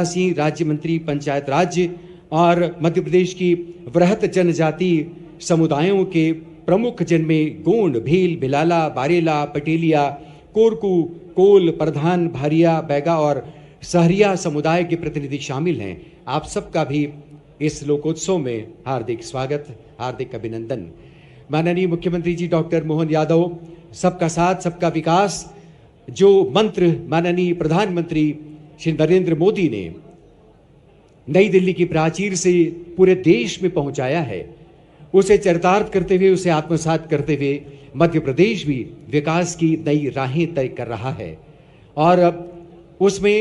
सिंह राज्य मंत्री पंचायत राज्य और मध्य प्रदेश की वृहत जनजाति समुदायों के प्रमुख जिनमें गोंड, भील, भिलाला, बारेला, पटेलिया, कोरकू, कोल, प्रधान, भारिया, बैगा और सहरिया समुदाय के प्रतिनिधि शामिल हैं। आप सबका भी इस लोकोत्सव में हार्दिक स्वागत, हार्दिक अभिनंदन। माननीय मुख्यमंत्री जी डॉक्टर मोहन यादव, सबका साथ सबका विकास जो मंत्र माननीय प्रधानमंत्री श्री नरेंद्र मोदी ने नई दिल्ली की प्राचीर से पूरे देश में पहुंचाया है, उसे चरितार्थ करते हुए, उसे आत्मसात करते हुए मध्य प्रदेश भी विकास की नई राहें तय कर रहा है और उसमें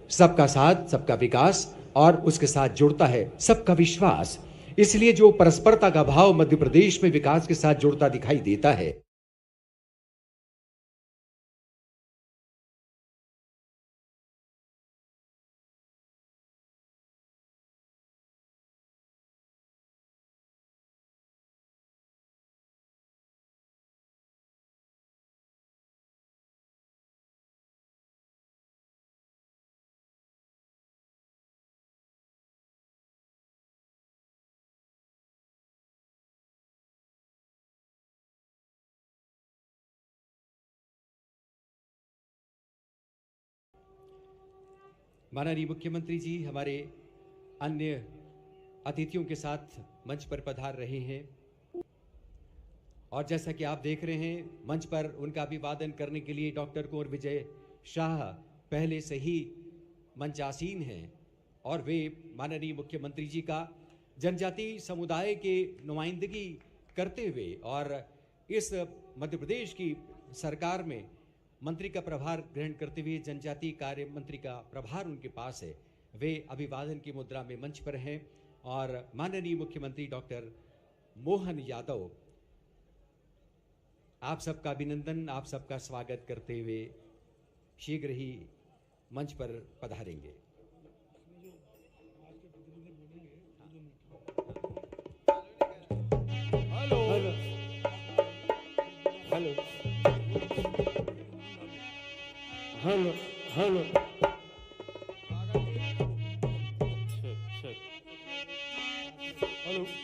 सबका साथ सबका विकास और उसके साथ जुड़ता है सबका विश्वास। इसलिए जो परस्परता का भाव मध्य प्रदेश में विकास के साथ जुड़ता दिखाई देता है। माननीय मुख्यमंत्री जी हमारे अन्य अतिथियों के साथ मंच पर पधार रहे हैं और जैसा कि आप देख रहे हैं मंच पर उनका अभिवादन करने के लिए डॉक्टर कुंवर विजय शाह पहले से ही मंचासीन हैं और वे माननीय मुख्यमंत्री जी का जनजाति समुदाय के नुमाइंदगी करते हुए और इस मध्य प्रदेश की सरकार में मंत्री का प्रभार ग्रहण करते हुए जनजातीय कार्य मंत्री का प्रभार उनके पास है, वे अभिवादन की मुद्रा में मंच पर हैं और माननीय मुख्यमंत्री डॉक्टर मोहन यादव आप सबका अभिनंदन, आप सबका स्वागत करते हुए शीघ्र ही मंच पर पधारेंगे। Hello hello hello hello hello hello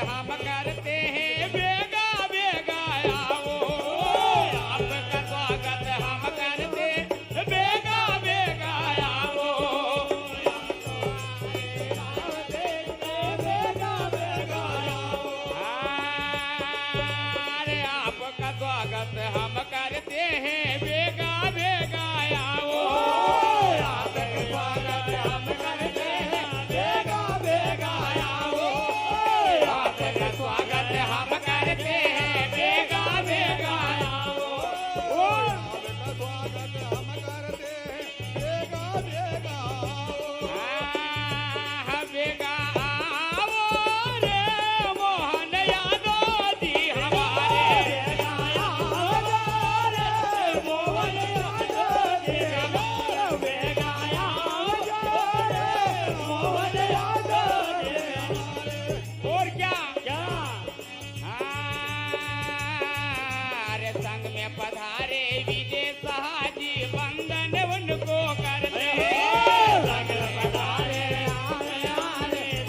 हम करते हैं, बेगा बेगा आओ, आपका स्वागत हम करते हैं, बेगा बेगा आओ, बेगा बेगा आओ, अरे आपका स्वागत हम करते हैं, बेगा बेगा आओ, आपका स्वागत हम करते हैं, बेगा बेगा आओ, स्वागत हम करते हैं, बेगा बेगा आओ, स्वागत हम करते हैं, बेगा बेगा आओ, बेगा आओ रे मोहन यादव जी हमारे, बेगा आओ रे मोहन यादव जी हमारे, बेगा आओ रे मोहन यादव जी हमारे। और क्या संग में पधारे विजय साहजी वंदन उनको करते हैं, संग में पधारे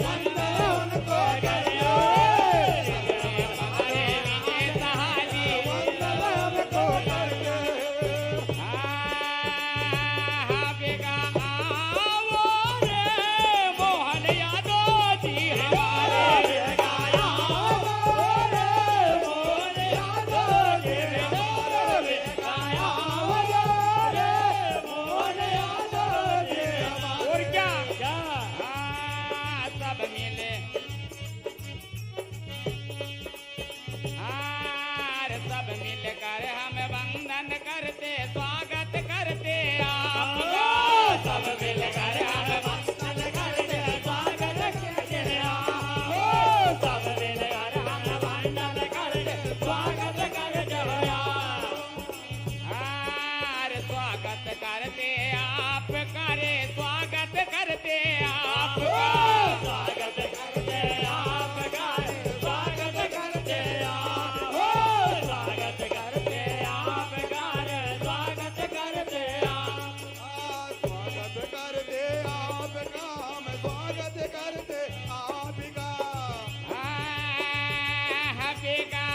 वंदन उनको करते हैं, संग में पधारे विजय साहजी वंदन उनको करते हैं, बेगा आओ रे मोहन यादव जी हमारे, बेगा आओ रे मोहन यादव जी हमारे। वंदन करते स्वागत करते आपका सब मिलकर हम वंदन करते स्वागत करते आपको सब मिलकर हम वंदन करते स्वागत करते अरे स्वागत करते आपका रे स्वागत करते आपका स्वागत करते आपका स्वागत करते आपको स्वागत करते आपका स्वागत करते स्वागत करते आपका हम स्वागत करते आपका हबेगा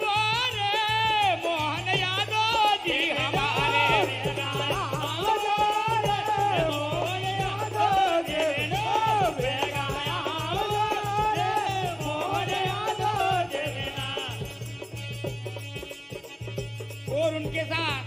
वो रे मोहन यादव जी हमारे और उनके साथ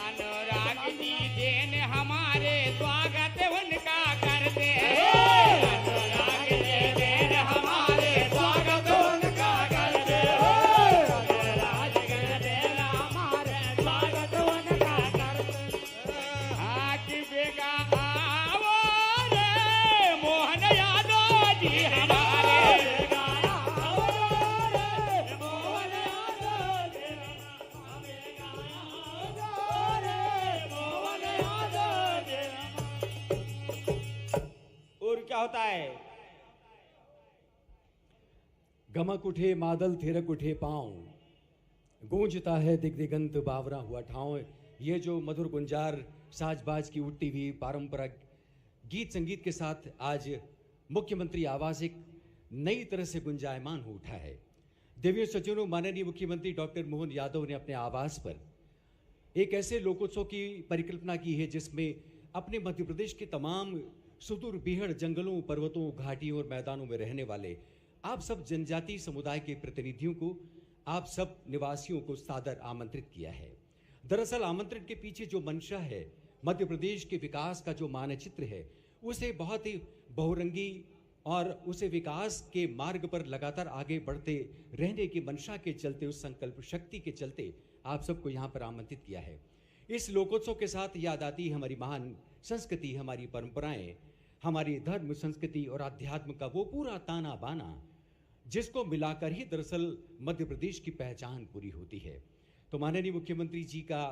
अनुराग जी देन हमारे स्वागत उनका करते हैं अनुराग जी देन हमारे स्वागत उनका करते हैं अनुराग जी देन हमारे स्वागत उनका करते कि बेगा आवो रे मोहन यादव जी हमारे बेगा आवो रे मोहन यादव जी बेगा आवो रे मोहन यादव जी। और क्या होता है? गमक उठे मादल थिरक उठे पाँव, गूंजता है दिग्दिगंत बावरा हुआ ठाव। ये जो मधुर गुंजार साजबाज की उठती हुई पारंपरिक गीत संगीत के साथ आज मुख्यमंत्री आवास एक नई तरह से गुंजायमान हो उठा है। देवी सज्जनों, माननीय मुख्यमंत्री डॉक्टर मोहन यादव ने अपने आवास पर एक ऐसे लोकोत्सव की परिकल्पना की है जिसमें अपने मध्य प्रदेश के तमाम सुदूर बीहड़ जंगलों, पर्वतों, घाटियों और मैदानों में रहने वाले आप सब जनजातीय समुदाय के प्रतिनिधियों को, आप सब निवासियों को सादर आमंत्रित किया है। दरअसल आमंत्रण के पीछे जो मंशा है, मध्य प्रदेश के विकास का जो मानचित्र है, उसे बहुत ही बहुरंगी और उसे विकास के मार्ग पर लगातार आगे बढ़ते रहने की मंशा के चलते, उस संकल्प शक्ति के चलते आप सबको यहाँ पर आमंत्रित किया है। इस लोकोत्सव के साथ याद आती है हमारी महान संस्कृति, हमारी परंपराएं, हमारी धर्म, संस्कृति और अध्यात्म का वो पूरा ताना बाना जिसको मिलाकर ही दरअसल मध्य प्रदेश की पहचान पूरी होती है। तो माननीय मुख्यमंत्री जी का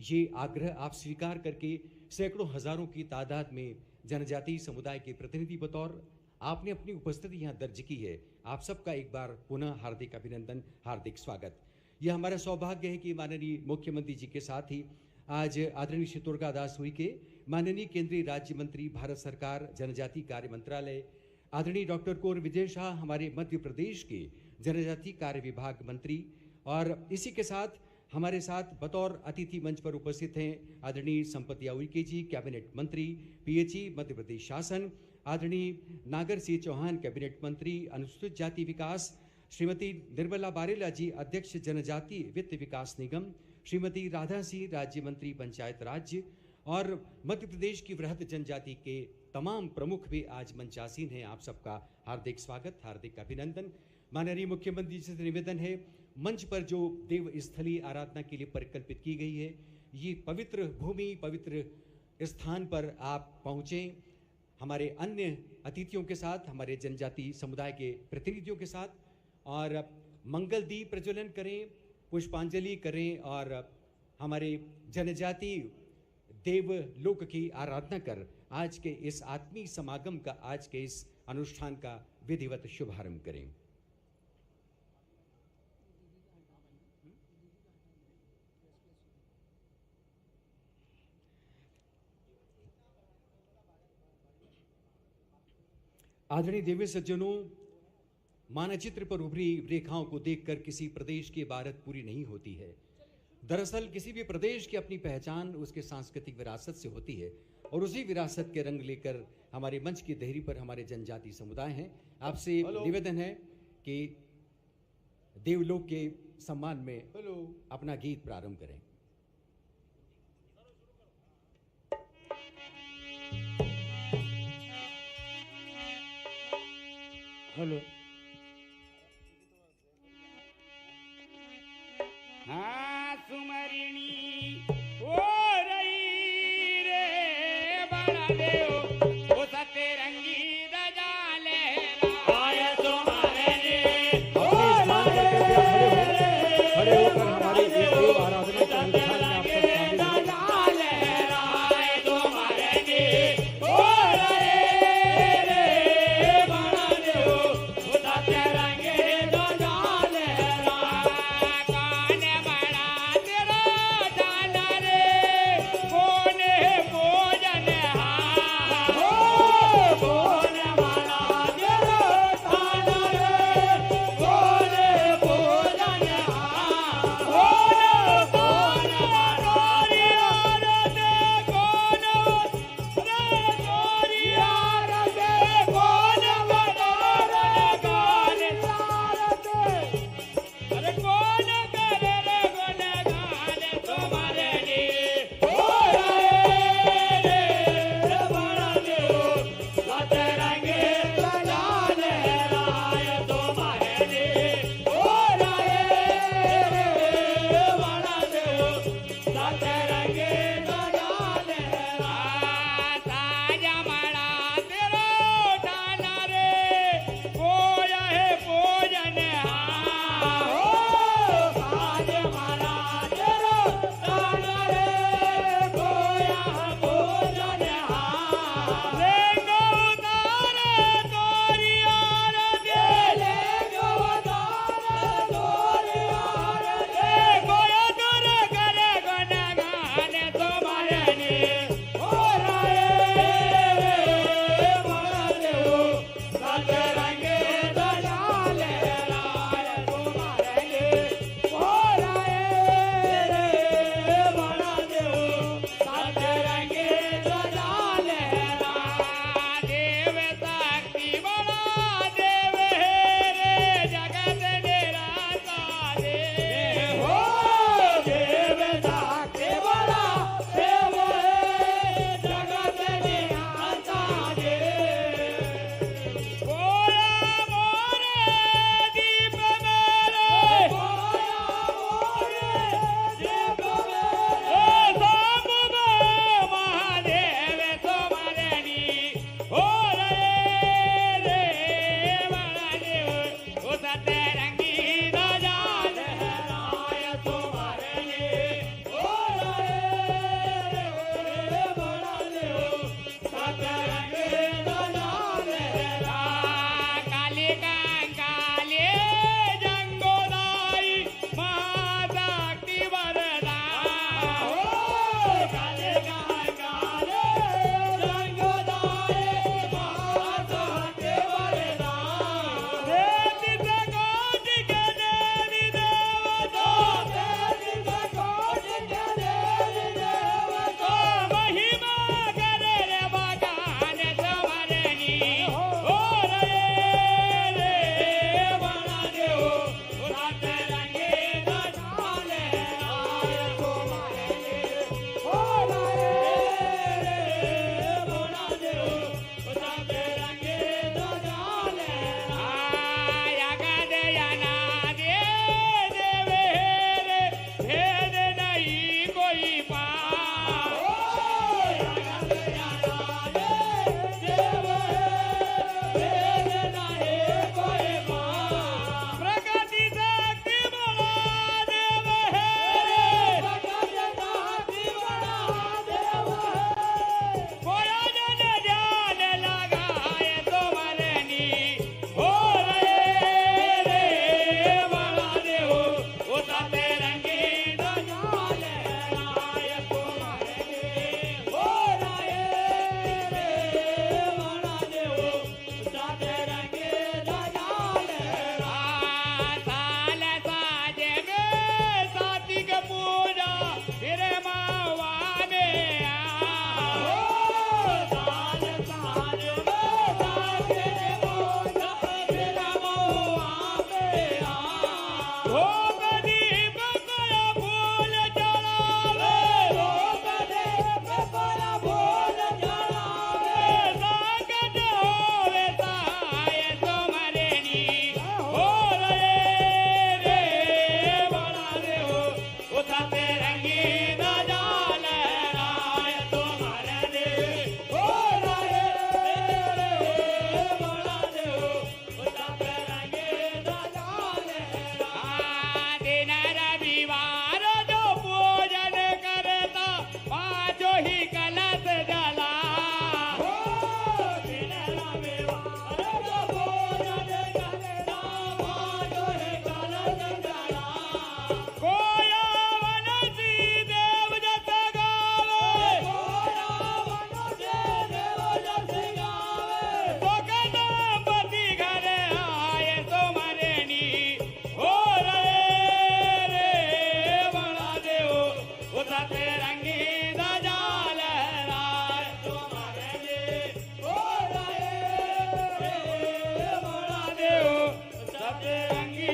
ये आग्रह आप स्वीकार करके सैकड़ों हजारों की तादाद में जनजातीय समुदाय के प्रतिनिधि बतौर आपने अपनी उपस्थिति यहाँ दर्ज की है। आप सबका एक बार पुनः हार्दिक अभिनंदन, हार्दिक स्वागत। यह हमारा सौभाग्य है कि माननीय मुख्यमंत्री जी के साथ ही आज आदरणीय श्री दुर्गादास उइके, माननीय केंद्रीय राज्य मंत्री, भारत सरकार जनजातीय कार्य मंत्रालय, आदरणीय डॉक्टर कुंवर विजय शाह, हमारे मध्य प्रदेश के जनजातीय कार्य विभाग मंत्री, और इसी के साथ हमारे साथ बतौर अतिथि मंच पर उपस्थित हैं आदरणीय संपतिया उइके जी, कैबिनेट मंत्री, पीएचई मध्य प्रदेश शासन, आदरणीय नागर सिंह चौहान, कैबिनेट मंत्री, अनुसूचित जाति विकास, श्रीमती निर्मला बारेला जी, अध्यक्ष जनजातीय वित्त विकास निगम, श्रीमती राधा सिंह, राज्य मंत्री पंचायत राज्य, और मध्य प्रदेश की वृहद जनजाति के तमाम प्रमुख भी आज मंचासीन हैं। आप सबका हार्दिक स्वागत, हार्दिक अभिनंदन। माननीय मुख्यमंत्री जी से निवेदन है, मंच पर जो देव स्थली आराधना के लिए परिकल्पित की गई है, ये पवित्र भूमि, पवित्र स्थान पर आप पहुँचें हमारे अन्य अतिथियों के साथ, हमारे जनजातीय समुदाय के प्रतिनिधियों के साथ, और मंगल दीप प्रज्वलन करें, पुष्पांजलि करें और हमारे जनजातीय देव लोक की आराधना कर आज के इस आत्मीय समागम का, आज के इस अनुष्ठान का विधिवत शुभारंभ करें। आदरणीय देवी सज्जनों, मानचित्र पर उभरी रेखाओं को देखकर किसी प्रदेश की इबारत पूरी नहीं होती है। दरअसल किसी भी प्रदेश की अपनी पहचान उसके सांस्कृतिक विरासत से होती है, और उसी विरासत के रंग लेकर हमारे मंच की देहरी पर हमारे जनजातीय समुदाय हैं। आपसे निवेदन है कि देवलोक के सम्मान में अपना गीत प्रारंभ करें। हेलो हाँ सुमरिणी ओ रही रे बड़ा देव ओ सतरंगी ध्वजा लहराए तुम्हारे खड़े होकर हमारे इस देव आराधना के अनुष्ठान में आप सब शामिल हो। लहराए तुम्हारे ओ रहे रे बड़ा देव ओ सतरंगी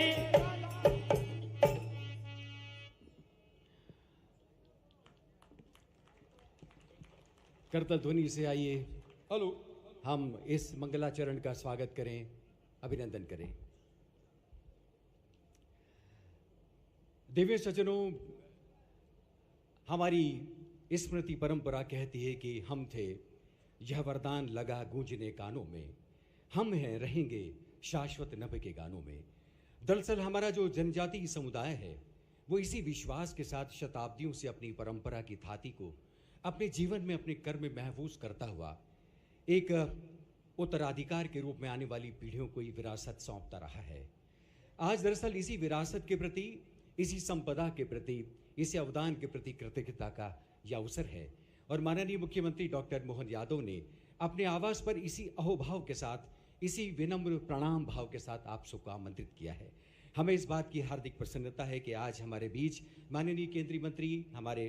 करतल ध्वनि से आइए हेलो हम इस मंगलाचरण का स्वागत करें, अभिनंदन करें। दिव्य सज्जनों, हमारी स्मृति परंपरा कहती है कि हम थे, यह वरदान लगा गूंजने कानों में, हम हैं रहेंगे शाश्वत नभ के गानों में। दरअसल हमारा जो जनजातीय समुदाय है वो इसी विश्वास के साथ शताब्दियों से अपनी परंपरा की थाती को अपने जीवन में, अपने कर्म में महफूज करता हुआ एक उत्तराधिकार के रूप में आने वाली पीढ़ियों को ये विरासत सौंपता रहा है। आज दरअसल इसी विरासत के प्रति, इसी संपदा के प्रति, इसी अवदान के प्रति कृतज्ञता का यह अवसर है और माननीय मुख्यमंत्री डॉक्टर मोहन यादव ने अपने आवास पर इसी अहोभाव के साथ, इसी विनम्र प्रणाम भाव के साथ आप सबको आमंत्रित किया है। हमें इस बात की हार्दिक प्रसन्नता है कि आज हमारे बीच माननीय केंद्रीय मंत्री, हमारे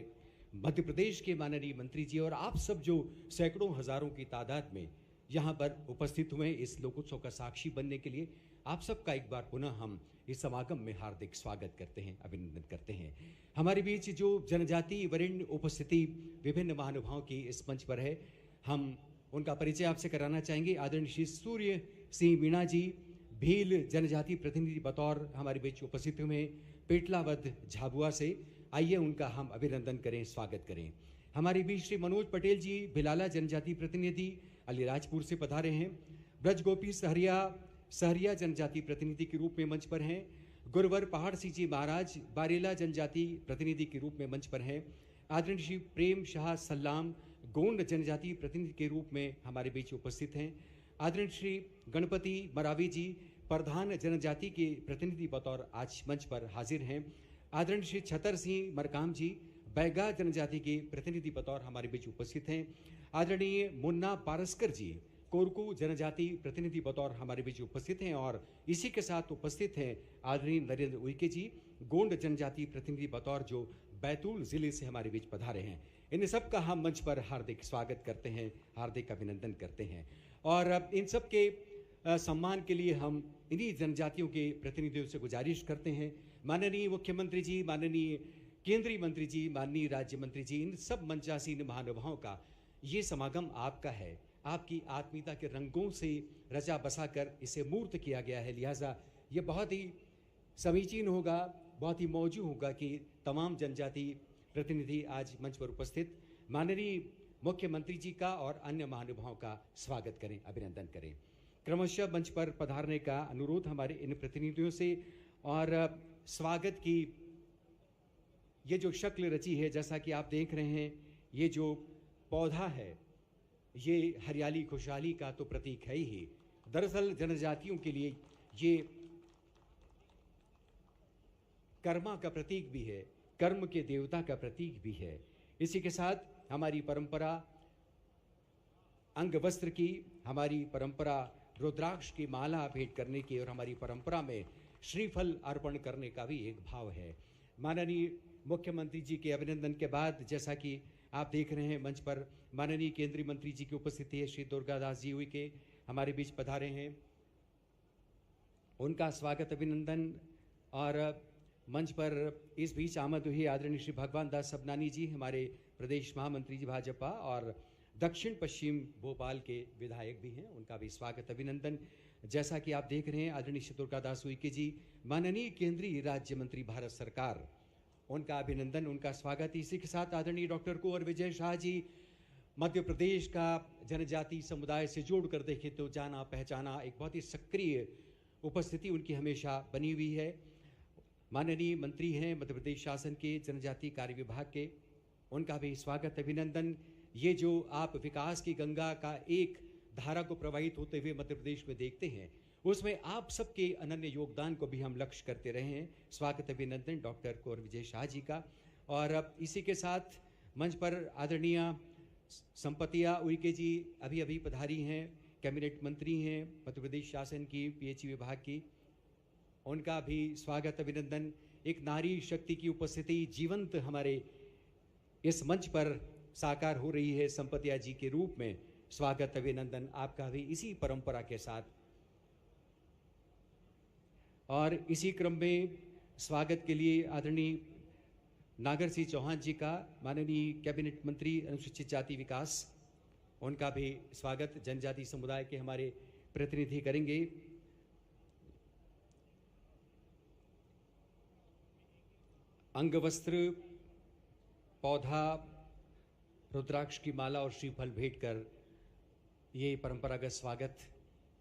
मध्य प्रदेश के माननीय मंत्री जी और आप सब जो सैकड़ों हजारों की तादाद में यहाँ पर उपस्थित हुए इस लोकोत्सव का साक्षी बनने के लिए, आप सबका एक बार पुनः हम इस समागम में हार्दिक स्वागत करते हैं, अभिनंदन करते हैं। हमारे बीच जो जनजातीय वरिष्ठ उपस्थिति विभिन्न महानुभावों की इस मंच पर है, हम उनका परिचय आपसे कराना चाहेंगे। आदरणीय श्री सूर्य सिंह मीणा जी, भील जनजाति प्रतिनिधि बतौर हमारे बीच उपस्थित हुए पेटलावद झाबुआ से। आइए उनका हम अभिनंदन करें, स्वागत करें। हमारे बीच श्री मनोज पटेल जी, भिलाला जनजाति प्रतिनिधि अलीराजपुर से पधारे हैं। ब्रजगोपी सहरिया जनजाति प्रतिनिधि के रूप में मंच पर हैं। गुरवर पहाड़ सिंह जी महाराज बारेला जनजाति प्रतिनिधि के रूप में मंच पर हैं। आदरणीय श्री प्रेम शाह सल्लाम गोंड जनजाति प्रतिनिधि के रूप में हमारे बीच उपस्थित हैं। आदरणीय श्री गणपति मरावी जी प्रधान जनजाति के प्रतिनिधि बतौर आज मंच पर हाजिर हैं। आदरणीय श्री छतर सिंह मरकाम जी बैगा जनजाति के प्रतिनिधि बतौर हमारे बीच उपस्थित हैं। आदरणीय मुन्ना पारस्कर जी कोरकू जनजाति प्रतिनिधि बतौर हमारे बीच उपस्थित हैं और इसी के साथ उपस्थित हैं आदरणीय नरेंद्र उइके जी गोंड जनजाति प्रतिनिधि बतौर जो बैतूल जिले से हमारे बीच पधारे हैं। इन सब का हम मंच पर हार्दिक स्वागत करते हैं, हार्दिक अभिनंदन करते हैं और इन सब के सम्मान के लिए हम इन्हीं जनजातियों के प्रतिनिधियों से गुजारिश करते हैं, माननीय मुख्यमंत्री जी, माननीय केंद्रीय मंत्री जी, माननीय राज्य मंत्री जी, इन सब मंचासीन महानुभावों का ये समागम आपका है, आपकी आत्मीयता के रंगों से रचा बसा कर इसे मूर्त किया गया है। लिहाजा ये बहुत ही समीचीन होगा, बहुत ही मौजू होगा कि तमाम जनजाति प्रतिनिधि आज मंच पर उपस्थित माननीय मुख्यमंत्री जी का और अन्य महानुभावों का स्वागत करें, अभिनंदन करें। क्रमशः मंच पर पधारने का अनुरोध हमारे इन प्रतिनिधियों से और स्वागत की ये जो शक्ल रची है, जैसा कि आप देख रहे हैं, ये जो पौधा है ये हरियाली खुशहाली का तो प्रतीक है ही। दरअसल जनजातियों के लिए ये कर्मा का प्रतीक भी है, कर्म के देवता का प्रतीक भी है। इसी के साथ हमारी परंपरा अंग वस्त्र की, हमारी परंपरा रुद्राक्ष की माला भेंट करने की और हमारी परंपरा में श्रीफल अर्पण करने का भी एक भाव है। माननीय मुख्यमंत्री जी के अभिनंदन के बाद जैसा कि आप देख रहे हैं मंच पर माननीय केंद्रीय मंत्री जी की उपस्थिति है, श्री दुर्गादास जी हुई के हमारे बीच पधारे हैं, उनका स्वागत अभिनंदन। और मंच पर इस बीच आमद हुई आदरणीय श्री भगवान दास सबनानी जी, हमारे प्रदेश महामंत्री जी भाजपा और दक्षिण पश्चिम भोपाल के विधायक भी हैं, उनका भी स्वागत अभिनंदन। जैसा कि आप देख रहे हैं आदरणीय श्री दुर्गादास उइके जी, माननीय केंद्रीय राज्य मंत्री भारत सरकार, उनका अभिनंदन, उनका स्वागत। इसी के साथ आदरणीय डॉक्टर कुंवर विजय शाह जी, मध्य प्रदेश का जनजाति समुदाय से जोड़ कर देखें तो जाना पहचाना एक बहुत ही सक्रिय उपस्थिति उनकी हमेशा बनी हुई है। माननीय मंत्री हैं मध्य प्रदेश शासन के जनजाति कार्य विभाग के, उनका भी स्वागत अभिनंदन। ये जो आप विकास की गंगा का एक धारा को प्रवाहित होते हुए मध्य प्रदेश में देखते हैं, उसमें आप सबके अनन्य योगदान को भी हम लक्ष्य करते रहे हैं। स्वागत अभिनंदन डॉक्टर कुंवर विजय शाह जी का। और अब इसी के साथ मंच पर आदरणीय संपतिया उइके जी अभी अभी पधारी हैं, कैबिनेट मंत्री हैं मध्य प्रदेश शासन की पीएचई विभाग की, उनका भी स्वागत अभिनंदन। एक नारी शक्ति की उपस्थिति जीवंत हमारे इस मंच पर साकार हो रही है संपतिया जी के रूप में, स्वागत अभिनंदन आपका भी इसी परंपरा के साथ। और इसी क्रम में स्वागत के लिए आदरणीय नागर सिंह चौहान जी का, माननीय कैबिनेट मंत्री अनुसूचित जाति विकास, उनका भी स्वागत जनजाति समुदाय के हमारे प्रतिनिधि करेंगे। अंगवस्त्र, पौधा, रुद्राक्ष की माला और श्रीफल भेंट कर ये परंपरागत स्वागत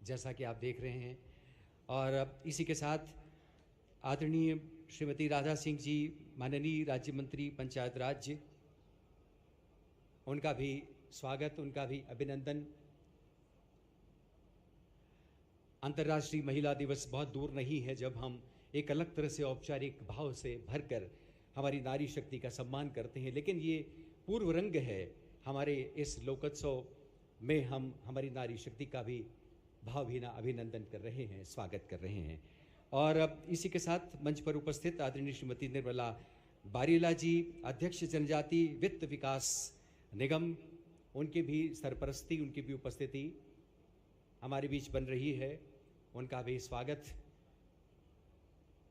जैसा कि आप देख रहे हैं। और इसी के साथ आदरणीय श्रीमती राधा सिंह जी, माननीय राज्य मंत्री पंचायत राज्य, उनका भी स्वागत, उनका भी अभिनंदन। अंतर्राष्ट्रीय महिला दिवस बहुत दूर नहीं है जब हम एक अलग तरह से औपचारिक भाव से भरकर हमारी नारी शक्ति का सम्मान करते हैं, लेकिन ये पूर्व रंग है हमारे इस लोकोत्सव में। हम हमारी नारी शक्ति का भी भावभीना अभिनंदन कर रहे हैं, स्वागत कर रहे हैं। और अब इसी के साथ मंच पर उपस्थित आदरणीय श्रीमती निर्मला बारेला जी, अध्यक्ष जनजाति वित्त विकास निगम, उनकी भी सरपरस्ती, उनकी भी उपस्थिति हमारे बीच बन रही है, उनका भी स्वागत।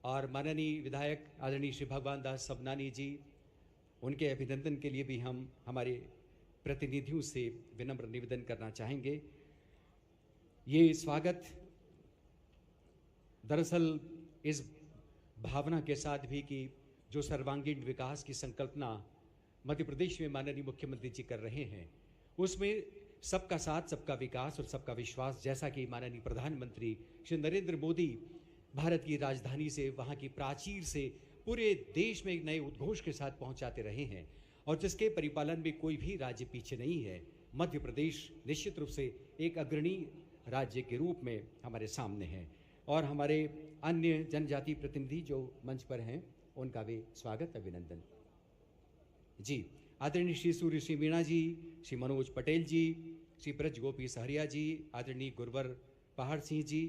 और माननीय विधायक आदरणीय श्री भगवान दास सबनानी जी, उनके अभिनंदन के लिए भी हम हमारे प्रतिनिधियों से विनम्र निवेदन करना चाहेंगे। ये स्वागत दरअसल इस भावना के साथ भी कि जो सर्वांगीण विकास की संकल्पना मध्य प्रदेश में माननीय मुख्यमंत्री जी कर रहे हैं, उसमें सबका साथ, सबका विकास और सबका विश्वास, जैसा कि माननीय प्रधानमंत्री श्री नरेंद्र मोदी भारत की राजधानी से, वहाँ की प्राचीर से पूरे देश में एक नए उद्घोष के साथ पहुंचाते रहे हैं और जिसके परिपालन में कोई भी राज्य पीछे नहीं है। मध्य प्रदेश निश्चित रूप से एक अग्रणी राज्य के रूप में हमारे सामने है। और हमारे अन्य जनजाति प्रतिनिधि जो मंच पर हैं, उनका भी स्वागत, अभिनंदन जी। आदरणीय श्री सूर्य श्री मीणा जी, श्री मनोज पटेल जी, श्री ब्रज गोपी सहरिया जी, आदरणीय गुरवर पहाड़ सिंह जी,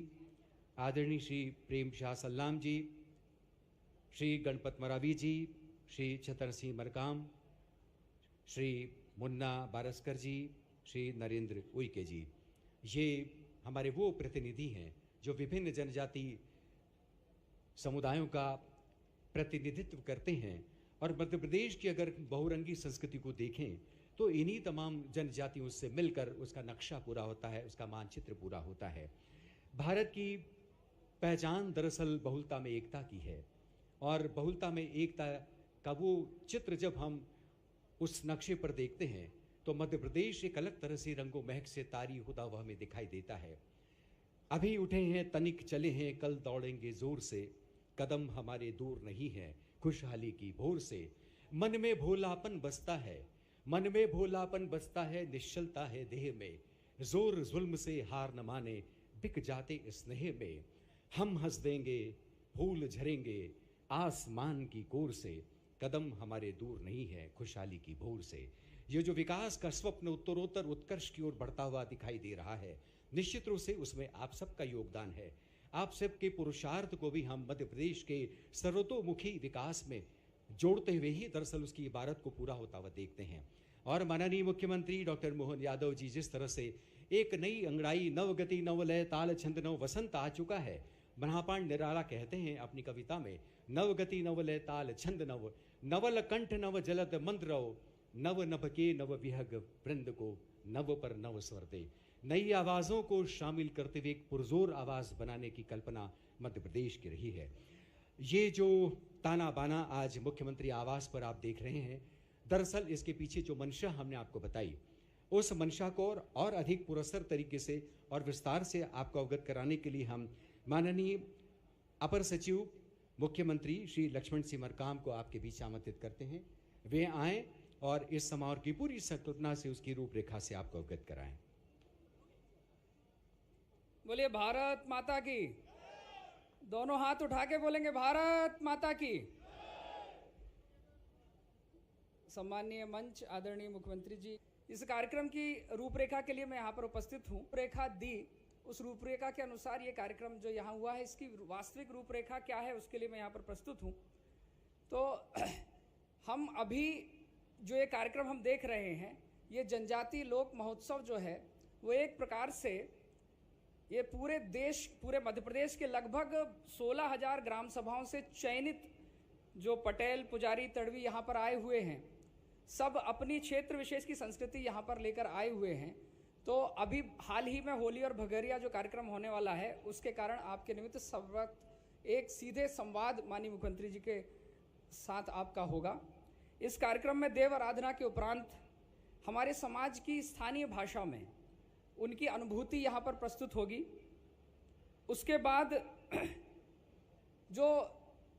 आदरणीय श्री प्रेम शाह सल्लाम जी, श्री गणपत मरावी जी, श्री छतर सिंह मरकाम, श्री मुन्ना बारस्कर जी, श्री नरेंद्र उइके जी, ये हमारे वो प्रतिनिधि हैं जो विभिन्न जनजाति समुदायों का प्रतिनिधित्व करते हैं। और मध्य प्रदेश की अगर बहुरंगी संस्कृति को देखें तो इन्हीं तमाम जनजातियों से मिलकर उसका नक्शा पूरा होता है, उसका मानचित्र पूरा होता है। भारत की पहचान दरअसल बहुलता में एकता की है और बहुलता में एकता का वो चित्र जब हम उस नक्शे पर देखते हैं तो मध्य प्रदेश एक अलग तरह से रंगों महक से तारी होता हुआ हमें दिखाई देता है। अभी उठे हैं तनिक चले हैं, कल दौड़ेंगे जोर से, कदम हमारे दूर नहीं है खुशहाली की भोर से। मन में भोलापन बसता है, मन में भोलापन बसता है, निश्चलता है देह में, जोर जुल्म से हार न माने, बिक जाते स्नेह में। हम हंस देंगे, फूल झरेंगे आसमान की कोर से, कदम हमारे दूर नहीं है खुशहाली की भोर से। ये जो विकास का स्वप्न उत्तरोत्तर उत्कर्ष की ओर बढ़ता हुआ दिखाई दे रहा है, निश्चित रूप से उसमें आप सबका योगदान है। आप सबके पुरुषार्थ को भी हम मध्य प्रदेश के सर्वतोमुखी विकास में जोड़ते हुए ही दरअसल उसकी इबारत को पूरा होता हुआ देखते हैं। और माननीय मुख्यमंत्री डॉक्टर मोहन यादव जी जिस तरह से एक नई अंगड़ाई, नवगति, नवलय, ताल, छंद, नव वसंत आ चुका है। महापाण निराला कहते हैं अपनी कविता में, नवगति, नवलय, ताल, छंद, नव, नवल कंठ, नव जलद मंद्रव, नव नभ के नव विहग वृंद को, नव पर नव स्वर दे। नई आवाज़ों को शामिल करते हुए एक पुरजोर आवाज़ बनाने की कल्पना मध्य प्रदेश की रही है। ये जो ताना बाना आज मुख्यमंत्री आवास पर आप देख रहे हैं, दरअसल इसके पीछे जो मंशा हमने आपको बताई, उस मंशा को और अधिक पुरस्सर तरीके से और विस्तार से आपको अवगत कराने के लिए हम माननीय अपर सचिव मुख्यमंत्री श्री लक्ष्मण सिंह मरकाम को आपके बीच आमंत्रित करते हैं। वे आएं और इस समारोह की पूरी संकल्पना से, उसकी रूपरेखा से आपको अवगत कराएं। बोलिए भारत माता की। दोनों हाथ उठा के बोलेंगे भारत माता की। सम्माननीय मंच, आदरणीय मुख्यमंत्री जी, इस कार्यक्रम की रूपरेखा के लिए मैं यहाँ पर उपस्थित हूँ। रूपरेखा दी, उस रूपरेखा के अनुसार ये कार्यक्रम जो यहाँ हुआ है, इसकी वास्तविक रूपरेखा क्या है उसके लिए मैं यहाँ पर प्रस्तुत हूँ। तो हम अभी जो ये कार्यक्रम हम देख रहे हैं, ये जनजातीय लोक महोत्सव जो है वो एक प्रकार से ये पूरे देश, पूरे मध्य प्रदेश के लगभग 16,000 ग्राम सभाओं से चयनित जो पटेल, पुजारी, तड़वी यहाँ पर आए हुए हैं, सब अपनी क्षेत्र विशेष की संस्कृति यहाँ पर लेकर आए हुए हैं। तो अभी हाल ही में होली और भगरिया जो कार्यक्रम होने वाला है, उसके कारण आपके निमित्त सब वक्त एक सीधे संवाद माननीय मुख्यमंत्री जी के साथ आपका होगा। इस कार्यक्रम में देव आराधना के उपरांत हमारे समाज की स्थानीय भाषा में उनकी अनुभूति यहाँ पर प्रस्तुत होगी। उसके बाद जो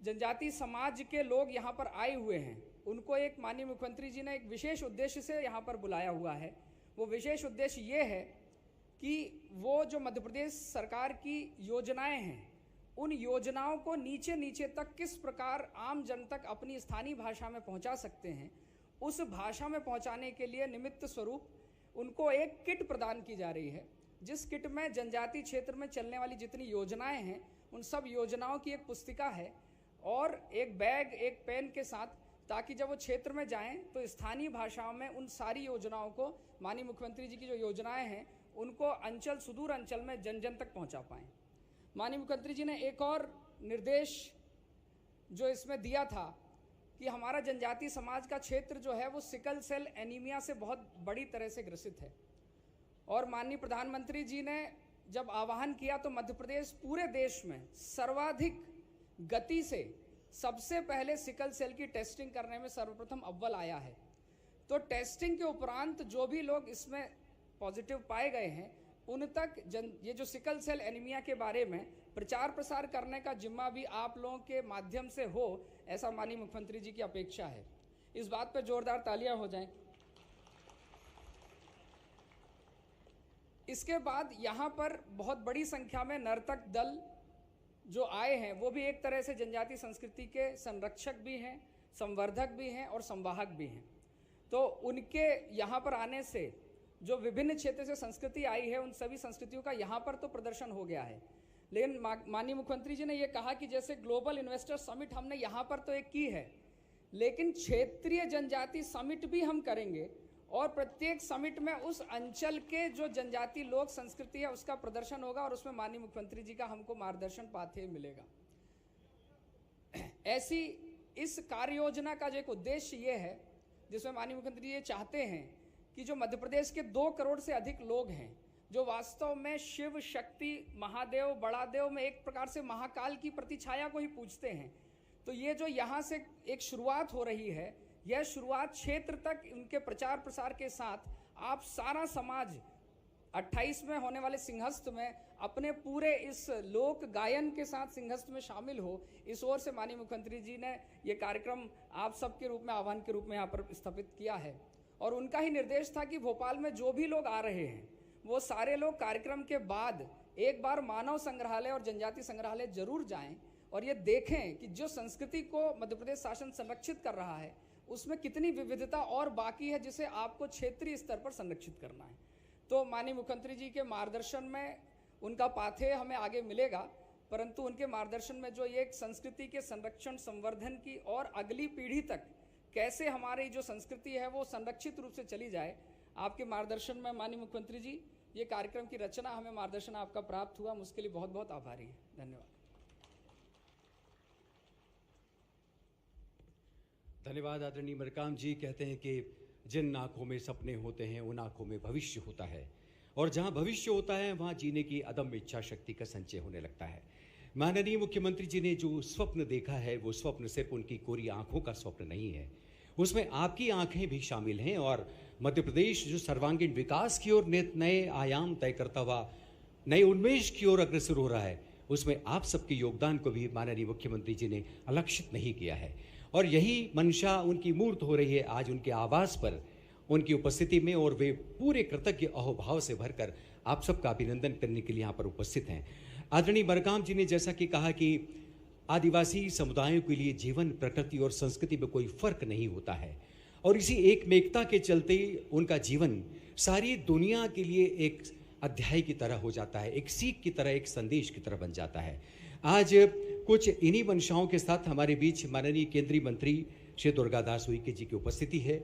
जनजाति समाज के लोग यहाँ पर आए हुए हैं, उनको एक माननीय मुख्यमंत्री जी ने एक विशेष उद्देश्य से यहाँ पर बुलाया हुआ है। वो विशेष उद्देश्य ये है कि वो जो मध्य प्रदेश सरकार की योजनाएं हैं, उन योजनाओं को नीचे नीचे तक किस प्रकार आम जन तक अपनी स्थानीय भाषा में पहुंचा सकते हैं, उस भाषा में पहुंचाने के लिए निमित्त स्वरूप उनको एक किट प्रदान की जा रही है, जिस किट में जनजाति क्षेत्र में चलने वाली जितनी योजनाएं हैं, उन सब योजनाओं की एक पुस्तिका है और एक बैग, एक पेन के साथ, ताकि जब वो क्षेत्र में जाएं तो स्थानीय भाषाओं में उन सारी योजनाओं को, माननीय मुख्यमंत्री जी की जो योजनाएं हैं, उनको अंचल, सुदूर अंचल में जन जन तक पहुंचा पाएं। माननीय मुख्यमंत्री जी ने एक और निर्देश जो इसमें दिया था कि हमारा जनजाति समाज का क्षेत्र जो है वो सिकल सेल एनीमिया से बहुत बड़ी तरह से ग्रसित है, और माननीय प्रधानमंत्री जी ने जब आह्वान किया तो मध्य प्रदेश पूरे देश में सर्वाधिक गति से सबसे पहले सिकल सेल की टेस्टिंग करने में सर्वप्रथम अव्वल आया है। तो टेस्टिंग के उपरांत जो भी लोग इसमें पॉजिटिव पाए गए हैं, उन तक ये जो सिकल सेल एनीमिया के बारे में प्रचार प्रसार करने का जिम्मा भी आप लोगों के माध्यम से हो, ऐसा माननीय मुख्यमंत्री जी की अपेक्षा है। इस बात पर जोरदार तालियां हो जाएं। इसके बाद यहाँ पर बहुत बड़ी संख्या में नर्तक दल जो आए हैं, वो भी एक तरह से जनजाति संस्कृति के संरक्षक भी हैं, संवर्धक भी हैं और संवाहक भी हैं। तो उनके यहाँ पर आने से जो विभिन्न क्षेत्र से संस्कृति आई है, उन सभी संस्कृतियों का यहाँ पर तो प्रदर्शन हो गया है। लेकिन माननीय मुख्यमंत्री जी ने ये कहा कि जैसे ग्लोबल इन्वेस्टर समिट हमने यहाँ पर तो एक की है, लेकिन क्षेत्रीय जनजाति समिट भी हम करेंगे और प्रत्येक समिट में उस अंचल के जो जनजाति लोक संस्कृति है उसका प्रदर्शन होगा और उसमें माननीय मुख्यमंत्री जी का हमको मार्गदर्शन पाते मिलेगा। ऐसी इस कार्य योजना का जो एक उद्देश्य ये है, जिसमें माननीय मुख्यमंत्री ये चाहते हैं कि जो मध्य प्रदेश के 2 करोड़ से अधिक लोग हैं, जो वास्तव में शिव, शक्ति, महादेव, बड़ा देव में एक प्रकार से महाकाल की प्रतिछाया को ही पूजते हैं, तो ये जो यहाँ से एक शुरुआत हो रही है, यह शुरुआत क्षेत्र तक उनके प्रचार प्रसार के साथ आप सारा समाज 28 में होने वाले सिंहस्थ में अपने पूरे इस लोक गायन के साथ सिंहस्थ में शामिल हो, इस ओर से माननीय मुख्यमंत्री जी ने ये कार्यक्रम आप सबके रूप में, आह्वान के रूप में यहाँ पर स्थापित किया है। और उनका ही निर्देश था कि भोपाल में जो भी लोग आ रहे हैं, वो सारे लोग कार्यक्रम के बाद एक बार मानव संग्रहालय और जनजाति संग्रहालय जरूर जाएं और ये देखें कि जो संस्कृति को मध्य प्रदेश शासन संरक्षित कर रहा है, उसमें कितनी विविधता और बाकी है जिसे आपको क्षेत्रीय स्तर पर संरक्षित करना है। तो माननीय मुख्यमंत्री जी के मार्गदर्शन में उनका पाथेय हमें आगे मिलेगा, परंतु उनके मार्गदर्शन में जो ये एक संस्कृति के संरक्षण, संवर्धन की और अगली पीढ़ी तक कैसे हमारी जो संस्कृति है वो संरक्षित रूप से चली जाए, आपके मार्गदर्शन में माननीय मुख्यमंत्री जी ये कार्यक्रम की रचना, हमें मार्गदर्शन आपका प्राप्त हुआ, हम उसके लिए बहुत बहुत आभारी हैं। धन्यवाद। धन्यवाद आदरणीय मरकाम जी। कहते हैं कि जिन आंखों में सपने होते हैं उन आंखों में भविष्य होता है, और जहां भविष्य होता है वहां जीने की अदम्य इच्छा शक्ति का संचय होने लगता है। माननीय मुख्यमंत्री जी ने जो स्वप्न देखा है, वो स्वप्न सिर्फ उनकी कोरी आंखों का स्वप्न नहीं है, उसमें आपकी आंखें भी शामिल हैं। और मध्य प्रदेश जो सर्वांगीण विकास की ओर नए आयाम तय करता हुआ नए उन्मेष की ओर अग्रसर हो रहा है, उसमें आप सबके योगदान को भी माननीय मुख्यमंत्री जी ने अलक्षित नहीं किया है। और यही मंशा उनकी मूर्त हो रही है आज उनके आवास पर, उनकी उपस्थिति में, और वे पूरे कृतज्ञ अहोभाव से भरकर आप सबका अभिनंदन करने के लिए यहाँ पर उपस्थित हैं। आदरणीय मरकाम जी ने जैसा कि कहा कि आदिवासी समुदायों के लिए जीवन, प्रकृति और संस्कृति में कोई फर्क नहीं होता है, और इसी एकमेकता के चलते उनका जीवन सारी दुनिया के लिए एक अध्याय की तरह हो जाता है, एक सीख की तरह, एक संदेश की तरह बन जाता है। आज कुछ इन्हीं मंशाओं के साथ हमारे बीच माननीय केंद्रीय मंत्री श्री दुर्गादास उइके जी की उपस्थिति है।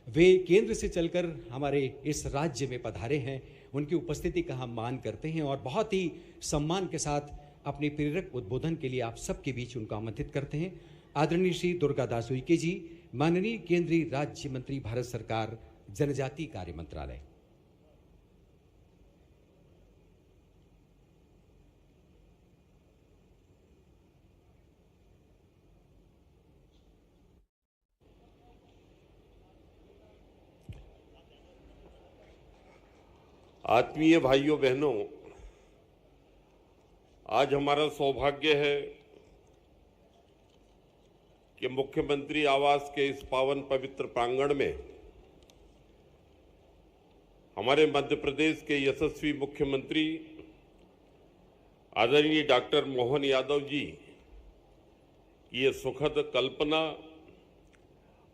वे केंद्र से चलकर हमारे इस राज्य में पधारे हैं। उनकी उपस्थिति का हम मान करते हैं और बहुत ही सम्मान के साथ अपने प्रेरक उद्बोधन के लिए आप सबके बीच उनको आमंत्रित करते हैं। आदरणीय श्री दुर्गादास उइके जी, माननीय केंद्रीय राज्य मंत्री, भारत सरकार, जनजातीय कार्य मंत्रालय। आत्मीय भाइयों बहनों, आज हमारा सौभाग्य है कि मुख्यमंत्री आवास के इस पावन पवित्र प्रांगण में हमारे मध्य प्रदेश के यशस्वी मुख्यमंत्री आदरणीय डॉक्टर मोहन यादव जी की ये सुखद कल्पना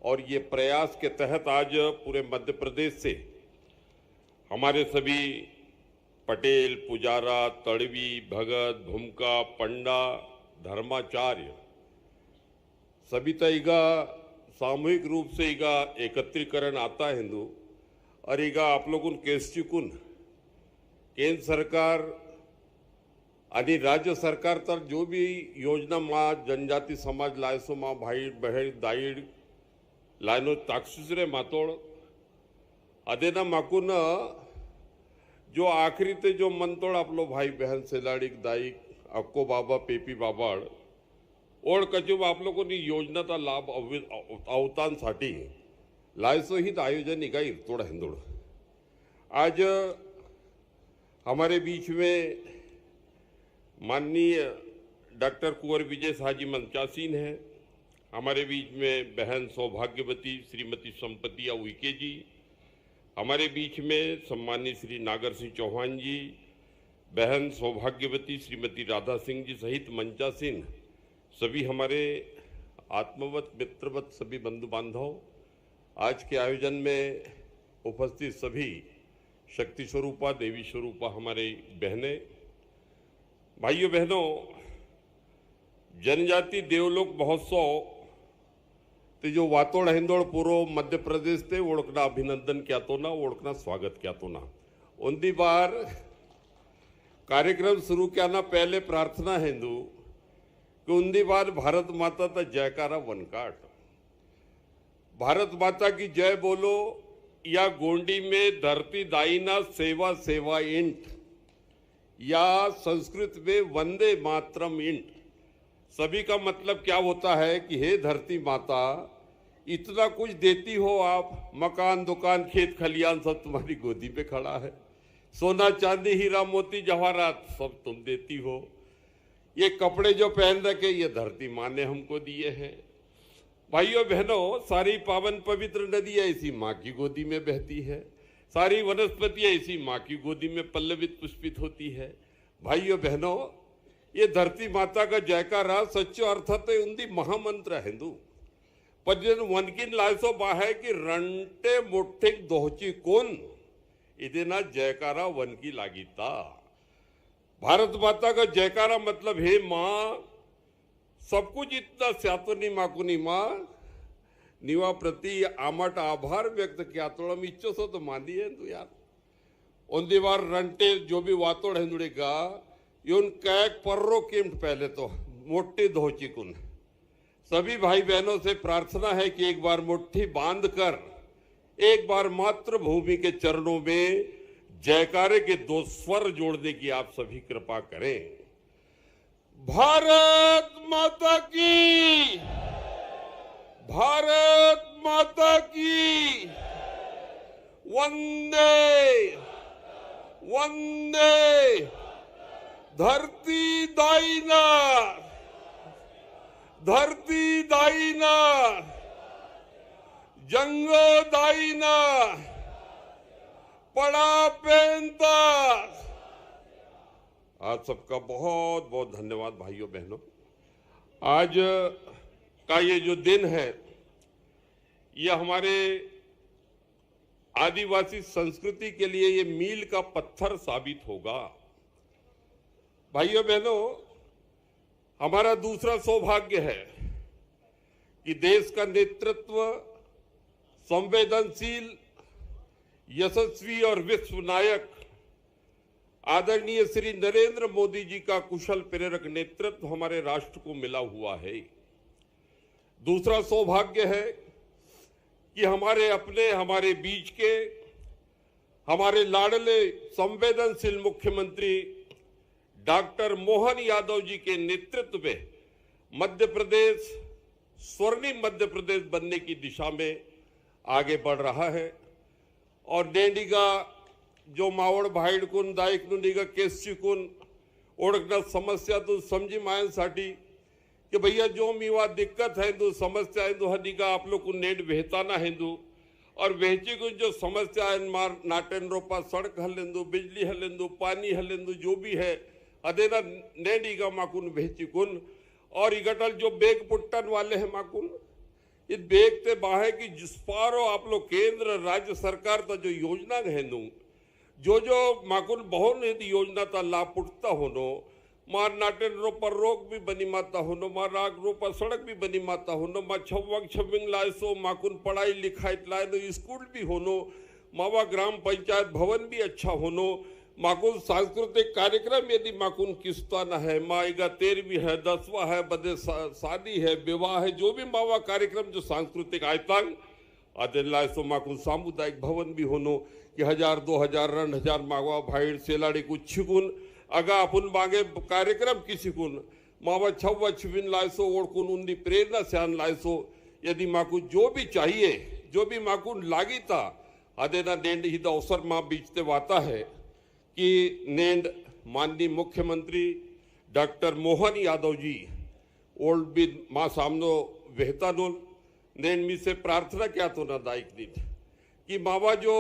और ये प्रयास के तहत आज पूरे मध्य प्रदेश से हमारे सभी पटेल, पुजारा, तड़वी, भगत, भूमका, पंडा, धर्माचार्य सभी तईगा सामूहिक रूप से ईगा एकत्रीकरण आता हिंदू और ईगा आप लोगों केसचिकुन केंद्र सरकार आणि राज्य सरकार तर जो भी योजना माँ जनजाति समाज लायसो माँ भाई बहन दाईड लायनो ताक्षुसरे मातोड़ अदेना माकून जो आखिरी ते जो मनतोड़ आपलो भाई बहन सेलाड़िक दाईक अक्को बाबा पेपी बाबाड़ और कचूब आप लोगों ने योजना का लाभ अवतान साठी लायसो ही आयोजन इका इरतोड़ हिंदोड़। आज हमारे बीच में माननीय डॉक्टर कुंवर विजय साहजी मंचासीन है, हमारे बीच में बहन सौभाग्यवती श्रीमती संपतिया उइके जी, हमारे बीच में सम्मानित श्री नागर सिंह चौहान जी, बहन सौभाग्यवती श्रीमती राधा सिंह जी सहित मंचासीन सभी हमारे आत्मवत मित्रवत सभी बंधु बांधव, आज के आयोजन में उपस्थित सभी शक्ति स्वरूपा देवी स्वरूपा हमारे बहनें, भाइयों बहनों, जनजाति देवलोक महोत्सव ते जो वातोड़ हिंदोड़ पूरो मध्य प्रदेश ते ओळखना अभिनंदन क्या तो ना ओळखना स्वागत क्या तो ना। उन्दी बार कार्यक्रम शुरू किया ना पहले प्रार्थना हिंदू कि उन्दी बार भारत माता ता जयकारा वनकाट, भारत माता की जय बोलो या गोंडी में धरती दाईना सेवा सेवा इंट या संस्कृत में वंदे मातरम इंट। सभी का मतलब क्या होता है कि हे धरती माता, इतना कुछ देती हो आप, मकान दुकान खेत खलियान सब तुम्हारी गोदी पे खड़ा है, सोना चांदी हीरा मोती जवाहरात सब तुम देती हो, ये कपड़े जो पहन रखे ये धरती माँ ने हमको दिए हैं। भाइयों बहनों, सारी पावन पवित्र नदियां इसी माँ की गोदी में बहती है, सारी वनस्पतियां इसी माँ की गोदी में पल्लवित पुष्पित होती है। भाइयों बहनों, ये धरती माता का जयकारा सच्चो अर्थात उन्दी महामंत्र हिंदू पजन वनकिन लायसो बाहे कि रंटे मोठे दोहची कोण इधे ना जयकारा वनकी लागीता। भारत माता का जयकारा मतलब हे माँ, सब कुछ इतना स्यातनी माकुनी माँ निवा प्रति आमट आभार व्यक्त किया तो हम इच्छो सो तो मांदी है तू यार। उन दीवार रंटे जो भी वातोड़ हिंदुड़ेगा यून कैक पर्रो किम्ट पहले तो मोटी धोची कुन। सभी भाई बहनों से प्रार्थना है कि एक बार मुट्ठी बांध कर एक बार मातृभूमि के चरणों में जयकारे के दो स्वर जोड़ने की आप सभी कृपा करें। भारत माता की, भारत माता की, वंदे वंदे। धरती दाईना, धरती दाईना, जंगो दाईना, पड़ा पेंता। आज सबका बहुत बहुत धन्यवाद भाइयों बहनों। आज का ये जो दिन है ये हमारे आदिवासी संस्कृति के लिए ये मील का पत्थर साबित होगा। भाइयों बहनों, हमारा दूसरा सौभाग्य है कि देश का नेतृत्व संवेदनशील, यशस्वी और विश्व नायक आदरणीय श्री नरेंद्र मोदी जी का कुशल प्रेरक नेतृत्व हमारे राष्ट्र को मिला हुआ है। दूसरा सौभाग्य है कि हमारे बीच के हमारे लाडले संवेदनशील मुख्यमंत्री डॉक्टर मोहन यादव जी के नेतृत्व में मध्य प्रदेश स्वर्णिम मध्य प्रदेश बनने की दिशा में आगे बढ़ रहा है। और नेंडिगा जो मावळ भाईडकून दायक नुंडिगा केस शिकून ओळखण्यात समस्या तो समजी मायांसाठी कि भैया जो मीवा दिक्कत है दो समस्या है दो हदिगा आप लोग को नेट वेहताना है दो और वेहची कुछ जो समस्या है मार नाटेन रोपा सड़क हलेंदो बिजली हलेंदो पानी हलेंदो जो भी है अदेना नेडिगा माकुन वेहची कुन और इगटल जो बेग पुट्टन वाले हैं माकुन इस बेग ते बाहे की जिस पारो आप लोग केंद्र राज्य सरकार का जो योजना है दो जो माकुन बहुन योजना था लाभ पुटता होनो मार नाटेन रोपर रोग भी बनी माता होनो मार राग रोपर सड़क भी बनी माता होनो मार छविंग लायसो माकुन पढ़ाई लिखाई लाए तो स्कूल भी होनो मावा ग्राम पंचायत भवन भी अच्छा होनो माकुन सांस्कृतिक कार्यक्रम यदि माकुन किस्ता न है माएगा 13वीं है 10वां है बदे शादी है विवाह है जो भी मावा कार्यक्रम जो सांस्कृतिक आयतांग आदे लायसो माकुन सामुदायिक भवन भी होनो कि 1000 2000 रण 1000 मावा भाई सेलाड़ी कुछ छिकुन अगा अपन मांगे कार्यक्रम किसी कुन मावा छव्वा छिविन लायसो ओढ़कुन उन्दी प्रेरणा स्यान लायसो यदि माकू जो भी चाहिए जो भी माकुन लागी था आदेना नेंड ही अवसर माँ बीचते वाता है कि नेंड माननीय मुख्यमंत्री डॉक्टर मोहन यादव जी ओल्ड बिन माँ सामनो वेहता नोल नेंड मी से प्रार्थना क्या तो ना दायक नींद कि मावा जो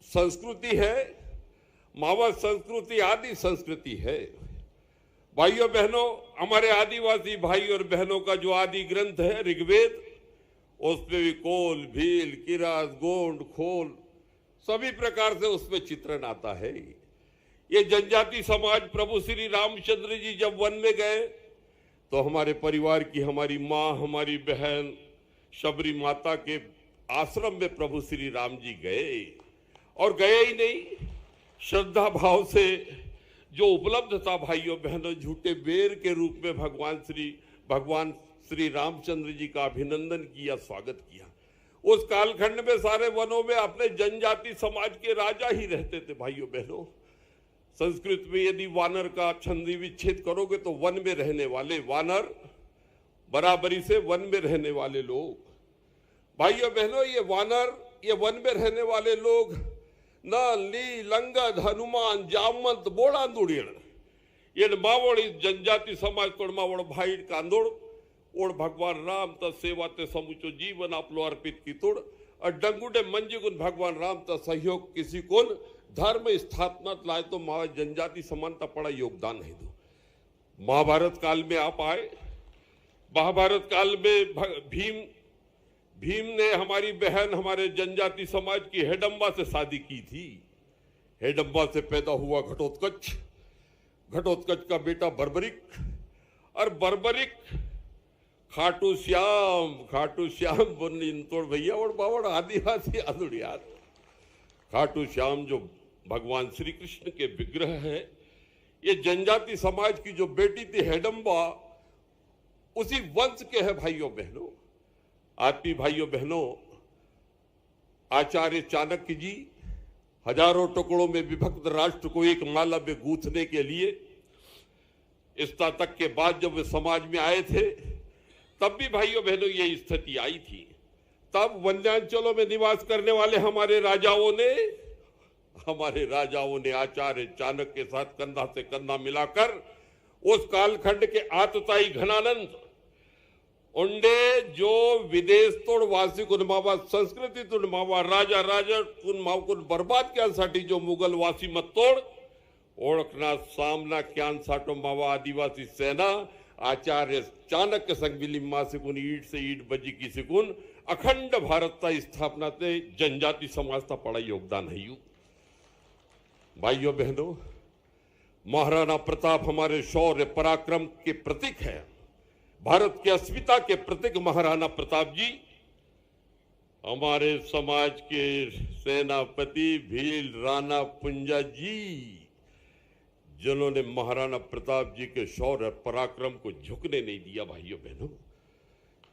संस्कृति है मावा संस्कृति आदि संस्कृति है। भाइयों बहनों हमारे आदिवासी भाई और बहनों का जो आदि ग्रंथ है ऋग्वेद उसमें भी कोल भील किरास गोंड खोल सभी प्रकार से उसमें चित्रण आता है। ये जनजाति समाज प्रभु श्री रामचंद्र जी जब वन में गए तो हमारे परिवार की हमारी माँ हमारी बहन शबरी माता के आश्रम में प्रभु श्री राम जी गए और गए ही नहीं श्रद्धा भाव से जो उपलब्ध था भाइयों बहनों झूठे बेर के रूप में भगवान श्री रामचंद्र जी का अभिनंदन किया स्वागत किया। उस कालखंड में सारे वनों में अपने जनजाति समाज के राजा ही रहते थे। भाइयों बहनों संस्कृत में यदि वानर का छंदी विच्छेद करोगे तो वन में रहने वाले वानर बराबरी से वन में रहने वाले लोग। भाइयों बहनों ये वानर ये वन में रहने वाले लोग न ली लंगद हनुमान जामंत बोड़ा दुड़ियण ये मावड़ी जनजाति समाज तोड़ मावड़ भाई कांदोड़ और भगवान राम त सेवा ते समूचो जीवन आप लो अर्पित की तोड़ और डंगुडे मंजी गुन भगवान राम त सहयोग किसी को धर्म स्थापना लाए तो माँ जनजाति समानता पड़ा योगदान है दो। महाभारत काल में आप आए महाभारत काल में भीम ने हमारी बहन हमारे जनजाति समाज की हेडम्बा से शादी की थी। हेडम्बा से पैदा हुआ घटोत्कच घटोत्कच का बेटा बर्बरिक और बर्बरिक खाटू श्याम तोड़ भैया और बावड़ आदिवासी आदुड़ियात खाटू श्याम जो भगवान श्री कृष्ण के विग्रह है ये जनजाति समाज की जो बेटी थी हेडम्बा उसी वंश के है। भाइयों बहनों आत्मी भाइयों बहनों आचार्य चाणक्य जी हजारों टुकड़ों में विभक्त राष्ट्र को एक माला में गूंथने के लिए इस तक के बाद जब वे समाज में आए थे तब भी भाइयों बहनों ये स्थिति आई थी। तब वन्यांचलों में निवास करने वाले हमारे राजाओं ने आचार्य चाणक्य के साथ कंधा से कंधा मिलाकर उस कालखंड के आतताई घनानंद उंडे जो विदेश तोड़ वासी कुनमावा संस्कृती तुनमावा राजा कुन बर्बाद क्यांसाठी जो मुघल वासी मत तोड़ ओळखना सामना क्यांसाटो मावा आदिवासी सेना आचार्य चाणक्य संग विलिम्मा सिकुन ईट से ईट बजी की सिकुन अखंड भारत का स्थापना से जनजाति समाज का बड़ा योगदान है। यू भाइयों बहनों महाराणा प्रताप हमारे शौर्य पराक्रम के प्रतीक है। भारत की अस्मिता के प्रतीक महाराणा प्रताप जी हमारे समाज के सेनापति भील राणा पुंजा जी, जिन्होंने महाराणा प्रताप जी के शौर्य पराक्रम को झुकने नहीं दिया। भाइयों बहनों,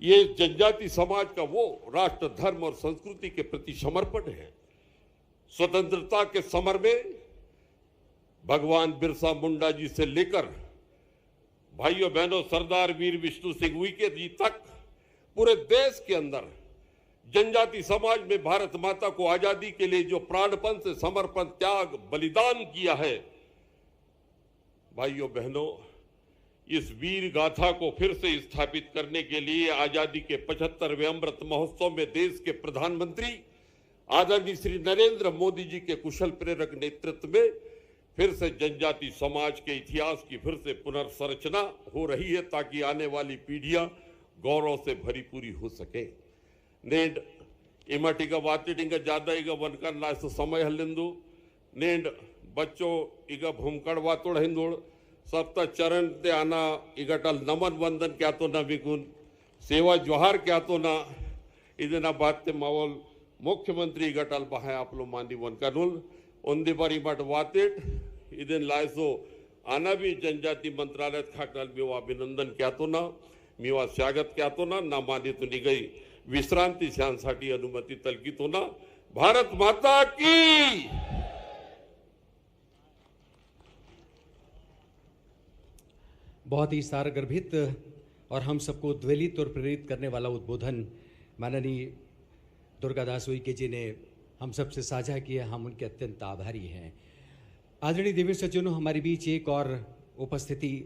ये जनजाति समाज का वो राष्ट्र, धर्म और संस्कृति के प्रति समर्पण है। स्वतंत्रता के समर में भगवान बिरसा मुंडा जी से लेकर भाइयों बहनों सरदार वीर विष्णु सिंह उइके जी तक पूरे देश के अंदर जनजाति समाज में भारत माता को आजादी के लिए जो प्राणपण से समर्पण, त्याग, बलिदान किया है, भाइयों बहनों, इस वीर गाथा को फिर से स्थापित करने के लिए आजादी के 75वें अमृत महोत्सव में देश के प्रधानमंत्री आदरणीय श्री नरेंद्र मोदी जी के कुशल प्रेरक नेतृत्व में फिर से जनजाति समाज के इतिहास की फिर से पुनर्संरचना हो रही है, ताकि आने वाली पीढ़ियां गौरव से भरी पूरी हो सके। नेंड इमटिगा वातिटिंगा ज्यादा इगा वनकर नास समय हलिंदु नेंड बच्चों इगा भूमकड़ वातोड़ हिंदोड़ सप्ता चरण ते आना इगटल नमन वंदन क्या तो ना विकुन सेवा जोहार क्या तो ना इधना बात ते मावल मुख्यमंत्री इगटल बहाय आप लो मांदी वनकनुल उन्दी बारी मट वातिट इधन लायसो आना भी जनजाति मंत्रालय खाटल मेवा अभिनंदन क्या तो ना मेवा स्वागत क्या तो ना मानी तो नहीं गई विश्रांति साठी अनुमति तलकी तो ना। भारत माता की। बहुत ही सारगर्भित और हम सबको उद्वेलित और प्रेरित करने वाला उद्बोधन माननीय दुर्गादास उइके जी ने हम सबसे साझा किया। हम उनके अत्यंत आभारी हैं। आदरणीय देवेंद्र सज्जनों, हमारे बीच एक और उपस्थिति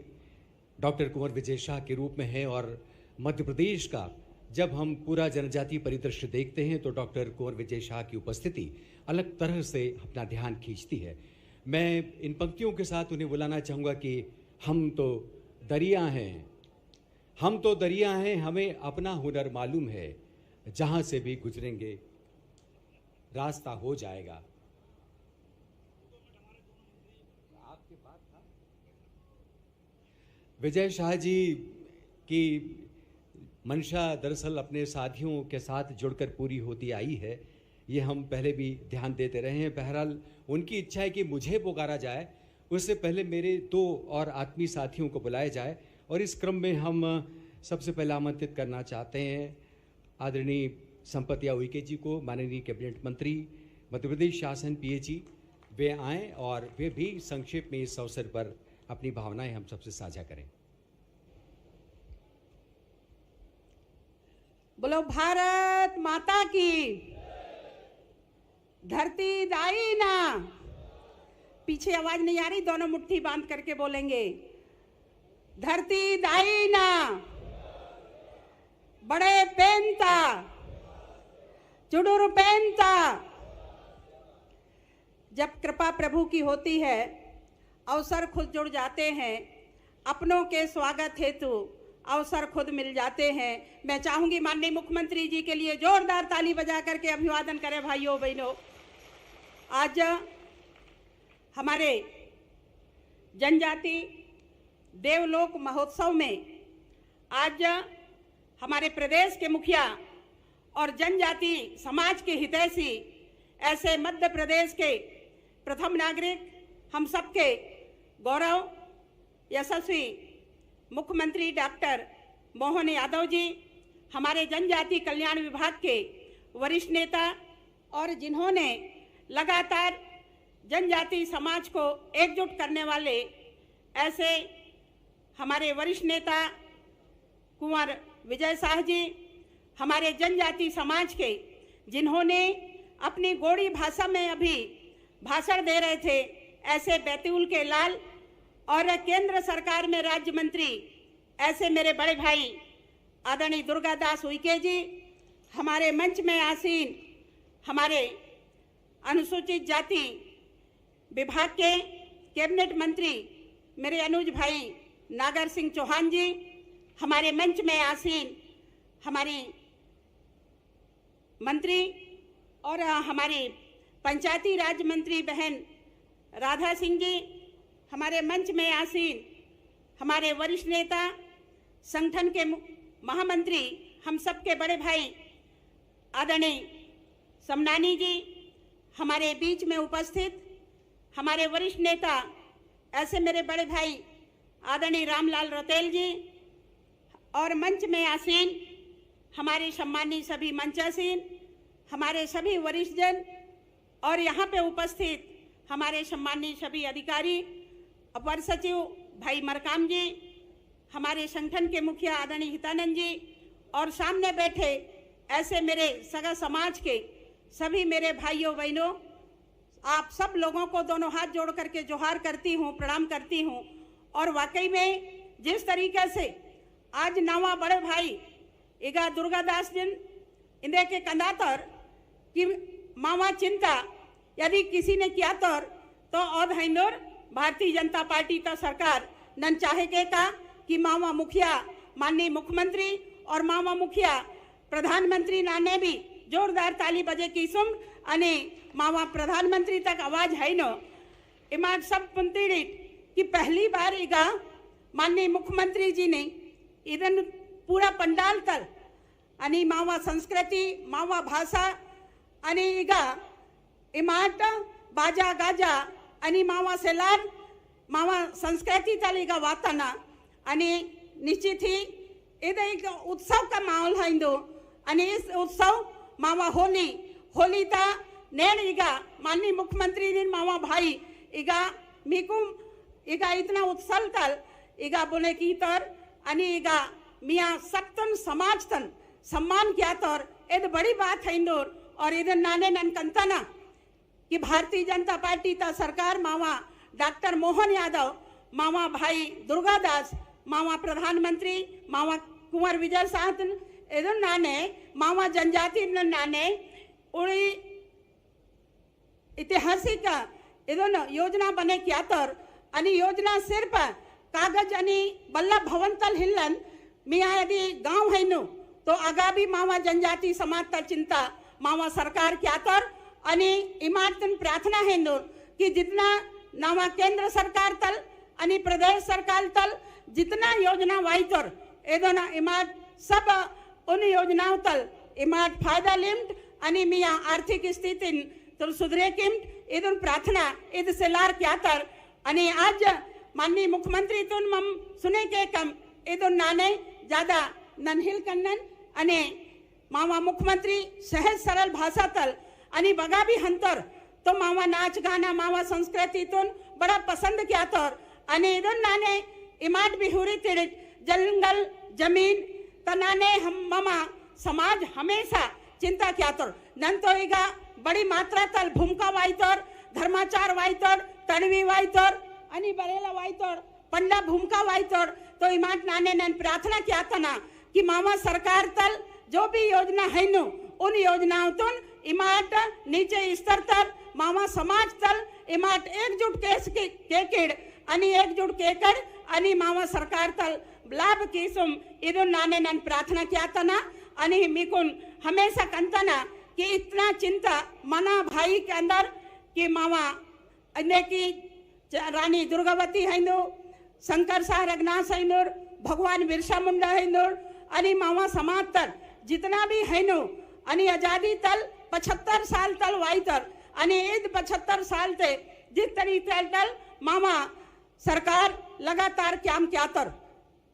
डॉक्टर कुंवर विजय शाह के रूप में है और मध्य प्रदेश का जब हम पूरा जनजातीय परिदृश्य देखते हैं तो डॉक्टर कुंवर विजय शाह की उपस्थिति अलग तरह से अपना ध्यान खींचती है। मैं इन पंक्तियों के साथ उन्हें बुलाना चाहूँगा कि हम तो दरिया हैं, हम तो दरिया हैं, हमें अपना हुनर मालूम है, जहाँ से भी गुजरेंगे रास्ता हो जाएगा। विजय शाह जी की मंशा दरअसल अपने साथियों के साथ जुड़कर पूरी होती आई है। ये हम पहले भी ध्यान देते रहे हैं। बहरहाल उनकी इच्छा है कि मुझे पुकारा जाए, उससे पहले मेरे 2 और आत्मीय साथियों को बुलाया जाए और इस क्रम में हम सबसे पहले आमंत्रित करना चाहते हैं आदरणीय संपतिया उइके जी को, माननीय कैबिनेट मंत्री मध्य प्रदेश शासन पीएची। वे आएँ और वे भी संक्षेप में इस अवसर पर अपनी भावनाएं हम सबसे साझा करें। बोलो भारत माता की। धरती दाई ना। पीछे आवाज नहीं आ रही, दोनों मुट्ठी बांध करके बोलेंगे। धरती दाई ना। बड़े पेंता चुडुर पेंता। जब कृपा प्रभु की होती है, अवसर खुद जुड़ जाते हैं, अपनों के स्वागत हेतु अवसर खुद मिल जाते हैं। मैं चाहूंगी माननीय मुख्यमंत्री जी के लिए जोरदार ताली बजा करके अभिवादन करें। भाइयों बहनों, आज हमारे जनजाति देवलोक महोत्सव में आज हमारे प्रदेश के मुखिया और जनजाति समाज के हितैषी, ऐसे मध्य प्रदेश के प्रथम नागरिक, हम सबके गौरव यशस्वी मुख्यमंत्री डॉक्टर मोहन यादव जी, हमारे जनजाति कल्याण विभाग के वरिष्ठ नेता और जिन्होंने लगातार जनजाति समाज को एकजुट करने वाले ऐसे हमारे वरिष्ठ नेता कुंवर विजय शाह जी, हमारे जनजाति समाज के जिन्होंने अपनी गोड़ी भाषा में अभी भाषण दे रहे थे, ऐसे बैतूल के लाल, और केंद्र सरकार में राज्य मंत्री ऐसे मेरे बड़े भाई आदरणीय दुर्गादास उइके जी, हमारे मंच में आसीन हमारे अनुसूचित जाति विभाग के कैबिनेट मंत्री मेरे अनुज भाई नागर सिंह चौहान जी, हमारे मंच में आसीन हमारी मंत्री और हमारी पंचायती राज मंत्री बहन राधा सिंह जी, हमारे मंच में आसीन हमारे वरिष्ठ नेता, संगठन के महामंत्री, हम सबके बड़े भाई आदरणीय समनानी जी, हमारे बीच में उपस्थित हमारे वरिष्ठ नेता ऐसे मेरे बड़े भाई आदरणीय रामलाल रतेल जी, और मंच में आसीन हमारे सम्मानीय सभी मंचासीन, हमारे सभी वरिष्ठ जन, और यहाँ पे उपस्थित हमारे सम्मानीय सभी अधिकारी, अपर सचिव भाई मरकाम जी, हमारे संगठन के मुखिया आदरणीय हितानंद जी, और सामने बैठे ऐसे मेरे सगा समाज के सभी मेरे भाइयों बहनों, आप सब लोगों को दोनों हाथ जोड़ करके जोहार करती हूँ, प्रणाम करती हूँ। और वाकई में जिस तरीके से आज नवा बड़े भाई इगा दुर्गादास जिन इंदे के कंदातर कि मामा चिंता यदि किसी ने किया तो और हिंदुर भारतीय जनता पार्टी का सरकार नन चाहे के का कि मामा मुखिया माननीय मुख्यमंत्री और मामा मुखिया प्रधानमंत्री नाने भी जोरदार ताली बजे की सुम अने मामा प्रधानमंत्री तक आवाज है नो इमा सब पुंतीड़ी कि पहली बार इगा माननीय मुख्यमंत्री जी ने इधन पूरा पंडाल तल आणि मावा संस्कृति मावा भाषा आणि इगा इमाट बाजा गाजा आणि मावा सेलार मावा संस्कृति तल इगा वाताना आणि निश्चित ही इधर एक उत्सव का माहौल है इंदो आणि इस उत्सव मावा होली ता नेण इगा माननीय मुख्यमंत्री ने मावा भाई इगा मिकुम इगा इतना उत्सव तल इगा बोले की तर आणि इगा मियाँ सप्तन समाज तन सम्मान किया तर इध बड़ी बात है इंदौर। और इधर नाने नन कंतना कि भारतीय जनता पार्टी ता सरकार मावा डॉक्टर मोहन यादव, मावा भाई दुर्गादास, मावा प्रधानमंत्री मावा कुंवर विजय साहब इधर नाने मावा जनजाति नाने उड़ी ऐतिहासिक इधर योजना बने किया तर आणि योजना सिर्फ कागज आणि बल्लभ भवन तल हिलन मिया यदि गांव है नु तो आगा भी मावा जनजाति समाज तल चिंता मावा सरकार क्या तर आणि इमारतन प्रार्थना है नु कि जितना नावा केंद्र सरकार तल आणि प्रदेश सरकार तल जितना योजना वाई तर एदोना इमारत सब उन योजनाओं तल इमारत फायदा लिम्ट आणि मिया आर्थिक स्थिति तो सुधरे किम्ट इदन प्रार्थना इद सेलार क्या तर आणि आज माननीय मुख्यमंत्री तुन मम सुने के कम इदन नाने ज्यादा ननहिल कन्नन अने मावा मुख्यमंत्री सहज सरल भाषा तल आणि बगा भी हंतर तो मावा नाच गाना मावा संस्कृति तुन बड़ा पसंद किया तर आणि इदन नाने इमाट बिहुरी तिड़ित जंगल जमीन तनाने हम मामा समाज हमेशा चिंता किया तर नन तो इगा बड़ी मात्रा तल भूमिका वाईतर धर्माचार वाईतर तणवी वाईतर आणि बरेला वाईतर पंडा भूमिका वाईतर तो इमाट नाने नन प्रार्थना किया था ना कि मामा सरकार तल जो भी योजना है नु उन योजनाओं तुन इमाट नीचे स्तर तल मामा समाज तल इमाट एकजुट के किड आणि एकजुट के कर आणि मामा सरकार तल लाभ किसुम इदुन नाने नन प्रार्थना किया था ना आणि मिकुन हमेशा कंतना कि इतना चिंता मना भाई के अंदर कि मामा अन्य की रानी दुर्गावती हैंदो शंकर शाह रघुनाथ हैंदोर भगवान बिरसा मुंडा हैंदोर आणि मामा समाज तर जितना भी हैनो आणि आजादी तल 75 साल तल वाई तर आणि ईद 75 साल ते जिस तरीके तल मामा सरकार लगातार काम क्या तर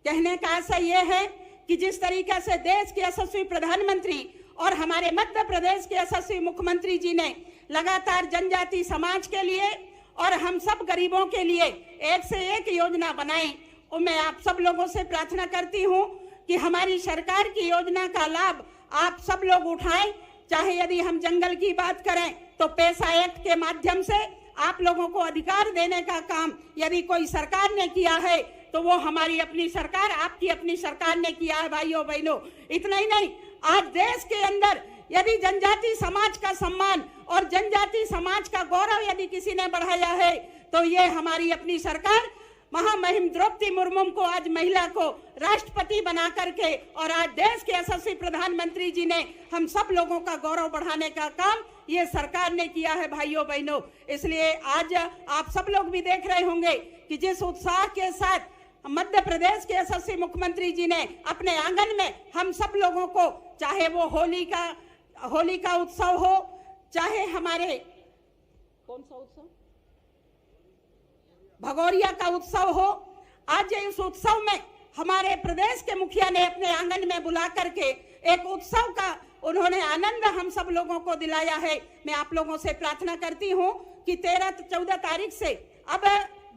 कहने का आशा ये है कि जिस तरीके से देश के यशस्वी प्रधानमंत्री और हमारे मध्य प्रदेश के यशस्वी मुख्यमंत्री जी ने लगातार जनजाति समाज के लिए और हम सब गरीबों के लिए एक से एक योजना बनाई, और मैं आप सब लोगों से प्रार्थना करती हूं कि हमारी सरकार की योजना का लाभ आप सब लोग उठाएं। चाहे यदि हम जंगल की बात करें तो पैसा एक्ट के माध्यम से आप लोगों को अधिकार देने का काम यदि कोई सरकार ने किया है तो वो हमारी अपनी सरकार, आपकी अपनी सरकार ने किया है भाइयों बहनों। इतना ही नहीं, आज देश के अंदर यदि जनजाति समाज का सम्मान और जनजाति समाज का गौरव यदि किसी ने बढ़ाया है तो ये हमारी अपनी सरकार महामहिम द्रौपदी मुर्मू को आज महिला को राष्ट्रपति बना करके और आज देश के यशस्वी प्रधानमंत्री जी ने हम सब लोगों का गौरव बढ़ाने का काम ये सरकार ने किया है भाइयों बहनों। इसलिए आज आप सब लोग भी देख रहे होंगे कि जिस उत्साह के साथ मध्य प्रदेश के यशस्वी मुख्यमंत्री जी ने अपने आंगन में हम सब लोगों को, चाहे वो होली का होली का उत्सव हो, चाहे हमारे कौन सा उत्सव, भगोरिया का उत्सव हो, आज इस उत्सव में हमारे प्रदेश के मुखिया ने अपने आंगन में बुला करके एक उत्सव का उन्होंने आनंद हम सब लोगों को दिलाया है। मैं आप लोगों से प्रार्थना करती हूं कि 13-14 तारीख से अब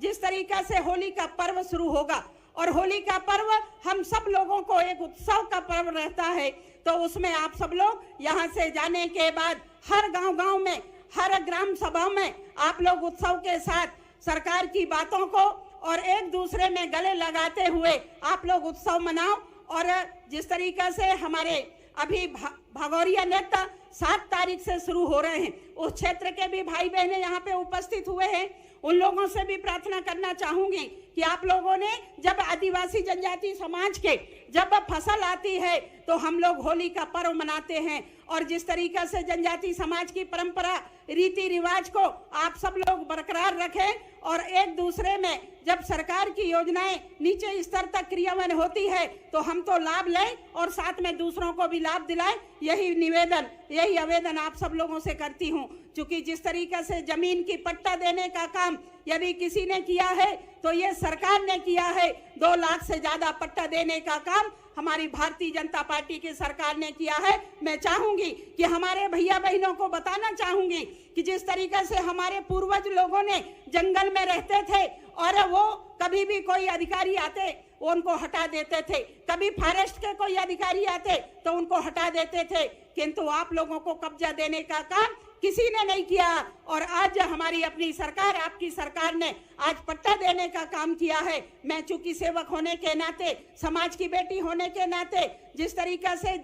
जिस तरीका से होली का पर्व शुरू होगा, और होली का पर्व हम सब लोगों को एक उत्सव का पर्व रहता है, तो उसमें आप सब लोग यहाँ से जाने के बाद हर गांव-गांव में, हर ग्राम सभा में आप लोग उत्सव के साथ सरकार की बातों को और एक दूसरे में गले लगाते हुए आप लोग उत्सव मनाओ। और जिस तरीका से हमारे अभी भगोरिया नृत्य 7 तारीख से शुरू हो रहे हैं, उस क्षेत्र के भी भाई बहने यहाँ पे उपस्थित हुए हैं, उन लोगों से भी प्रार्थना करना चाहूंगी कि आप लोगों ने जब आदिवासी जनजाति समाज के जब फसल आती है तो हम लोग होली का पर्व मनाते हैं, और जिस तरीका से जनजाति समाज की परंपरा रीति रिवाज को आप सब लोग बरकरार रखें, और एक दूसरे में जब सरकार की योजनाएं नीचे स्तर तक क्रियान्वयन होती है तो हम तो लाभ लें और साथ में दूसरों को भी लाभ दिलाएं। यही निवेदन, यही आवेदन आप सब लोगों से करती हूं। क्योंकि जिस तरीके से जमीन की पट्टा देने का काम यदि किसी ने किया है तो ये सरकार ने किया है। 2 लाख से ज्यादा पट्टा देने का काम हमारी भारतीय जनता पार्टी की सरकार ने किया है। मैं चाहूंगी कि हमारे भैया बहनों को बताना चाहूंगी कि जिस तरीके से हमारे पूर्वज लोगों ने जंगल में रहते थे और वो कभी भी कोई अधिकारी आते वो उनको हटा देते थे, कभी फॉरेस्ट के कोई अधिकारी आते तो उनको हटा देते थे, किंतु आप लोगों को कब्जा देने का काम किसी ने नहीं किया। और आज हमारी अपनी सरकार, आपकी सरकार ने आज पट्टा देने का काम किया है। मैं चूंकि सेवक होने के नाते, समाज की बेटी होने के नाते, जिस तरीका से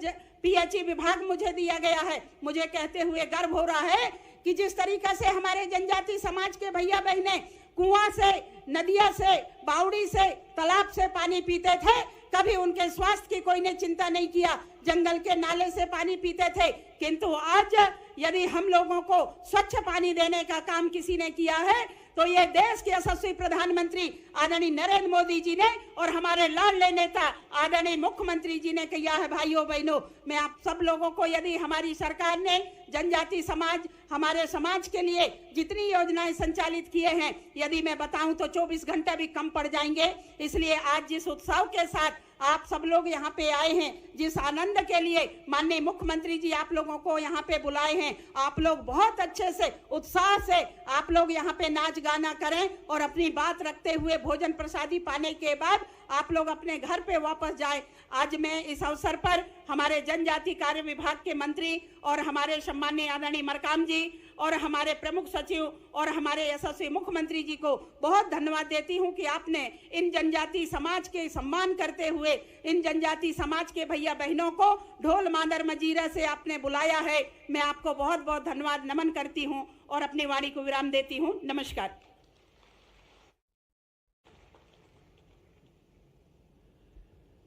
पीएचई विभाग मुझे दिया गया है, मुझे कहते हुए गर्व हो रहा है कि जिस तरीका से हमारे जनजाति समाज के भैया बहने कुआं से, नदिया से, बावड़ी से, तालाब से पानी पीते थे, कभी उनके स्वास्थ्य की कोई ने चिंता नहीं किया, जंगल के नाले से पानी पीते थे, किंतु आज यदि हम लोगों को स्वच्छ पानी देने का काम किसी ने किया है तो ये देश के यशस्वी प्रधानमंत्री आदरणीय नरेंद्र मोदी जी ने और हमारे लाडले नेता आदरणीय मुख्यमंत्री जी ने किया है। भाइयों बहनों, मैं आप सब लोगों को, यदि हमारी सरकार ने जनजाति समाज, हमारे समाज के लिए जितनी योजनाएं संचालित किए हैं, यदि मैं बताऊं तो 24 घंटे भी कम पड़ जाएंगे। इसलिए आज जिस उत्सव के साथ आप सब लोग यहाँ पे आए हैं, जिस आनंद के लिए माननीय मुख्यमंत्री जी आप लोगों को यहाँ पे बुलाए हैं, आप लोग बहुत अच्छे से, उत्साह से आप लोग यहाँ पे नाच गाना करें और अपनी बात रखते हुए भोजन प्रसादी पाने के बाद आप लोग अपने घर पे वापस जाएं। आज मैं इस अवसर पर हमारे जनजाति कार्य विभाग के मंत्री और हमारे सम्माननीय आदरणीय मरकाम जी और हमारे प्रमुख सचिव और हमारे यशस्वी मुख्यमंत्री जी को बहुत धन्यवाद देती हूं कि आपने इन जनजाति समाज के सम्मान करते हुए इन जनजाति समाज के भैया बहनों को ढोल मांदर मजीरा से आपने बुलाया है। मैं आपको बहुत बहुत धन्यवाद नमन करती हूं और अपनी वाणी को विराम देती हूं। नमस्कार।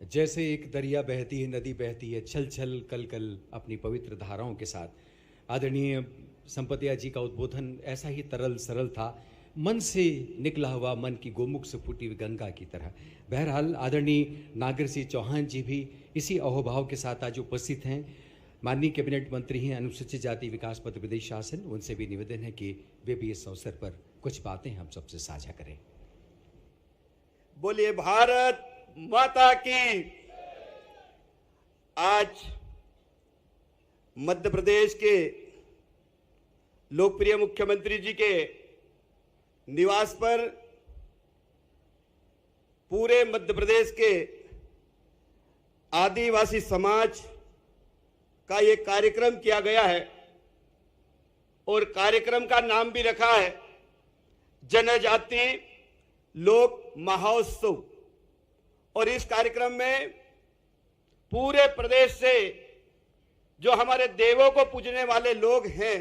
जैसे एक दरिया बहती है, नदी बहती है छल छल कल कल अपनी पवित्र धाराओं के साथ, आदरणीय संपतिया जी का उद्बोधन ऐसा ही तरल सरल था, मन से निकला हुआ, मन की गोमुख से फूटी हुई गंगा की तरह। बहरहाल आदरणीय नागर सिंह चौहान जी भी इसी अहोभाव के साथ आज उपस्थित हैं। माननीय कैबिनेट मंत्री हैं अनुसूचित जाति विकास मध्य प्रदेश शासन, उनसे भी निवेदन है कि वे भी इस अवसर पर कुछ बातें हम सबसे साझा करें। बोलिए भारत माता की। आज मध्य प्रदेश के लोकप्रिय मुख्यमंत्री जी के निवास पर पूरे मध्य प्रदेश के आदिवासी समाज का ये कार्यक्रम किया गया है और कार्यक्रम का नाम भी रखा है जनजाति लोक महोत्सव। और इस कार्यक्रम में पूरे प्रदेश से जो हमारे देवों को पूजने वाले लोग हैं,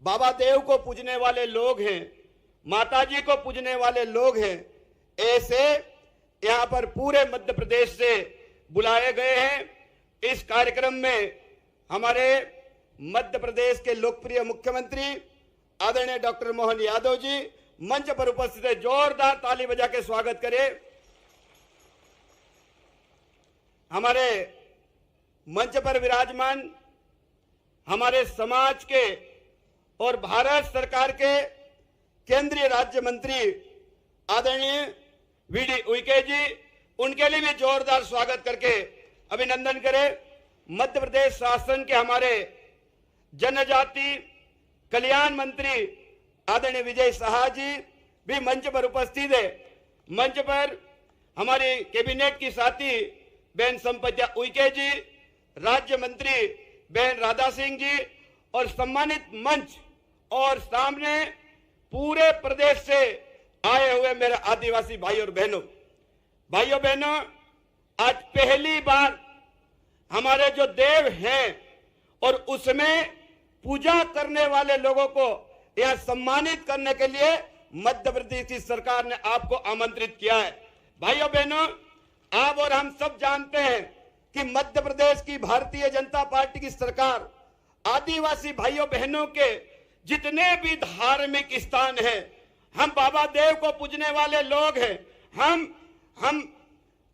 बाबा देव को पूजने वाले लोग हैं, माता जी को पूजने वाले लोग हैं, ऐसे यहां पर पूरे मध्य प्रदेश से बुलाए गए हैं। इस कार्यक्रम में हमारे मध्य प्रदेश के लोकप्रिय मुख्यमंत्री आदरणीय डॉक्टर मोहन यादव जी मंच पर उपस्थित है। जोरदार ताली बजा के स्वागत करें। हमारे मंच पर विराजमान हमारे समाज के और भारत सरकार के केंद्रीय राज्य मंत्री आदरणीय वीडी उइके जी, उनके लिए भी जोरदार स्वागत करके अभिनंदन करें। मध्य प्रदेश शासन के हमारे जनजाति कल्याण मंत्री आदरणीय विजय शाह जी भी मंच पर उपस्थित है। मंच पर हमारी कैबिनेट की साथी बहन संपत्या उइके जी, राज्य मंत्री बहन राधा सिंह जी और सम्मानित मंच और सामने पूरे प्रदेश से आए हुए मेरे आदिवासी भाई और बहनों, आज पहली बार हमारे जो देव हैं और उसमें पूजा करने वाले लोगों को यह सम्मानित करने के लिए मध्य प्रदेश की सरकार ने आपको आमंत्रित किया है। भाइयों बहनों, आप और हम सब जानते हैं कि मध्य प्रदेश की भारतीय जनता पार्टी की सरकार आदिवासी भाइयों बहनों के जितने भी धार्मिक स्थान हैं, हम बाबा देव को पूजने वाले लोग हैं, हम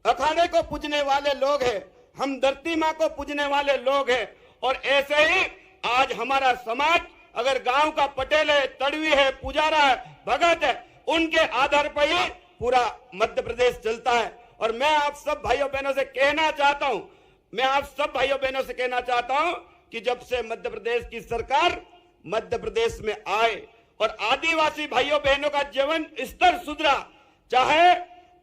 अखाड़े को पूजने वाले लोग हैं, हम धरती माँ को पूजने वाले लोग हैं। और ऐसे ही आज हमारा समाज अगर गांव का पटेल है, तड़वी है, पुजारा है, भगत है, उनके आधार पर ही पूरा मध्य प्रदेश चलता है। और मैं आप सब भाइयों बहनों से कहना चाहता हूं कि जब से मध्य प्रदेश की सरकार मध्य प्रदेश में आए और आदिवासी भाइयों बहनों का जीवन स्तर सुधरा, चाहे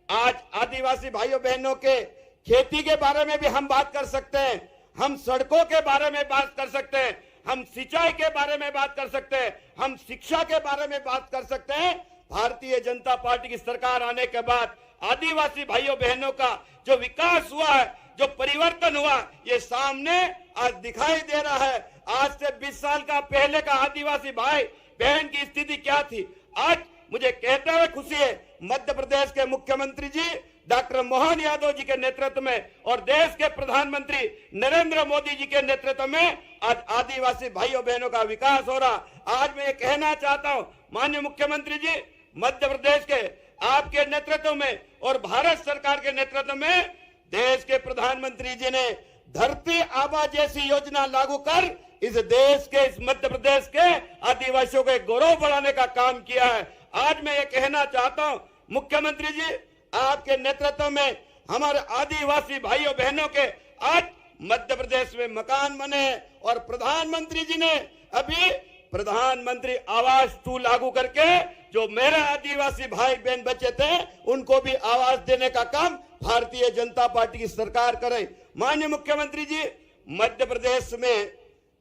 आज आदिवासी भाइयों बहनों के खेती के बारे में भी हम बात कर सकते हैं, हम सड़कों के बारे में बात कर सकते हैं, हम सिंचाई के बारे में बात कर सकते हैं, हम शिक्षा के बारे में बात कर सकते हैं। भारतीय जनता पार्टी की सरकार आने के बाद आदिवासी भाइयों बहनों का जो विकास हुआ है, जो परिवर्तन हुआ, ये सामने आज दिखाई दे रहा है। आज से 20 साल का पहले का आदिवासी भाई बहन की स्थिति क्या थी, आज मुझे कहते हुए खुशी है, मध्य प्रदेश के मुख्यमंत्री जी डॉक्टर मोहन यादव जी के नेतृत्व में और देश के प्रधानमंत्री नरेंद्र मोदी जी के नेतृत्व में आज आदिवासी भाइयों बहनों का विकास हो रहा। आज मैं ये कहना चाहता हूं, माननीय मुख्यमंत्री जी, मध्य प्रदेश के आपके नेतृत्व में और भारत सरकार के नेतृत्व में देश के प्रधानमंत्री जी ने धरती आबा जैसी योजना लागू कर इस देश के, इस मध्य प्रदेश के आदिवासियों के गौरव बढ़ाने का काम किया है। आज मैं ये कहना चाहता हूं, मुख्यमंत्री जी, आपके नेतृत्व में हमारे आदिवासी भाइयों बहनों के आज मध्य प्रदेश में मकान बने और प्रधानमंत्री जी ने अभी प्रधानमंत्री आवास 2 लागू करके जो मेरे आदिवासी भाई बहन बचे थे उनको भी आवास देने का काम भारतीय जनता पार्टी की सरकार करे। माननीय मुख्यमंत्री जी, मध्य प्रदेश में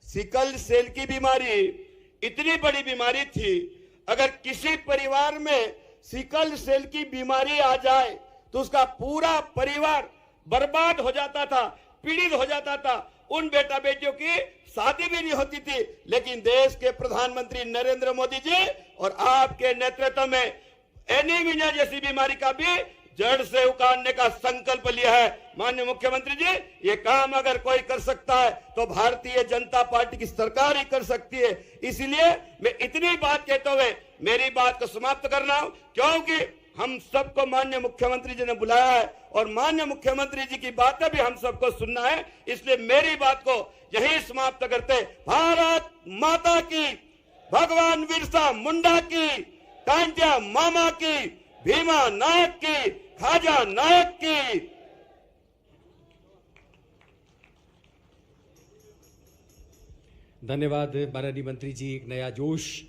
सिकल सेल की बीमारी इतनी बड़ी बीमारी थी, अगर किसी परिवार में सिकल सेल की बीमारी आ जाए तो उसका पूरा परिवार बर्बाद हो जाता था, पीड़ित हो जाता था, उन बेटा बेटियों की शादी भी नहीं होती थी। लेकिन देश के प्रधानमंत्री नरेंद्र मोदी जी और आपके नेतृत्व में एनीमिया जैसी बीमारी का भी जड़ से उखाड़ने का संकल्प लिया है। माननीय मुख्यमंत्री जी, ये काम अगर कोई कर सकता है तो भारतीय जनता पार्टी की सरकार ही कर सकती है। इसलिए मैं इतनी बात कहते हुए मेरी बात को समाप्त कर रहा हूं, क्योंकि हम सबको माननीय मुख्यमंत्री जी ने बुलाया है और माननीय मुख्यमंत्री जी की बातें भी हम सबको सुनना है। इसलिए मेरी बात को यही समाप्त करते, भारत माता की, भगवान बिरसा मुंडा की, कांटिया मामा की, भीमा नायक की, खाजा नायक की। धन्यवाद माननीय मंत्री जी। एक नया जोश,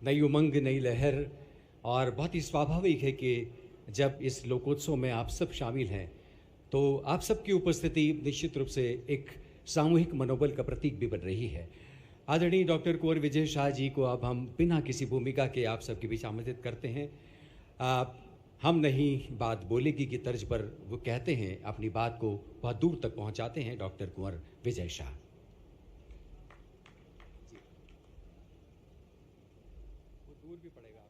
नई उमंग, नई लहर, और बहुत ही स्वाभाविक है कि जब इस लोकोत्सव में आप सब शामिल हैं तो आप सबकी उपस्थिति निश्चित रूप से एक सामूहिक मनोबल का प्रतीक भी बन रही है। आदरणीय डॉक्टर कुंवर विजय शाह जी को अब हम बिना किसी भूमिका के आप सबके बीच आमंत्रित करते हैं। हम नहीं बात बोलेगी की तर्ज पर वो कहते हैं, अपनी बात को बहुत दूर तक पहुंचाते हैं डॉक्टर कुंवर विजय शाह। दूर भी पड़ेगा।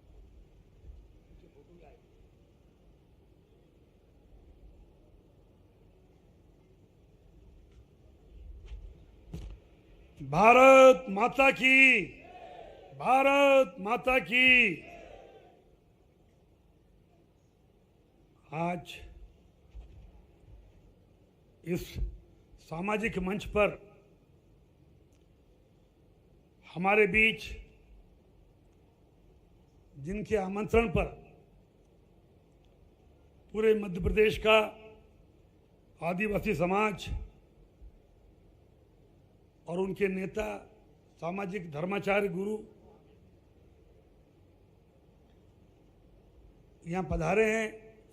भारत माता की, भारत माता की। आज इस सामाजिक मंच पर हमारे बीच जिनके आमंत्रण पर पूरे मध्य प्रदेश का आदिवासी समाज और उनके नेता, सामाजिक धर्माचार्य गुरु यहाँ पधारे हैं,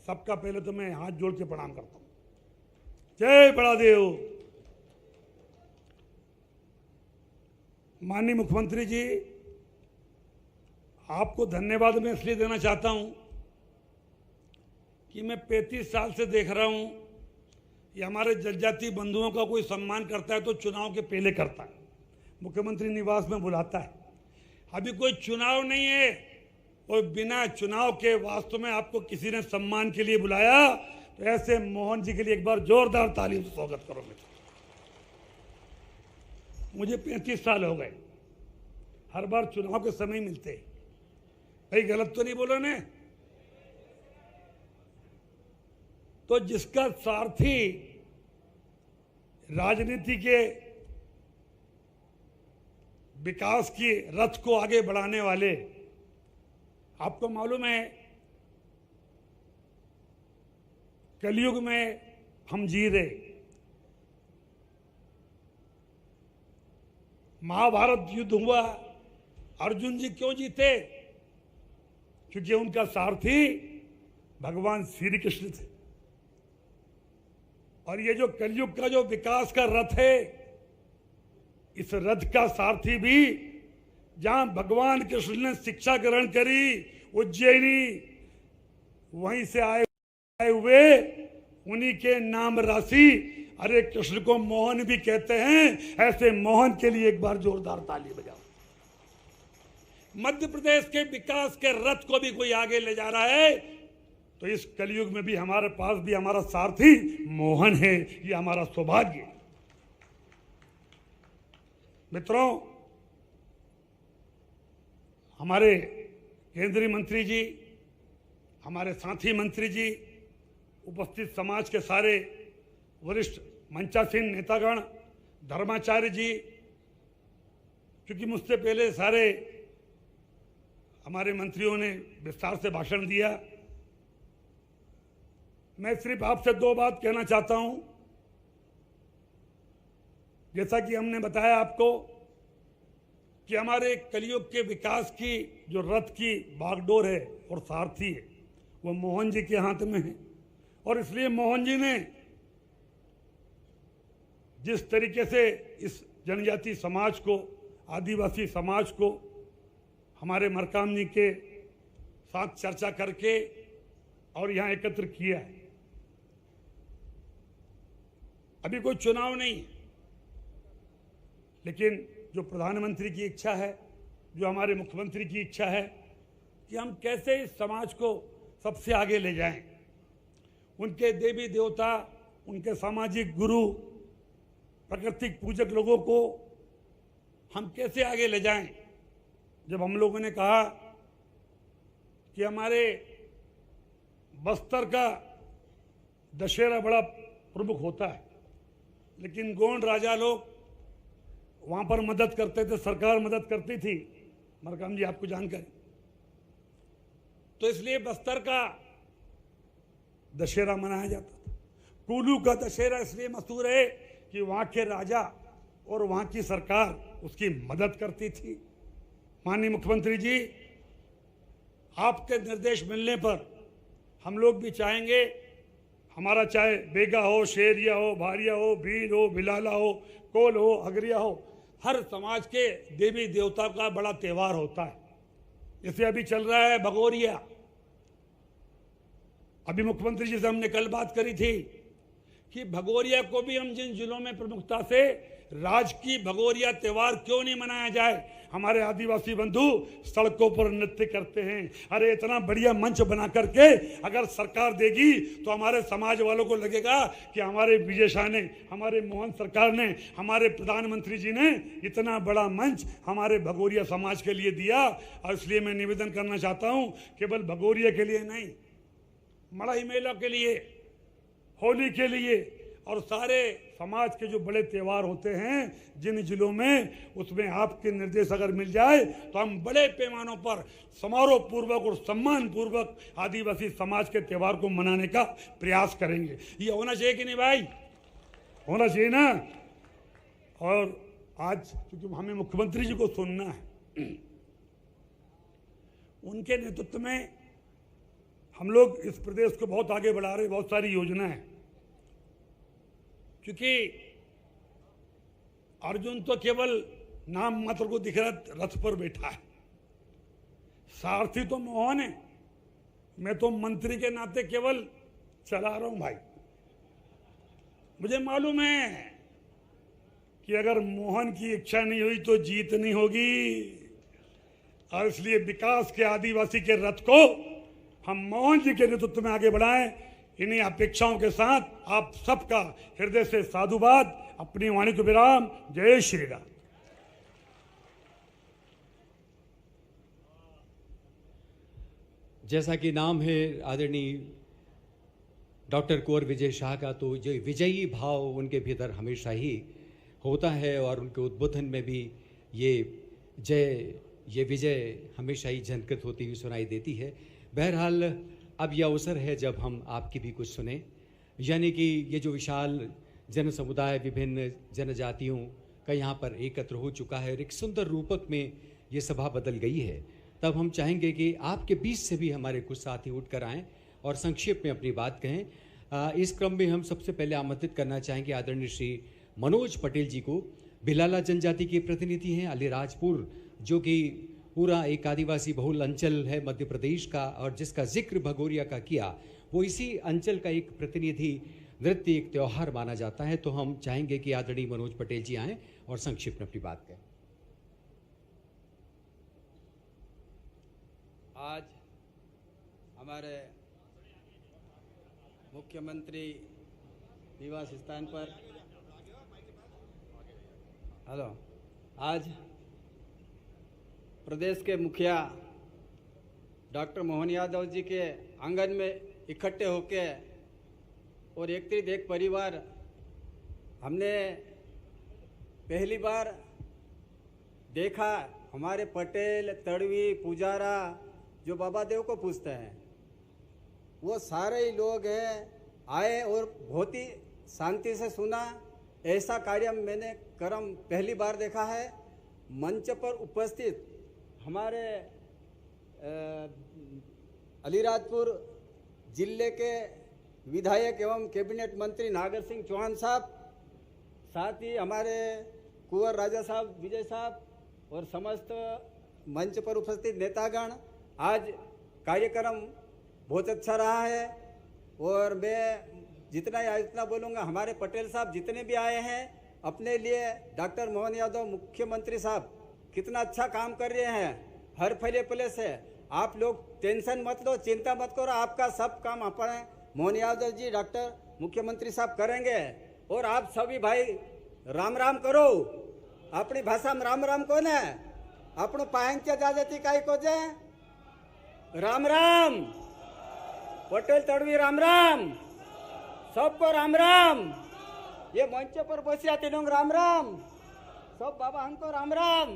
सबका पहले तो मैं हाथ जोड़ के प्रणाम करता हूँ। जय बड़ादेव। माननीय मुख्यमंत्री जी, आपको धन्यवाद मैं इसलिए देना चाहता हूँ कि मैं 35 साल से देख रहा हूँ कि हमारे जनजाति बंधुओं का कोई सम्मान करता है तो चुनाव के पहले करता है, मुख्यमंत्री निवास में बुलाता है। अभी कोई चुनाव नहीं है और बिना चुनाव के वास्तव में आपको किसी ने सम्मान के लिए बुलाया, तो ऐसे मोहन जी के लिए एक बार जोरदार ताली से स्वागत करो। मुझे 35 साल हो गए, हर बार चुनाव के समय मिलते। भाई गलत तो नहीं बोलो ने? तो जिसका सारथी राजनीति के विकास की रथ को आगे बढ़ाने वाले, आपको मालूम है कलयुग में हम जी रहे। महाभारत युद्ध हुआ, अर्जुन जी क्यों जीते? क्योंकि उनका सारथी भगवान श्री कृष्ण थे। और ये जो कलयुग का जो विकास का रथ है, इस रथ का सारथी भी जहां भगवान कृष्ण ने शिक्षा ग्रहण करी, उज्जैनी, वहीं से आए हुए उन्हीं के नाम राशि, अरे कृष्ण को मोहन भी कहते हैं। ऐसे मोहन के लिए एक बार जोरदार ताली बजाओ। मध्य प्रदेश के विकास के रथ को भी कोई आगे ले जा रहा है, तो इस कलयुग में भी हमारे पास भी हमारा सारथी मोहन है। ये हमारा सौभाग्य है। मित्रों, हमारे केंद्रीय मंत्री जी, हमारे साथी मंत्री जी, उपस्थित समाज के सारे वरिष्ठ मंचासीन नेतागण, धर्माचार्य जी, क्योंकि मुझसे पहले सारे हमारे मंत्रियों ने विस्तार से भाषण दिया, मैं सिर्फ आपसे 2 बात कहना चाहता हूं। जैसा कि हमने बताया आपको कि हमारे कलयुग के विकास की जो रथ की बागडोर है और सारथी है, वो मोहन जी के हाथ में है। और इसलिए मोहन जी ने जिस तरीके से इस जनजाति समाज को, आदिवासी समाज को हमारे मरकाम जी के साथ चर्चा करके और यहाँ एकत्र किया है। अभी कोई चुनाव नहीं, लेकिन जो प्रधानमंत्री की इच्छा है, जो हमारे मुख्यमंत्री की इच्छा है कि हम कैसे इस समाज को सबसे आगे ले जाएं, उनके देवी देवता, उनके सामाजिक गुरु, प्राकृतिक पूजक लोगों को हम कैसे आगे ले जाएं। जब हम लोगों ने कहा कि हमारे बस्तर का दशहरा बड़ा प्रमुख होता है, लेकिन गोंड राजा लोग वहाँ पर मदद करते थे, सरकार मदद करती थी, मरकाम जी आपको जानकारी, तो इसलिए बस्तर का दशहरा मनाया जाता था। कुल्लू का दशहरा इसलिए मशहूर है कि वहाँ के राजा और वहाँ की सरकार उसकी मदद करती थी। माननीय मुख्यमंत्री जी, आपके निर्देश मिलने पर हम लोग भी चाहेंगे, हमारा चाहे बेगा हो, शेरिया हो, भारिया हो, भील हो, भिलाला हो, कोल हो, अगरिया हो, हर समाज के देवी देवता का बड़ा त्यौहार होता है। जैसे अभी चल रहा है भगोरिया। अभी मुख्यमंत्री जी से हमने कल बात करी थी कि भगोरिया को भी हम जिन जिलों में प्रमुखता से राज की भगोरिया त्यौहार क्यों नहीं मनाया जाए। हमारे आदिवासी बंधु सड़कों पर नृत्य करते हैं। अरे इतना बढ़िया मंच बना करके अगर सरकार देगी तो हमारे समाज वालों को लगेगा कि हमारे विजय शाह ने, हमारे मोहन सरकार ने, हमारे प्रधानमंत्री जी ने इतना बड़ा मंच हमारे भगोरिया समाज के लिए दिया। और इसलिए मैं निवेदन करना चाहता हूं, केवल भगोरिया के लिए नहीं, मड़ई मेला के लिए, होली के लिए, और सारे समाज के जो बड़े त्यौहार होते हैं जिन जिलों में, उसमें आपके निर्देश अगर मिल जाए तो हम बड़े पैमानों पर समारोह पूर्वक और सम्मान पूर्वक आदिवासी समाज के त्यौहार को मनाने का प्रयास करेंगे। ये होना चाहिए कि नहीं भाई? होना चाहिए ना। और आज क्योंकि हमें मुख्यमंत्री जी को सुनना है, उनके नेतृत्व में हम लोग इस प्रदेश को बहुत आगे बढ़ा रहे, बहुत सारी योजना है। क्योंकि अर्जुन तो केवल नाम मात्र को दिख रहा रथ पर बैठा है, सारथी तो मोहन है। मैं तो मंत्री के नाते केवल चला रहा हूं भाई। मुझे मालूम है कि अगर मोहन की इच्छा नहीं हुई तो जीत नहीं होगी, और इसलिए विकास के आदिवासी के रथ को हम मोहन जी के नेतृत्व में आगे बढ़ाएं। इन्हीं अपेक्षाओं के साथ आप सबका हृदय से साधुवाद, अपनी वाणी को विराम। जय श्री राम। जैसा कि नाम है आदरणीय डॉक्टर कुंवर विजय शाह का, तो जो विजयी भाव उनके भीतर हमेशा ही होता है और उनके उद्बोधन में भी ये विजय हमेशा ही झनकृत होती हुई सुनाई देती है। बहरहाल अब यह अवसर है जब हम आपकी भी कुछ सुने, यानी कि ये जो विशाल जन समुदाय विभिन्न जनजातियों का यहाँ पर एकत्र हो चुका है और एक सुंदर रूपक में ये सभा बदल गई है, तब हम चाहेंगे कि आपके बीच से भी हमारे कुछ साथी उठकर आएँ और संक्षेप में अपनी बात कहें। इस क्रम में हम सबसे पहले आमंत्रित करना चाहेंगे आदरणीय श्री मनोज पटेल जी को। भिलाला जनजाति के प्रतिनिधि हैं अलीराजपुर, जो कि पूरा एक आदिवासी बहुल अंचल है मध्य प्रदेश का, और जिसका जिक्र भगोरिया का किया, वो इसी अंचल का एक प्रतिनिधि नृत्य, एक त्यौहार माना जाता है। तो हम चाहेंगे कि आदरणीय मनोज पटेल जी आएँ और संक्षिप्त में अपनी बात कहें। आज हमारे मुख्यमंत्री निवास स्थान पर आज प्रदेश के मुखिया डॉक्टर मोहन यादव जी के आंगन में इकट्ठे होके और एक तीर्थ एक परिवार, हमने पहली बार देखा हमारे पटेल, तड़वी, पुजारा जो बाबा देव को पूछते हैं, वो सारे ही लोग हैं आए और बहुत ही शांति से सुना। ऐसा कार्य मैंने क्रम पहली बार देखा है। मंच पर उपस्थित हमारे अलीराजपुर जिले के विधायक एवं कैबिनेट मंत्री नागर सिंह चौहान साहब, साथ ही हमारे कुंवर राजा साहब, विजय साहब और समस्त मंच पर उपस्थित नेतागण, आज कार्यक्रम बहुत अच्छा रहा है। और मैं जितना बोलूँगा, हमारे पटेल साहब जितने भी आए हैं अपने लिए, डॉक्टर मोहन यादव मुख्यमंत्री साहब कितना अच्छा काम कर रहे हैं हर फैले पले से। आप लोग टेंशन मत लो, चिंता मत करो, आपका सब काम अपने मोहन यादव जी डॉक्टर मुख्यमंत्री साहब करेंगे। और आप सभी भाई राम राम करो, अपनी भाषा में राम राम को न अपनो पायंत्य जाती काई को जे राम राम, पटेल तड़वी राम राम, सबको राम राम। ये मंच पर बसिया तीनों राम राम, सब बाबा हमको राम राम।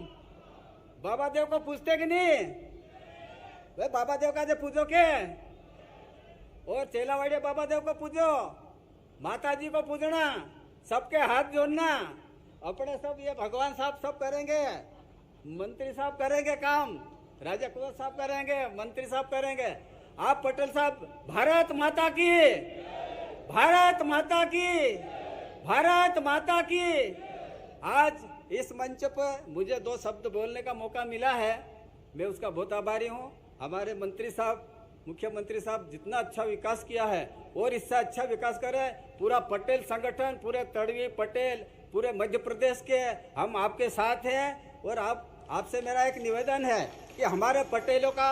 बाबा देव को पूछते कि नहीं? वे बाबा देव का जे पूजो के, और चेलावाड़िया बाबा देव को पूजो, माता जी को पूजना, सबके हाथ जोड़ना। अपने सब ये भगवान साहब सब करेंगे, मंत्री साहब करेंगे काम, राजा कुंवर साहब करेंगे, मंत्री साहब करेंगे। आप पटेल साहब, भारत माता की, भारत माता की, भारत माता की। आज इस मंच पर मुझे 2 शब्द बोलने का मौका मिला है, मैं उसका बहुत आभारी हूँ। हमारे मंत्री साहब, मुख्यमंत्री साहब जितना अच्छा विकास किया है और इससे अच्छा विकास करे, पूरा पटेल संगठन, पूरे तड़वी पटेल, पूरे मध्य प्रदेश के हम आपके साथ हैं। और आपसे मेरा एक निवेदन है कि हमारे पटेलों का,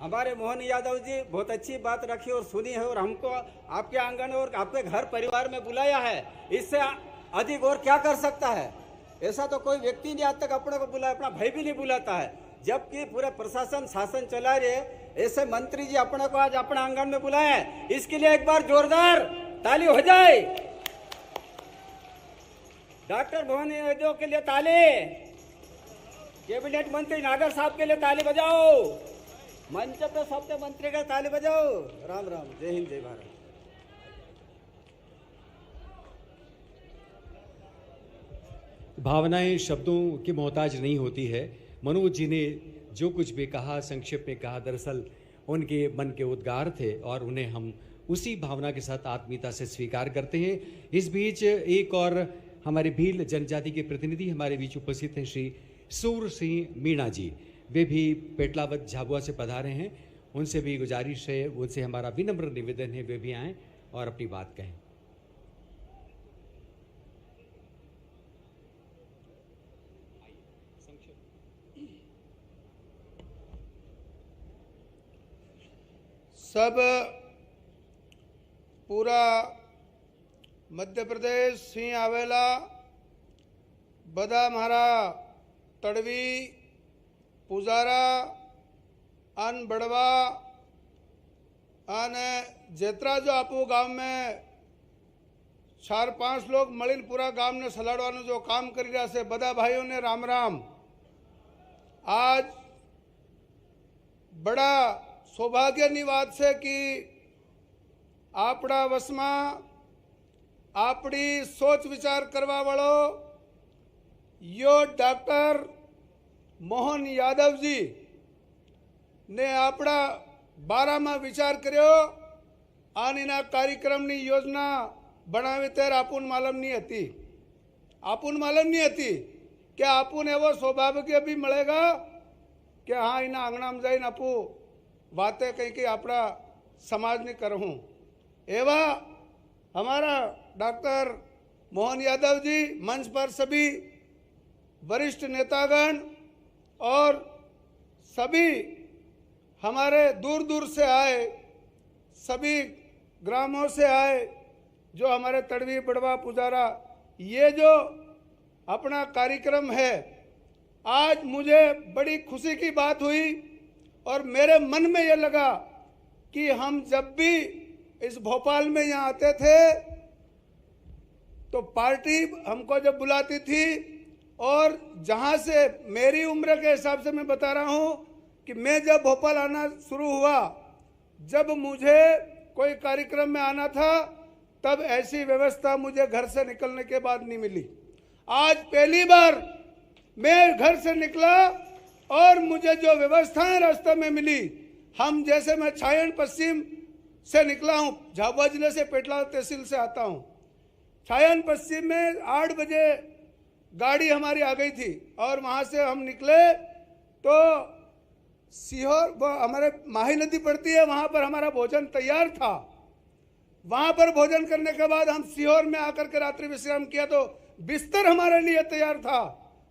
हमारे मोहन यादव जी बहुत अच्छी बात रखी और सुनी है, और हमको आपके आंगन और आपके घर परिवार में बुलाया है। इससे अधिक और क्या कर सकता है? ऐसा तो कोई व्यक्ति नहीं आज तक अपने को बुलाया, अपना भाई भी नहीं बुलाता है, जबकि पूरे प्रशासन शासन चला रहे। ऐसे मंत्री जी अपने को आज अपने आंगन में बुलाए, इसके लिए एक बार जोरदार ताली हो जाए। डॉक्टर मोहन यादव के लिए ताली। कैबिनेट मंत्री नागर साहब के लिए ताली बजाओ। मंच पे सबके मंत्री का ताली बजाओ। राम राम, जय हिंद, जय भारत। भावनाएं शब्दों की मोहताज नहीं होती है। मनोज जी ने जो कुछ भी कहा संक्षेप में कहा, दरअसल उनके मन के उद्गार थे और उन्हें हम उसी भावना के साथ आत्मीयता से स्वीकार करते हैं। इस बीच एक और हमारे भील जनजाति के प्रतिनिधि हमारे बीच उपस्थित हैं, श्री सूर सिंह मीणा जी। वे भी पेटलावत झाबुआ से पधारे हैं। उनसे भी गुजारिश है, उनसे हमारा विनम्र निवेदन है वे भी आएँ और अपनी बात कहें। सब पूरा मध्य प्रदेश सिंह आवेला बदा म्हारा तड़वी पुजारा अन बड़वा अन जेतरा जो आपू गांव में 4-5 लोग मलिन पूरा गांव ने सलाड़वानु जो काम करी रहा से बदा भाइयों ने राम राम। आज बड़ा सौभाग्यनी बात है कि आपड़ा वसमा आपड़ी सोच विचार करवा वालो यो डॉक्टर मोहन यादव जी ने आपड़ा 12 में विचार कर्यो आनीना कार्यक्रम नी योजना बनावी तेर आपुन मालूम नहीं हती। आपुन मालूम नहीं हती कि आपुन एवो सौभाग्य भी मिलेगा कि हाँ इना आंगणा में जाइन आपू बातें कहीं कि अपना समाज ने करहूँ। एवा हमारा डॉक्टर मोहन यादव जी मंच पर सभी वरिष्ठ नेतागण और सभी हमारे दूर दूर से आए, सभी ग्रामों से आए जो हमारे तड़वी बड़वा पुजारा, ये जो अपना कार्यक्रम है, आज मुझे बड़ी खुशी की बात हुई और मेरे मन में ये लगा कि हम जब भी इस भोपाल में यहाँ आते थे तो पार्टी हमको जब बुलाती थी और जहाँ से मेरी उम्र के हिसाब से मैं बता रहा हूँ कि मैं जब भोपाल आना शुरू हुआ, जब मुझे कोई कार्यक्रम में आना था तब ऐसी व्यवस्था मुझे घर से निकलने के बाद नहीं मिली। आज पहली बार मैं घर से निकला और मुझे जो व्यवस्थाएं रास्ते में मिली, हम जैसे मैं छायन पश्चिम से निकला हूं, झाबुआ जिले से पेटला तहसील से आता हूं। छायन पश्चिम में 8 बजे गाड़ी हमारी आ गई थी और वहां से हम निकले तो सीहोर, हमारे माही नदी पड़ती है, वहां पर हमारा भोजन तैयार था। वहां पर भोजन करने के बाद हम सीहोर में आकर के रात्रि विश्राम किया तो बिस्तर हमारे लिए तैयार था,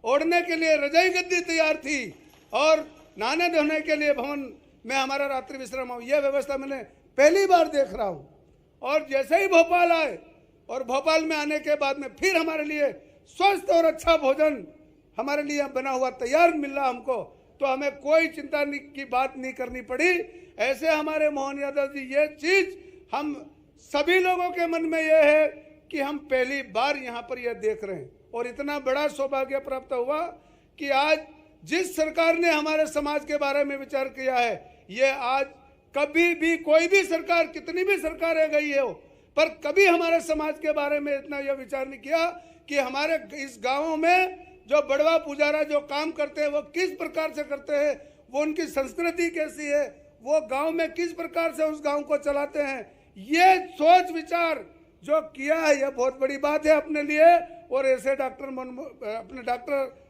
ओढ़ने के लिए रजाई गद्दी तैयार थी और नहाने धोने के लिए भवन में हमारा रात्रि विश्राम हो। यह व्यवस्था मैंने पहली बार देख रहा हूं। और जैसे ही भोपाल आए और भोपाल में आने के बाद में फिर हमारे लिए स्वस्थ और अच्छा भोजन हमारे लिए बना हुआ तैयार मिल रहा हमको, तो हमें कोई चिंता की बात नहीं करनी पड़ी। ऐसे हमारे मोहन यादव जी, ये चीज हम सभी लोगों के मन में यह है कि हम पहली बार यहाँ पर यह देख रहे हैं और इतना बड़ा सौभाग्य प्राप्त हुआ कि आज जिस सरकार ने हमारे समाज के बारे में विचार किया है, ये आज कभी भी कोई भी सरकार, कितनी भी सरकारें गई है, पर कभी हमारे समाज के बारे में इतना यह विचार नहीं किया कि हमारे इस गाँव में जो बड़वा पुजारा जो काम करते हैं वो किस प्रकार से करते हैं, वो उनकी संस्कृति कैसी है, वो गांव में किस प्रकार से उस गांव को चलाते हैं। ये सोच विचार जो किया है यह बहुत बड़ी बात है अपने लिए। और ऐसे अपने डॉक्टर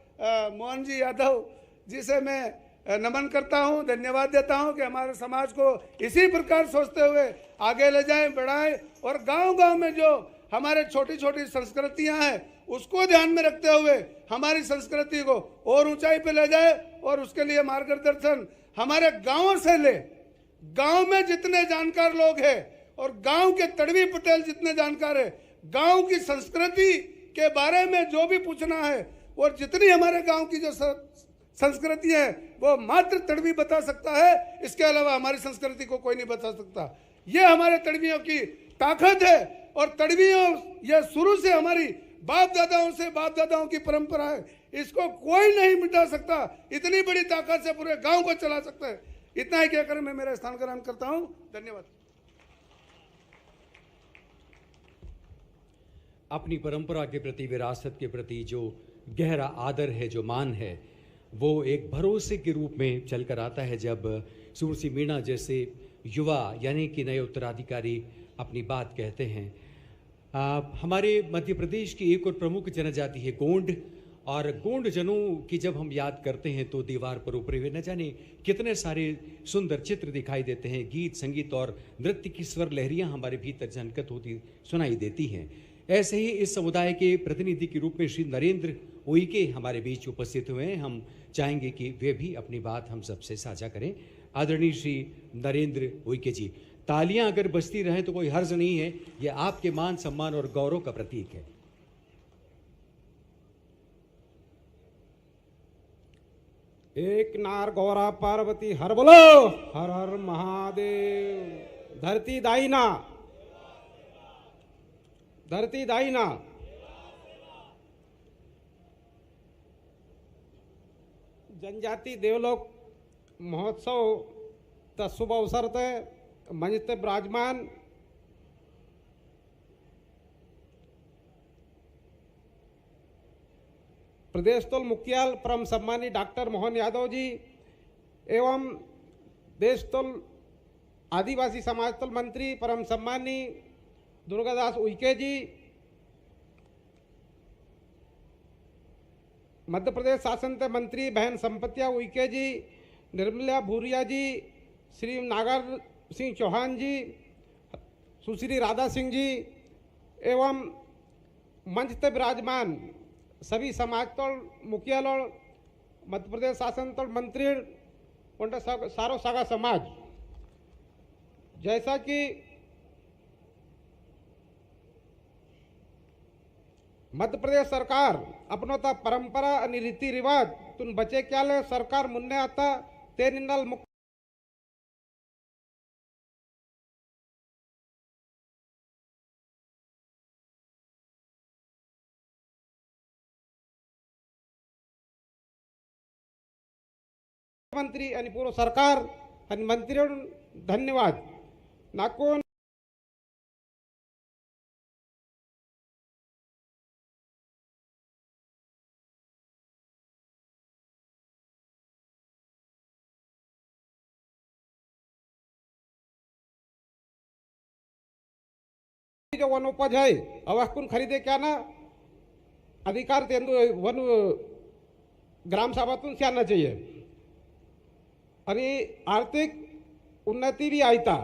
मोहन जी यादव जी से मैं नमन करता हूं, धन्यवाद देता हूं कि हमारे समाज को इसी प्रकार सोचते हुए आगे ले जाएं, बढ़ाएं और गांव-गांव में जो हमारे छोटी छोटी संस्कृतियां हैं उसको ध्यान में रखते हुए हमारी संस्कृति को और ऊंचाई पे ले जाए और उसके लिए मार्गदर्शन हमारे गांवों से ले। गांव में जितने जानकार लोग हैं और गांव के तड़वी पटेल जितने जानकार है, गांव की संस्कृति के बारे में जो भी पूछना है और जितनी हमारे गांव की जो संस्कृति है वो मात्र तड़वी बता सकता है, इसके अलावा हमारी संस्कृति को कोई नहीं बता सकता। ये हमारे तड़वियों की ताकत है और तड़वियों ये शुरू से हमारी बाप दादाओं की परंपरा है, इसको कोई नहीं मिटा सकता। इतनी बड़ी ताकत से पूरे गांव को चला सकता है। इतना ही कहकर मैं मेरा स्थान ग्रहण करता हूं। धन्यवाद। अपनी परंपरा के प्रति, विरासत के प्रति जो गहरा आदर है, जो मान है, वो एक भरोसे के रूप में चलकर आता है जब सूरसिंह मीणा जैसे युवा यानी कि नए उत्तराधिकारी अपनी बात कहते हैं। हमारे मध्य प्रदेश की एक और प्रमुख जनजाति है गोंड, और गोंड जनों की जब हम याद करते हैं तो दीवार पर उभरे हुए न जाने कितने सारे सुंदर चित्र दिखाई देते हैं। गीत, संगीत और नृत्य की स्वर लहरियां हमारे भीतर झनकत होती सुनाई देती हैं। ऐसे ही इस समुदाय के प्रतिनिधि के रूप में श्री नरेंद्र उइके हमारे बीच उपस्थित हुए हैं। हम चाहेंगे कि वे भी अपनी बात हम सबसे साझा करें। आदरणीय श्री नरेंद्र उइके जी, तालियां अगर बजती रहें तो कोई हर्ज नहीं है, यह आपके मान, सम्मान और गौरव का प्रतीक है। एक नार गौरा पार्वती हर बोलो, हर हर महादेव। धरती दाईना, धरती दाईना। जनजाति देवलोक महोत्सव का शुभ अवसर ते मंच ते विराजमान प्रदेश तोल मुखियाल परम सम्मानी डॉक्टर मोहन यादव जी एवं देश तोल आदिवासी समाज तोल मंत्री परम सम्मानी दुर्गादास उइके जी, मध्य प्रदेश शासन के मंत्री बहन संपत्तिया उइके जी, निर्मला भूरिया जी, श्री नागर सिंह चौहान जी, सुश्री राधा सिंह जी एवं मंच ते विराजमान सभी समाज तोड़ मुखिया लोड़ मध्य प्रदेश शासन तोड़ मंत्री उनका सारो सागा समाज, जैसा कि मध्य प्रदेश सरकार अपनो ता परंपरा आणि रीति रिवाज तुन बचे क्या ले सरकार मुन्ने आता ते निंदल मुक्त मंत्री आणि पूर्व सरकार आणि मंत्री धन्यवाद नाकोन जो वनोपज है अवकुन खरीदे क्या ना अधिकार तेंदु वन ग्राम सभातून आना चाहिए आणि आर्थिक उन्नति भी आईता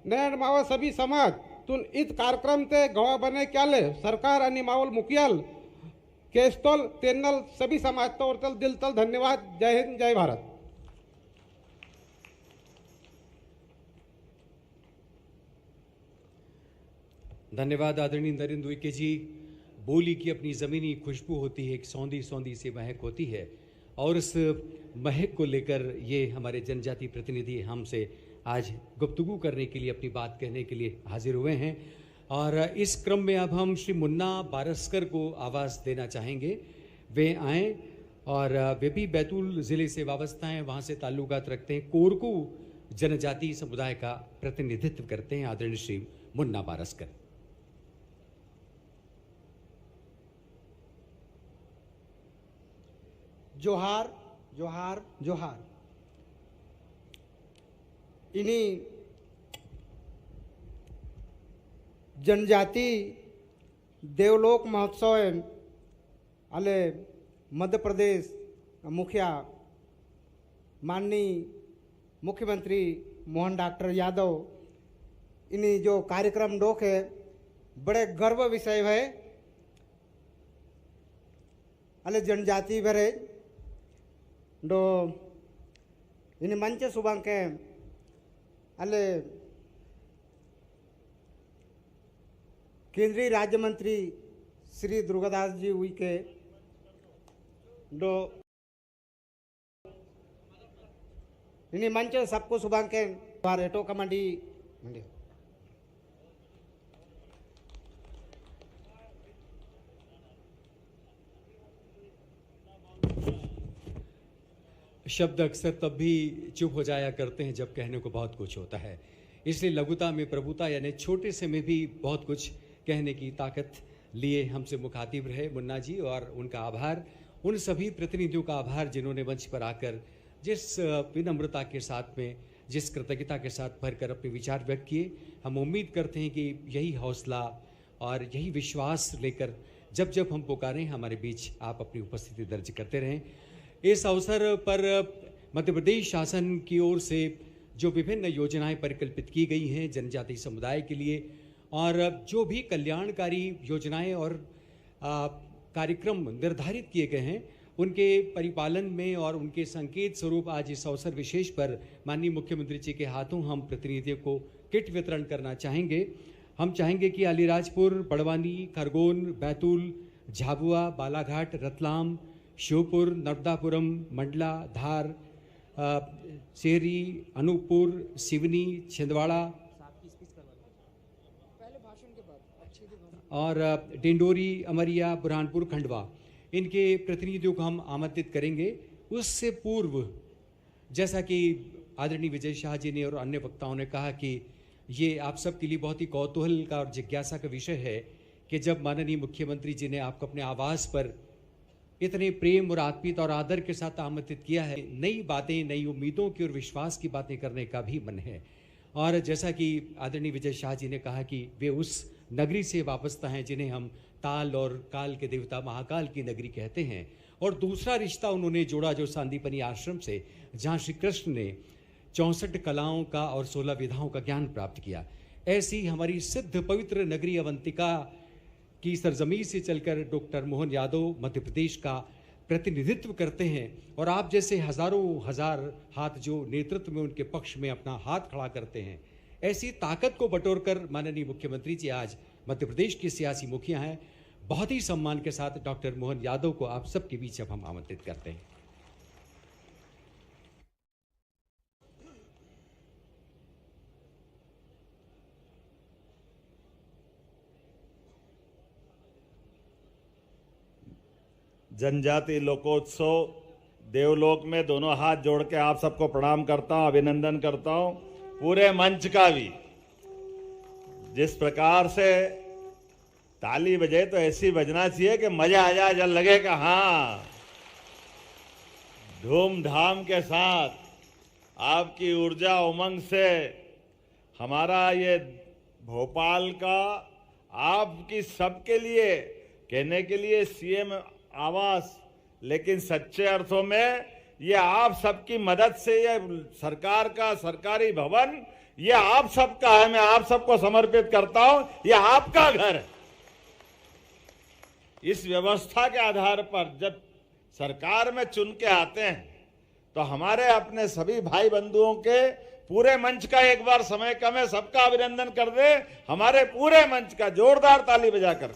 नयन मावल सभी समाज तुन इत कार्यक्रम ते गवाह बने क्या ले सरकार आणि मावल मुखियाल केस्तोल तेन्नल सभी समाज तौर दिल तल धन्यवाद। जय हिंद, जय भारत। धन्यवाद आदरणीय नरेंद्र उइके जी। बोली की अपनी ज़मीनी खुशबू होती है, एक सौंधी सौंधी सी महक होती है, और उस महक को लेकर ये हमारे जनजाति प्रतिनिधि हमसे आज गुफ्तगू करने के लिए, अपनी बात कहने के लिए हाजिर हुए हैं। और इस क्रम में अब हम श्री मुन्ना बारस्कर को आवाज़ देना चाहेंगे। वे आएँ, और वे भी बैतूल ज़िले से वाबस्ता हैं, वहाँ से ताल्लुकात रखते हैं, कोरकू जनजाति समुदाय का प्रतिनिधित्व करते हैं। आदरणीय श्री मुन्ना बारस्कर। जोहार जोहार जोहार। इन्हीं जनजाति देवलोक महोत्सव अले मध्य प्रदेश मुखिया माननीय मुख्यमंत्री मोहन डॉक्टर यादव इन्हीं जो कार्यक्रम डोक है बड़े गर्व विषय है। अले जनजाति भरे डो इन मंच सुबह के अले केंद्रीय राज्य मंत्री श्री दुर्गादास जी उइके डो इन मंच सबको सुबह के एटो कमांडी शब्द अक्सर तब भी चुप हो जाया करते हैं जब कहने को बहुत कुछ होता है। इसलिए लघुता में प्रभुता यानी छोटे से में भी बहुत कुछ कहने की ताकत लिए हमसे मुखातिब रहे मुन्ना जी, और उनका आभार, उन सभी प्रतिनिधियों का आभार जिन्होंने मंच पर आकर जिस विनम्रता के साथ में, जिस कृतज्ञता के साथ भरकर अपने विचार व्यक्त किए। हम उम्मीद करते हैं कि यही हौसला और यही विश्वास लेकर जब जब हम पुकारें हमारे बीच आप अपनी उपस्थिति दर्ज करते रहें। इस अवसर पर मध्य प्रदेश शासन की ओर से जो विभिन्न योजनाएं परिकल्पित की गई हैं जनजातीय समुदाय के लिए, और जो भी कल्याणकारी योजनाएं और कार्यक्रम निर्धारित किए गए हैं, उनके परिपालन में और उनके संकेत स्वरूप आज इस अवसर विशेष पर माननीय मुख्यमंत्री जी के हाथों हम प्रतिनिधियों को किट वितरण करना चाहेंगे। हम चाहेंगे कि अलीराजपुर, बड़वानी, खरगोन, बैतूल, झाबुआ, बालाघाट, रतलाम, श्योपुर, नर्मदापुरम, मंडला, धार, सेरी, अनूपपुर, सिवनी, छिंदवाड़ा और डिंडोरी, अमरिया, बुरहानपुर, खंडवा, इनके प्रतिनिधियों को हम आमंत्रित करेंगे। उससे पूर्व जैसा कि आदरणीय विजय शाह जी ने और अन्य वक्ताओं ने कहा कि ये आप सब के लिए बहुत ही कौतूहल का और जिज्ञासा का विषय है कि जब माननीय मुख्यमंत्री जी ने आपको अपने आवास पर इतने प्रेम और आत्मीयता और आदर के साथ आमंत्रित किया है, नई बातें, नई उम्मीदों की और विश्वास की बातें करने का भी मन है। और जैसा कि आदरणीय विजय शाह जी ने कहा कि वे उस नगरी से वाबस्ता हैं जिन्हें हम ताल और काल के देवता महाकाल की नगरी कहते हैं, और दूसरा रिश्ता उन्होंने जोड़ा जो सांदीपनी आश्रम से, जहाँ श्री कृष्ण ने 64 कलाओं का और 16 विधाओं का ज्ञान प्राप्त किया। ऐसी हमारी सिद्ध पवित्र नगरी अवंतिका की सरजमीन से चलकर डॉक्टर मोहन यादव मध्य प्रदेश का प्रतिनिधित्व करते हैं, और आप जैसे हजारों हजार हाथ जो नेतृत्व में उनके पक्ष में अपना हाथ खड़ा करते हैं, ऐसी ताकत को बटोरकर माननीय मुख्यमंत्री जी आज मध्य प्रदेश के सियासी मुखिया हैं। बहुत ही सम्मान के साथ डॉक्टर मोहन यादव को आप सबके बीच अब हम आमंत्रित करते हैं। जनजाति लोकोत्सव देवलोक में दोनों हाथ जोड़ के आप सबको प्रणाम करता हूं, अभिनंदन करता हूं। पूरे मंच का भी जिस प्रकार से ताली बजे तो ऐसी बजना चाहिए कि मजा आ जाए, जब लगे कि हाँ धूमधाम के साथ आपकी ऊर्जा उमंग से हमारा ये भोपाल का आपकी सबके लिए कहने के लिए सीएम आवास, लेकिन सच्चे अर्थों में ये आप सबकी मदद से ये सरकार का सरकारी भवन ये आप सबका है। मैं आप सबको समर्पित करता हूं, ये आपका घर है। इस व्यवस्था के आधार पर जब सरकार में चुन के आते हैं तो हमारे अपने सभी भाई बंधुओं के पूरे मंच का एक बार समय कम है, सबका अभिनंदन कर दे हमारे पूरे मंच का जोरदार ताली बजाकर।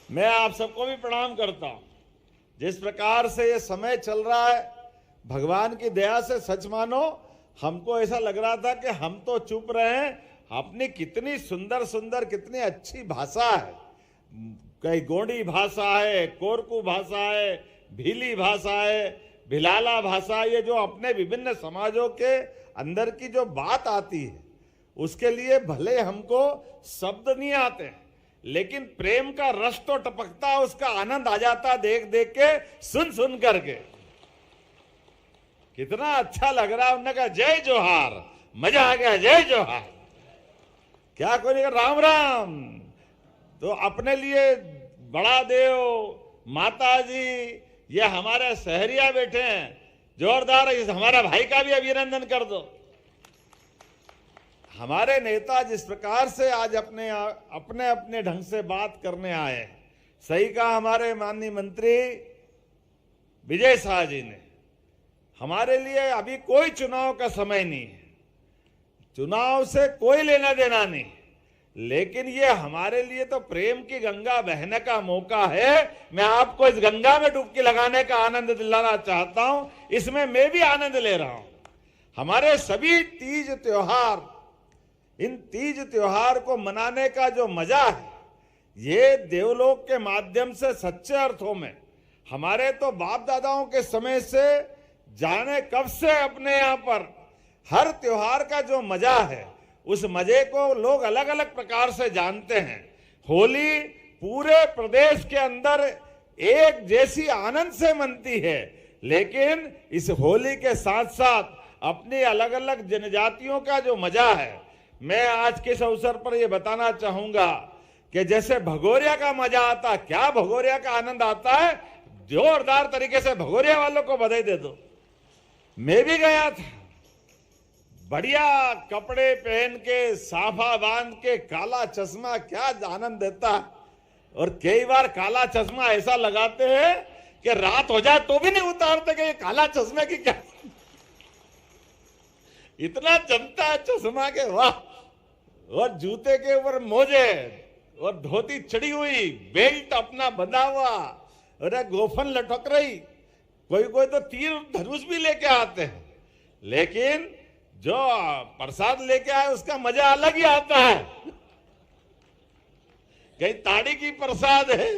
मैं आप सबको भी प्रणाम करता हूं। जिस प्रकार से ये समय चल रहा है, भगवान की दया से सच मानो हमको ऐसा लग रहा था कि हम तो चुप रहे हैं, अपनी कितनी सुंदर सुंदर कितनी अच्छी भाषा है, कई गोंडी भाषा है, कोरकू भाषा है, भीली भाषा है, भिलाला भाषा, ये जो अपने विभिन्न समाजों के अंदर की जो बात आती है उसके लिए भले हमको शब्द नहीं आते हैं, लेकिन प्रेम का रस तो टपकता, उसका आनंद आ जाता देख देख के, सुन सुन करके। कितना अच्छा लग रहा है। उन्होंने कहा जय जोहार, मजा आ गया, जय जोहार। क्या कोई नहीं, राम राम। तो अपने लिए बड़ा देव माता जी, ये हमारे शहरिया बैठे हैं, जोरदार हमारा भाई का भी अभिनंदन कर दो। हमारे नेता जिस प्रकार से आज अपने अपने ढंग से बात करने आए, सही कहा हमारे माननीय मंत्री विजय शाह जी ने, हमारे लिए अभी कोई चुनाव का समय नहीं है, चुनाव से कोई लेना देना नहीं, लेकिन ये हमारे लिए तो प्रेम की गंगा बहने का मौका है। मैं आपको इस गंगा में डुबकी लगाने का आनंद दिलाना चाहता हूं, इसमें मैं भी आनंद ले रहा हूं। हमारे सभी तीज त्योहार, इन तीज त्योहार को मनाने का जो मजा है, ये देवलोक के माध्यम से सच्चे अर्थों में हमारे तो बाप दादाओं के समय से जाने कब से अपने यहाँ पर हर त्योहार का जो मजा है, उस मजे को लोग अलग अलग प्रकार से जानते हैं। होली पूरे प्रदेश के अंदर एक जैसी आनंद से मनती है, लेकिन इस होली के साथ साथ अपनी अलग अलग जनजातियों का जो मजा है, मैं आज के इस अवसर पर यह बताना चाहूंगा कि जैसे भगोरिया का मजा आता, क्या भगोरिया का आनंद आता है, जोरदार तरीके से भगोरिया वालों को बधाई दे दो। मैं भी गया था, बढ़िया कपड़े पहन के, साफा बांध के, काला चश्मा क्या आनंद देता है। और कई बार काला चश्मा ऐसा लगाते हैं कि रात हो जाए तो भी नहीं उतारते कि ये काला चश्मे की क्या, इतना जमता है चश्मा के, वाह। और जूते के ऊपर मोजे और धोती चढ़ी हुई, बेल्ट अपना बंधा हुआ, अरे गोफन लटक रही, कोई कोई तो तीर धनुष भी लेके आते हैं, लेकिन जो प्रसाद लेके आए उसका मजा अलग ही आता है। कहीं ताड़ी की प्रसाद है,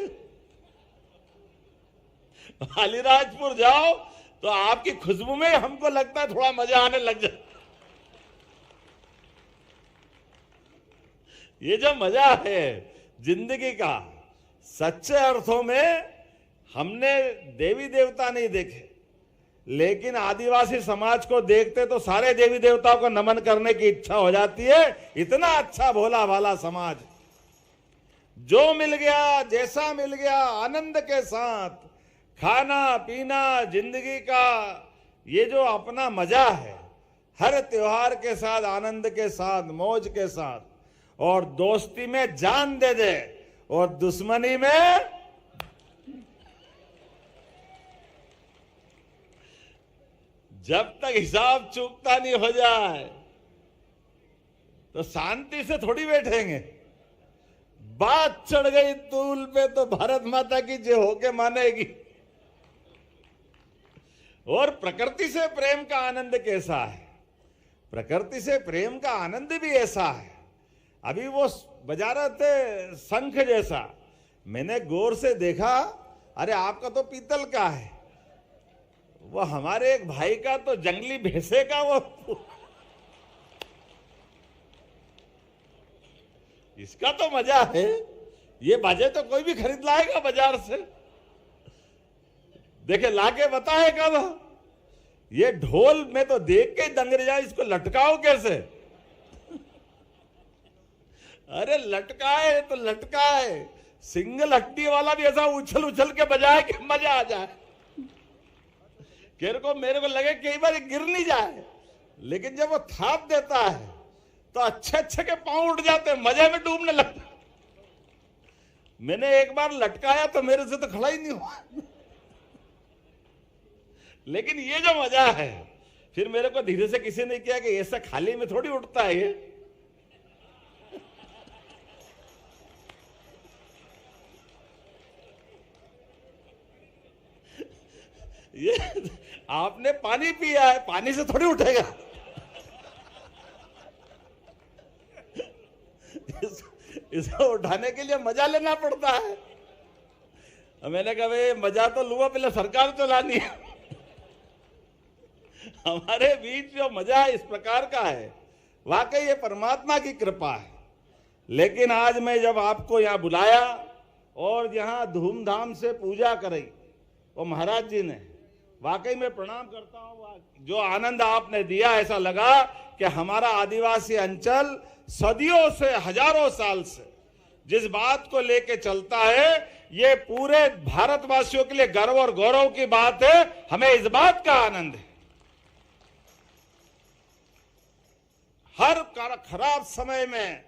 अलीराजपुर जाओ तो आपकी खुशबू में हमको लगता है थोड़ा मजा आने लग जाए। ये जो मजा है जिंदगी का, सच्चे अर्थों में हमने देवी देवता नहीं देखे, लेकिन आदिवासी समाज को देखते तो सारे देवी देवताओं को नमन करने की इच्छा हो जाती है। इतना अच्छा भोला भाला समाज, जो मिल गया जैसा मिल गया आनंद के साथ खाना पीना, जिंदगी का ये जो अपना मजा है, हर त्योहार के साथ आनंद के साथ, मौज के साथ, और दोस्ती में जान दे दे और दुश्मनी में जब तक हिसाब चूकता नहीं हो जाए तो शांति से थोड़ी बैठेंगे। बात चढ़ गई तूल पे तो भारत माता की जय होके मानेगी। और प्रकृति से प्रेम का आनंद कैसा है, प्रकृति से प्रेम का आनंद भी ऐसा है। अभी वो बजा रहे थे शंख जैसा, मैंने गौर से देखा, अरे आपका तो पीतल का है, वो हमारे एक भाई का तो जंगली भैंसे का, वो इसका तो मजा है। ये बाजे तो कोई भी खरीद लाएगा बाजार से, देखे लाके बताए कब। ये ढोल में तो देख के दंग जाए, इसको लटकाओ कैसे। अरे लटकाए तो लटकाए, सिंगल हड्डी वाला भी ऐसा उछल उछल के बजाए कि मजा आ जाए। मेरे को लगे कई बार गिर नहीं जाए, लेकिन जब वो थाप देता है तो अच्छे अच्छे के पांव उठ जाते, मजे में डूबने लगते। मैंने एक बार लटकाया तो मेरे से तो खड़ा ही नहीं हुआ। लेकिन ये जो मजा है, फिर मेरे को धीरे से किसी ने किया कि ऐसा खाली में थोड़ी उठता है ये आपने पानी पिया है, पानी से थोड़ी उठेगा। इसको उठाने के लिए मजा लेना पड़ता है। मैंने कहा भाई मजा तो लूंगा, पहले सरकार चलानी है। हमारे बीच जो मजा इस प्रकार का है, वाकई ये परमात्मा की कृपा है। लेकिन आज मैं जब आपको यहाँ बुलाया और यहाँ धूमधाम से पूजा कराई, वो महाराज जी ने, वाकई में प्रणाम करता हूँ। जो आनंद आपने दिया, ऐसा लगा कि हमारा आदिवासी अंचल सदियों से, हजारों साल से जिस बात को लेके चलता है, ये पूरे भारतवासियों के लिए गर्व और गौरव की बात है। हमें इस बात का आनंद है। हर खराब समय में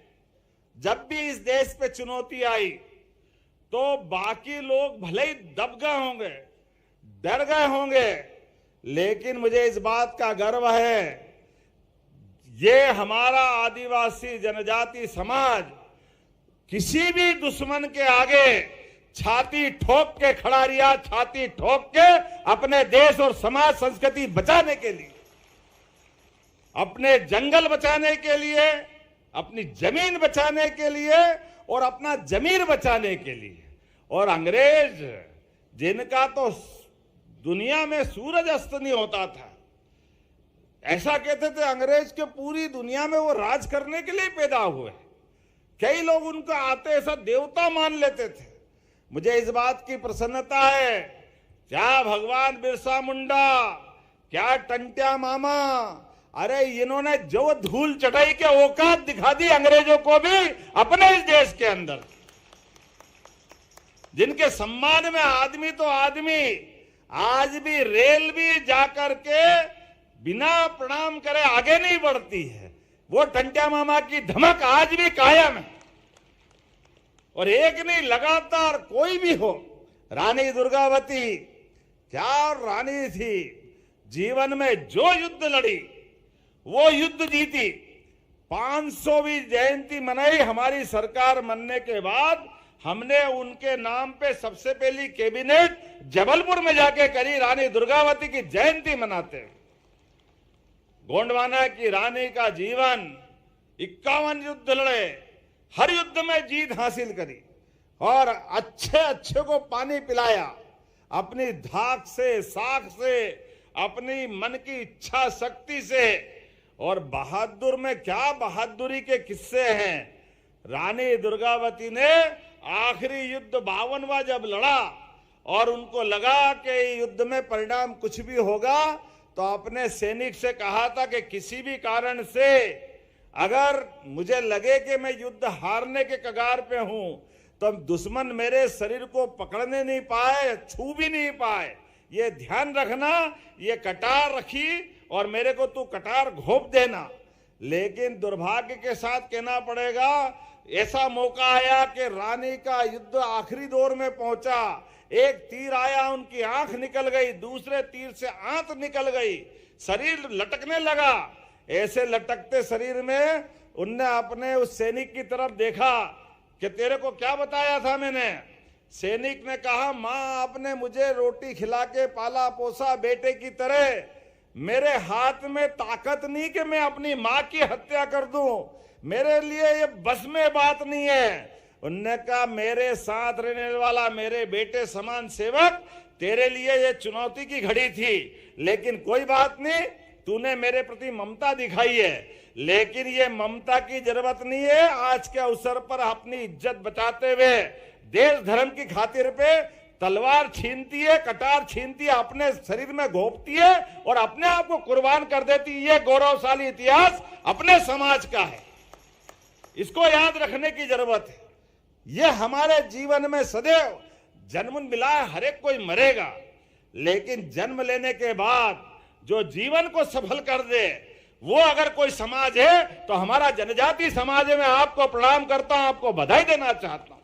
जब भी इस देश पे चुनौती आई, तो बाकी लोग भले ही दब गए होंगे, डर गए होंगे, लेकिन मुझे इस बात का गर्व है, ये हमारा आदिवासी जनजाति समाज किसी भी दुश्मन के आगे छाती ठोक के खड़ा रहा, छाती ठोक के अपने देश और समाज संस्कृति बचाने के लिए, अपने जंगल बचाने के लिए, अपनी जमीन बचाने के लिए और अपना जमीर बचाने के लिए। और अंग्रेज जिनका तो दुनिया में सूरज अस्त नहीं होता था। ऐसा कहते थे अंग्रेज के पूरी दुनिया में वो राज करने के लिए पैदा हुए। कई लोग उनका आते ऐसा देवता मान लेते थे। मुझे इस बात की प्रसन्नता है, क्या भगवान बिरसा मुंडा, क्या टंट्या मामा, अरे इन्होंने जो धूल चटाई के औकात दिखा दी अंग्रेजों को भी अपने इस देश के अंदर, जिनके सम्मान में आदमी तो आदमी आज भी रेल भी जाकर के बिना प्रणाम करे आगे नहीं बढ़ती है। वो टंट्या मामा की धमक आज भी कायम है। और एक नहीं, लगातार कोई भी हो, रानी दुर्गावती क्या रानी थी, जीवन में जो युद्ध लड़ी वो युद्ध जीती। 500वीं जयंती मनाई हमारी सरकार बनने के बाद। हमने उनके नाम पे सबसे पहली कैबिनेट जबलपुर में जाके करी, रानी दुर्गावती की जयंती मनाते हैं। गोंडवाना की रानी का जीवन, 51 युद्ध लड़े, हर युद्ध में जीत हासिल करी और अच्छे अच्छे को पानी पिलाया, अपनी धाक से, साख से, अपनी मन की इच्छा शक्ति से। और बहादुर में क्या बहादुरी के किस्से हैं। रानी दुर्गावती ने आखिरी युद्ध 52वां जब लड़ा और उनको लगा कि युद्ध में परिणाम कुछ भी होगा, तो अपने सैनिक से कहा था कि किसी भी कारण से अगर मुझे लगे कि मैं युद्ध हारने के कगार पे हूं, तो दुश्मन मेरे शरीर को पकड़ने नहीं पाए, छू भी नहीं पाए, ये ध्यान रखना। ये कटार रखी और मेरे को तू कटार घोंप देना। लेकिन दुर्भाग्य के साथ कहना पड़ेगा, ऐसा मौका आया कि रानी का युद्ध आखिरी दौर में पहुंचा। एक तीर आया, उनकी आंख निकल गई, दूसरे तीर से आंत निकल गई, शरीर लटकने लगा। ऐसे लटकते शरीर में उनने अपने उस सैनिक की तरफ देखा कि तेरे को क्या बताया था मैंने। सैनिक ने कहा, मां आपने मुझे रोटी खिला के पाला पोसा बेटे की तरह, मेरे हाथ में ताकत नहीं कि मैं अपनी मां की हत्या कर दूं, मेरे लिए ये बस में बात नहीं है। उनने कहा, मेरे साथ रहने वाला मेरे बेटे समान सेवक, तेरे लिए ये चुनौती की घड़ी थी, लेकिन कोई बात नहीं, तूने मेरे प्रति ममता दिखाई है। लेकिन ये ममता की जरूरत नहीं है। आज के अवसर पर अपनी इज्जत बचाते हुए देश धर्म की खातिर पे तलवार छीनती है, कटार छीनती है, अपने शरीर में घोंपती है और अपने आप को कुर्बान कर देती है। ये गौरवशाली इतिहास अपने समाज का है, इसको याद रखने की जरूरत है। ये हमारे जीवन में सदैव जन्म मिला है, हर एक कोई मरेगा, लेकिन जन्म लेने के बाद जो जीवन को सफल कर दे वो अगर कोई समाज है तो हमारा जनजाति समाज है। मैं आपको प्रणाम करता हूं, आपको बधाई देना चाहता हूं।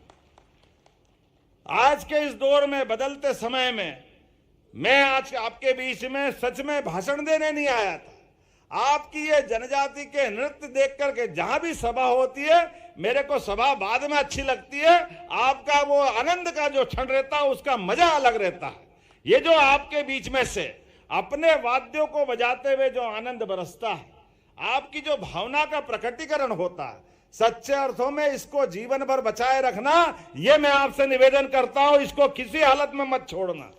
आज के इस दौर में, बदलते समय में, मैं आज आपके बीच में सच में भाषण देने नहीं आया था। आपकी ये जनजाति के नृत्य देख करके जहां भी सभा होती है, मेरे को सभा बाद में अच्छी लगती है। आपका वो आनंद का जो क्षण रहता है उसका मजा अलग रहता है। ये जो आपके बीच में से अपने वाद्यों को बजाते हुए जो आनंद बरसता है, आपकी जो भावना का प्रकटीकरण होता है, सच्चे अर्थों में इसको जीवन भर बचाए रखना, ये मैं आपसे निवेदन करता हूं। इसको किसी हालत में मत छोड़ना।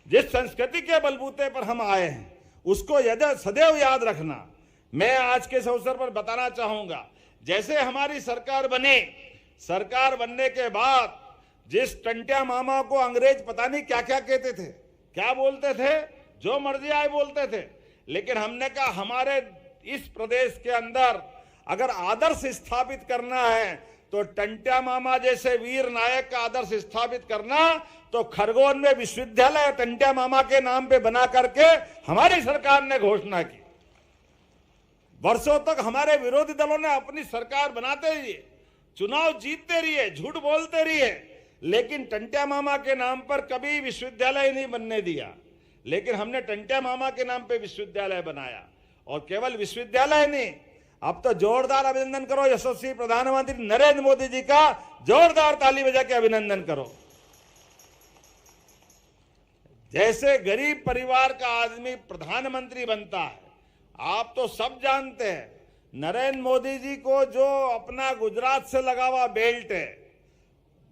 जिस संस्कृति के बलबूते पर हम आए हैं उसको सदैव याद रखना। मैं आज के इस अवसर पर बताना चाहूंगा, जैसे हमारी सरकार बनी, सरकार बनने के बाद जिस टंट्या मामा को अंग्रेज पता नहीं क्या क्या कहते थे, क्या बोलते थे, जो मर्जी आए बोलते थे, लेकिन हमने कहा हमारे इस प्रदेश के अंदर अगर आदर्श स्थापित करना है तो टंट्या मामा जैसे वीर नायक का आदर्श स्थापित करना, तो खरगोन में विश्वविद्यालय टंट्या मामा के नाम पे बना करके हमारी सरकार ने घोषणा की। वर्षों तक हमारे विरोधी दलों ने अपनी सरकार बनाते रहिए, चुनाव जीतते रहिए, झूठ बोलते रहिए, लेकिन टंट्या मामा के नाम पर कभी विश्वविद्यालय नहीं बनने दिया। लेकिन हमने टंट्या मामा के नाम पे विश्वविद्यालय बनाया, और केवल विश्वविद्यालय नहीं, अब तो जोरदार अभिनंदन करो यशस्वी प्रधानमंत्री नरेंद्र मोदी जी का, जोरदार ताली बजा के अभिनंदन करो। जैसे गरीब परिवार का आदमी प्रधानमंत्री बनता है, आप तो सब जानते हैं, नरेंद्र मोदी जी को जो अपना गुजरात से लगा हुआ बेल्ट है,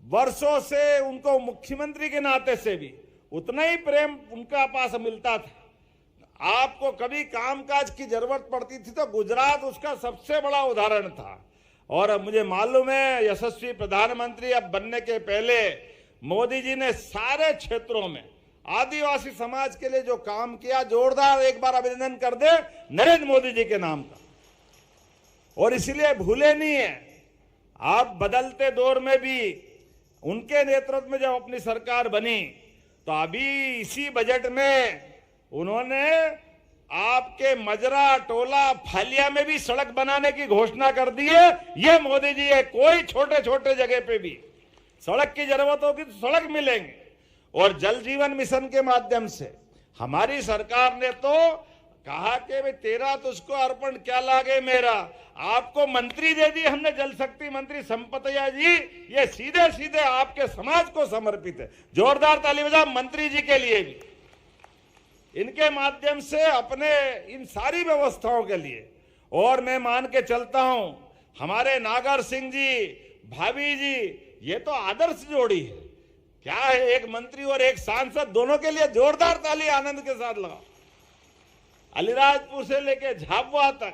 वर्षों से उनको मुख्यमंत्री के नाते से भी उतना ही प्रेम उनका पास मिलता था। आपको कभी कामकाज की जरूरत पड़ती थी तो गुजरात उसका सबसे बड़ा उदाहरण था। और मुझे मालूम है यशस्वी प्रधानमंत्री अब बनने के पहले मोदी जी ने सारे क्षेत्रों में आदिवासी समाज के लिए जो काम किया, जोरदार एक बार अभिनंदन कर दे नरेंद्र मोदी जी के नाम का। और इसलिए भूले नहीं है, आप बदलते दौर में भी उनके नेतृत्व में जब अपनी सरकार बनी तो अभी इसी बजट में उन्होंने आपके मजरा, टोला, फालिया में भी सड़क बनाने की घोषणा कर दी है। ये मोदी जी है, कोई छोटे छोटे जगह पे भी सड़क की जरूरत होगी तो सड़क मिलेंगे। और जल जीवन मिशन के माध्यम से हमारी सरकार ने तो कहा कि भाई तेरा तुझको अर्पण क्या लागे मेरा, आपको मंत्री दे दी हमने, जल शक्ति मंत्री संपतैया जी, ये सीधे सीधे आपके समाज को समर्पित है। जोरदार ताली बजाओ मंत्री जी के लिए भी, इनके माध्यम से अपने इन सारी व्यवस्थाओं के लिए। और मैं मान के चलता हूं हमारे नागर सिंह जी, भाभी जी, ये तो आदर्श जोड़ी है। क्या है, एक मंत्री और एक सांसद, दोनों के लिए जोरदार ताली आनंद के साथ लगाओ। अलीराजपुर से लेके झाबुआ तक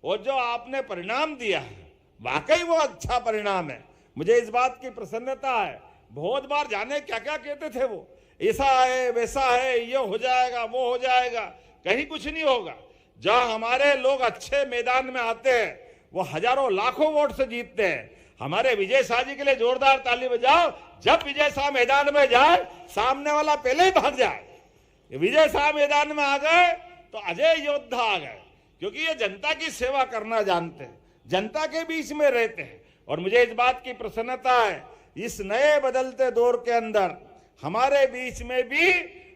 और जो आपने परिणाम दिया है वाकई वो अच्छा परिणाम है। मुझे इस बात की प्रसन्नता है। बहुत बार जाने क्या क्या कहते थे वो, ऐसा है वैसा है, ये हो जाएगा वो हो जाएगा, कहीं कुछ नहीं होगा। जहां हमारे लोग अच्छे मैदान में आते हैं वो हजारों लाखों वोट से जीतते हैं। हमारे विजय शाह जी के लिए जोरदार ताली बजाओ। जब विजय शाह मैदान में जाए सामने वाला पहले ही भाग जाए। विजय शाह मैदान में आ गए तो अजय योद्धा आ गए, क्योंकि ये जनता की सेवा करना जानते हैं, जनता के बीच में रहते हैं। और मुझे इस बात की प्रसन्नता है इस नए बदलते दौर के अंदर हमारे बीच में भी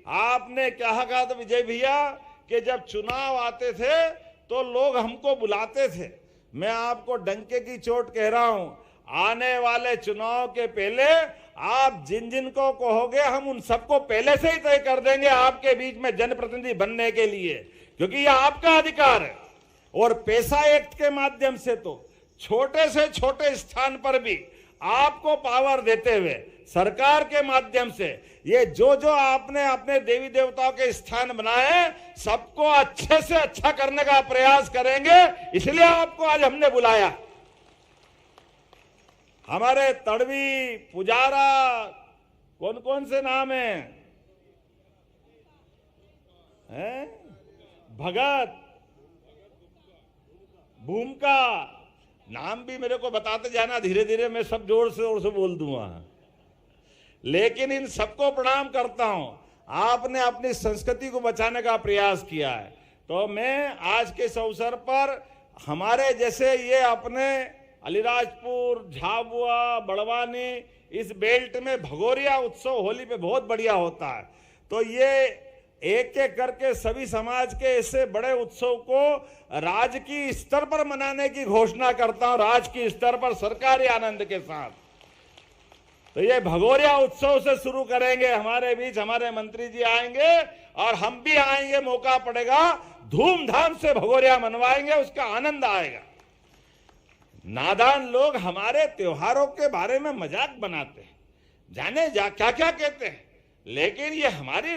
आपने क्या कहा था विजय भैया कि जब चुनाव आते थे तो लोग हमको बुलाते थे। मैं आपको डंके की चोट कह रहा हूं, आने वाले चुनाव के पहले आप जिन जिन को कहोगे हम उन सबको पहले से ही तय कर देंगे आपके बीच में जनप्रतिनिधि बनने के लिए, क्योंकि यह आपका अधिकार है। और पैसा एक्ट के माध्यम से तो छोटे से छोटे स्थान पर भी आपको पावर देते हुए सरकार के माध्यम से ये जो जो आपने अपने देवी देवताओं के स्थान बनाए सबको अच्छे से अच्छा करने का प्रयास करेंगे। इसलिए आपको आज हमने बुलाया। हमारे तड़वी, पुजारा, कौन कौन से नाम हैं? भगत, भूमका, नाम भी मेरे को बताते जाना, धीरे धीरे मैं सब जोर से बोल दूंगा। लेकिन इन सबको प्रणाम करता हूं, आपने अपनी संस्कृति को बचाने का प्रयास किया है। तो मैं आज के इस अवसर पर हमारे जैसे ये अपने अलीराजपुर, झाबुआ, बड़वानी, इस बेल्ट में भगोरिया उत्सव होली पे बहुत बढ़िया होता है। तो ये एक एक करके सभी समाज के ऐसे बड़े उत्सव को राजकीय स्तर पर मनाने की घोषणा करता हूं, राजकीय स्तर पर सरकारी आनंद के साथ। तो ये भगोरिया उत्सव से शुरू करेंगे। हमारे बीच हमारे मंत्री जी आएंगे और हम भी आएंगे, मौका पड़ेगा धूमधाम से भगोरिया मनवाएंगे, उसका आनंद आएगा। नादान लोग हमारे त्योहारों के बारे में मजाक बनाते हैं, जाने जा क्या क्या कहते हैं, लेकिन ये हमारी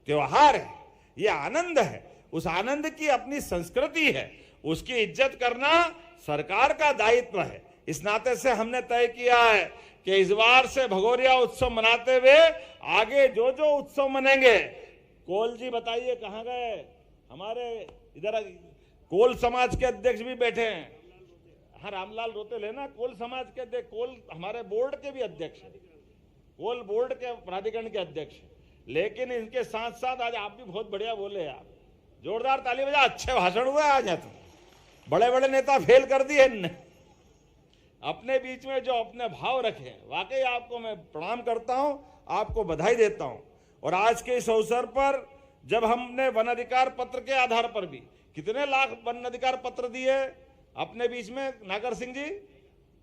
त्योहार है, ये आनंद है। उस आनंद की अपनी संस्कृति है, उसकी इज्जत करना सरकार का दायित्व है। इस नाते से हमने तय किया है कि इस बार से भगोरिया उत्सव मनाते हुए आगे जो जो उत्सव मनेंगे। कोल जी बताइए कहाँ गए? हमारे इधर कोल समाज के अध्यक्ष भी बैठे हैं। हाँ, रामलाल रोतेल है ना, कोल समाज के अध्यक्ष, कोल हमारे बोर्ड के भी अध्यक्ष हैं, कोल बोर्ड के प्राधिकरण के अध्यक्ष। लेकिन इनके साथ साथ आज आप भी बहुत बढ़िया बोले यार, जोरदार ताली बजा, अच्छे भाषण हुए आज। तो बड़े बड़े नेता फेल कर दिए इनने, अपने बीच में जो अपने भाव रखे, वाकई आपको मैं प्रणाम करता हूं, आपको बधाई देता हूं। और आज के इस अवसर पर जब हमने वन अधिकार पत्र के आधार पर भी कितने लाख वन अधिकार पत्र दिए अपने बीच में, नागर सिंह जी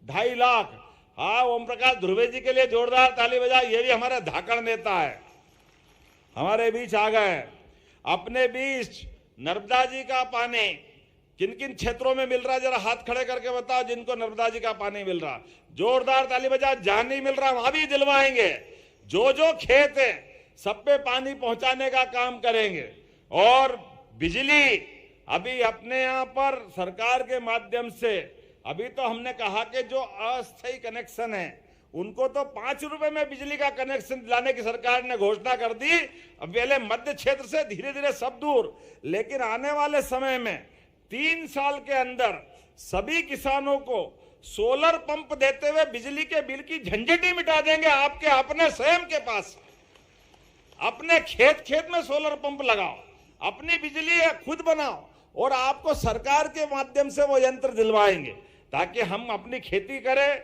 2.5 लाख। हाँ, ओम प्रकाश ध्रुवे जी के लिए जोरदार ताली बजा, ये भी हमारे धाकड़ नेता है, हमारे बीच आ गए। अपने बीच नर्मदा जी का पानी किन किन क्षेत्रों में मिल रहा है, जरा हाथ खड़े करके बताओ जिनको नर्मदा जी का पानी मिल रहा। जोरदार ताली बजा। जहां नहीं मिल रहा वहां भी दिलवाएंगे। जो जो खेत है सब पे पानी पहुंचाने का काम करेंगे। और बिजली अभी अपने यहाँ पर सरकार के माध्यम से अभी तो हमने कहा कि जो अस्थायी कनेक्शन है उनको तो 5 रुपए में बिजली का कनेक्शन दिलाने की सरकार ने घोषणा कर दी। अब पहले मध्य क्षेत्र से धीरे धीरे सब दूर, लेकिन आने वाले समय में 3 साल के अंदर सभी किसानों को सोलर पंप देते हुए बिजली के बिल की झंझट ही मिटा देंगे। आपके अपने स्वयं के पास अपने खेत में सोलर पंप लगाओ, अपनी बिजली खुद बनाओ और आपको सरकार के माध्यम से वो यंत्र दिलवाएंगे ताकि हम अपनी खेती करें,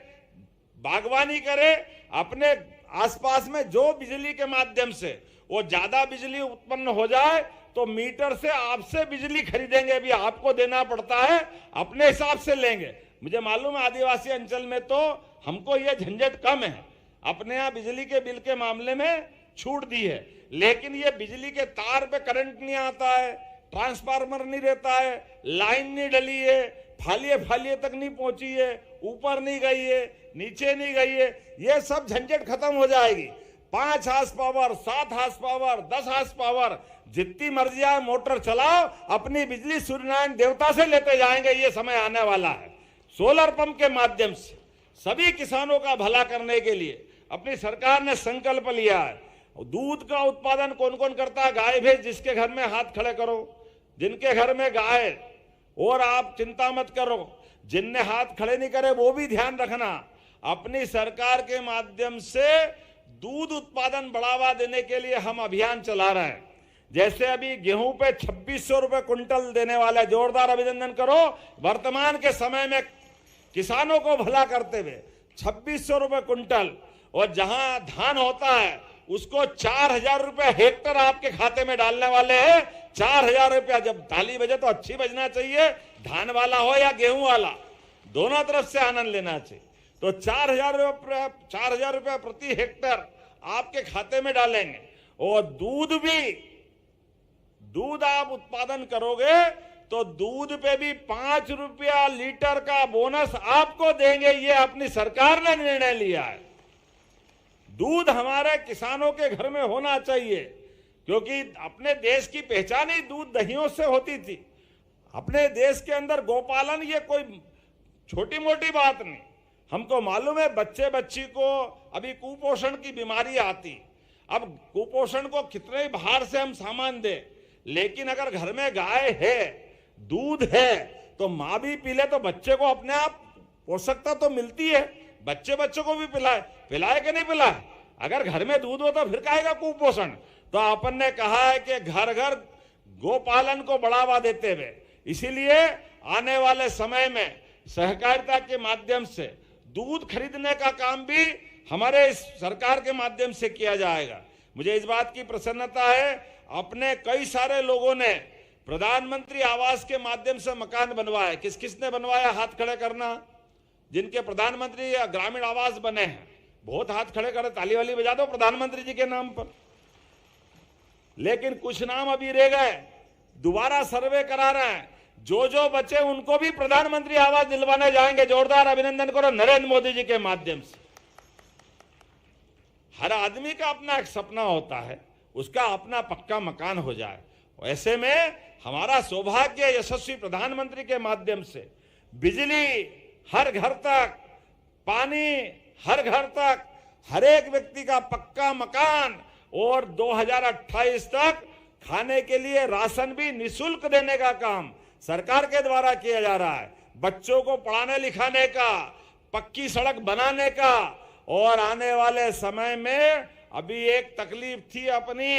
बागवानी करें। अपने आसपास में जो बिजली के माध्यम से वो ज्यादा बिजली उत्पन्न हो जाए तो मीटर से आपसे बिजली खरीदेंगे। अभी आपको देना पड़ता है, अपने हिसाब से लेंगे। मुझे मालूम है आदिवासी अंचल में तो हमको ये झंझट कम है, अपने यहाँ बिजली के बिल के मामले में छूट दी है। लेकिन ये बिजली के तार पे करंट नहीं आता है, ट्रांसफार्मर नहीं रहता है, लाइन नहीं डली है, फालिये तक नहीं पहुंची है, ऊपर नहीं गई है, नीचे नहीं गई है, ये सब झंझट खत्म हो जाएगी। 5 horse power, 7 horse power, 10 horse power, जितनी मर्जी आए मोटर चलाओ, अपनी बिजली सूर्यनारायण देवता से लेते जाएंगे। ये समय आने वाला है। सोलर पंप के माध्यम से सभी किसानों का भला करने के लिए अपनी सरकार ने संकल्प लिया है। दूध का उत्पादन कौन कौन करता है? गाय भैंस जिसके घर में हाथ खड़े करो, जिनके घर में गाय, और आप चिंता मत करो जिनने हाथ खड़े नहीं करे वो भी ध्यान रखना। अपनी सरकार के माध्यम से दूध उत्पादन बढ़ावा देने के लिए हम अभियान चला रहे हैं। जैसे अभी गेहूं पे 2600 रुपए कुंटल देने वाला, जोरदार अभिनंदन करो। वर्तमान के समय में किसानों को भला करते हुए 2600 रुपए कुंटल, और जहां धान होता है उसको 4000 रुपए हेक्टर आपके खाते में डालने वाले हैं। 4000 रुपया, जब ताली बजे तो अच्छी बजना चाहिए, धान वाला हो या गेहूं वाला, दोनों तरफ से आनंद लेना चाहिए। तो 4000 रुपया प्रति हेक्टर आपके खाते में डालेंगे। और दूध आप उत्पादन करोगे तो दूध पे भी 5 रुपया लीटर का बोनस आपको देंगे। ये अपनी सरकार ने निर्णय लिया है। दूध हमारे किसानों के घर में होना चाहिए, क्योंकि अपने देश की पहचान ही दूध दहियों से होती थी। अपने देश के अंदर गौपालन ये कोई छोटी मोटी बात नहीं। हमको मालूम है बच्चे बच्ची को अभी कुपोषण की बीमारी आती। अब कुपोषण को कितने बाहर से हम सामान दे, लेकिन अगर घर में गाय है, दूध है, तो माँ भी पी ले तो बच्चे को अपने आप पोषकता तो मिलती है। बच्चों को भी पिलाए कि नहीं पिलाए? अगर घर में दूध हो तो फिर कहेगा कुपोषण। तो अपन ने कहा है कि घर घर गोपालन को बढ़ावा देते हुए, इसीलिए आने वाले समय में सहकारिता के माध्यम से दूध खरीदने का काम भी हमारे इस सरकार के माध्यम से किया जाएगा। मुझे इस बात की प्रसन्नता है, अपने कई सारे लोगों ने प्रधानमंत्री आवास के माध्यम से मकान बनवाए। किसने बनवाया? हाथ खड़े करना। जिनके प्रधानमंत्री या ग्रामीण आवास बने हैं, बहुत हाथ खड़े करे, ताली वाली बजा दो प्रधानमंत्री जी के नाम पर। लेकिन कुछ नाम अभी रह गए, दोबारा सर्वे करा रहे हैं। जो बचे उनको भी प्रधानमंत्री आवास दिलवाने जाएंगे। जोरदार अभिनंदन करो नरेंद्र मोदी जी के माध्यम से। हर आदमी का अपना एक सपना होता है, उसका अपना पक्का मकान हो जाए। ऐसे में हमारा सौभाग्य यशस्वी प्रधानमंत्री के माध्यम से बिजली हर घर तक, पानी हर घर तक, हर एक व्यक्ति का पक्का मकान, और 2028 तक खाने के लिए राशन भी निःशुल्क देने का काम सरकार के द्वारा किया जा रहा है। बच्चों को पढ़ाने लिखाने का, पक्की सड़क बनाने का। और आने वाले समय में अभी एक तकलीफ थी, अपनी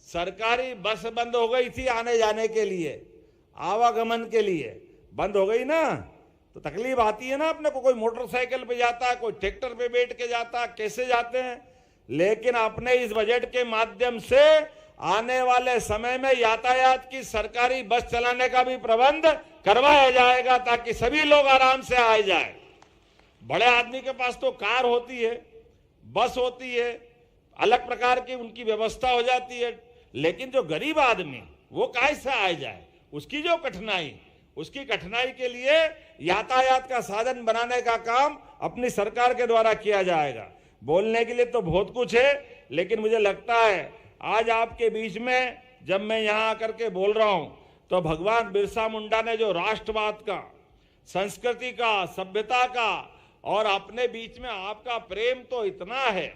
सरकारी बस बंद हो गई थी आने जाने के लिए, आवागमन के लिए बंद हो गई ना, तो तकलीफ आती है ना। अपने को कोई मोटरसाइकिल पे जाता है, कोई ट्रैक्टर पे बैठ के जाता है, कैसे जाते हैं। लेकिन अपने इस बजट के माध्यम से आने वाले समय में यातायात की सरकारी बस चलाने का भी प्रबंध करवाया जाएगा, ताकि सभी लोग आराम से आ जाए। बड़े आदमी के पास तो कार होती है, बस होती है, अलग प्रकार की उनकी व्यवस्था हो जाती है। लेकिन जो गरीब आदमी वो कैसे आ जाए, उसकी जो कठिनाई, उसकी कठिनाई के लिए यातायात का साधन बनाने का काम अपनी सरकार के द्वारा किया जाएगा। बोलने के लिए तो बहुत कुछ है, लेकिन मुझे लगता है आज आपके बीच में जब मैं यहाँ आकर के बोल रहा हूं तो भगवान बिरसा मुंडा ने जो राष्ट्रवाद का, संस्कृति का, सभ्यता का और अपने बीच में आपका प्रेम तो इतना है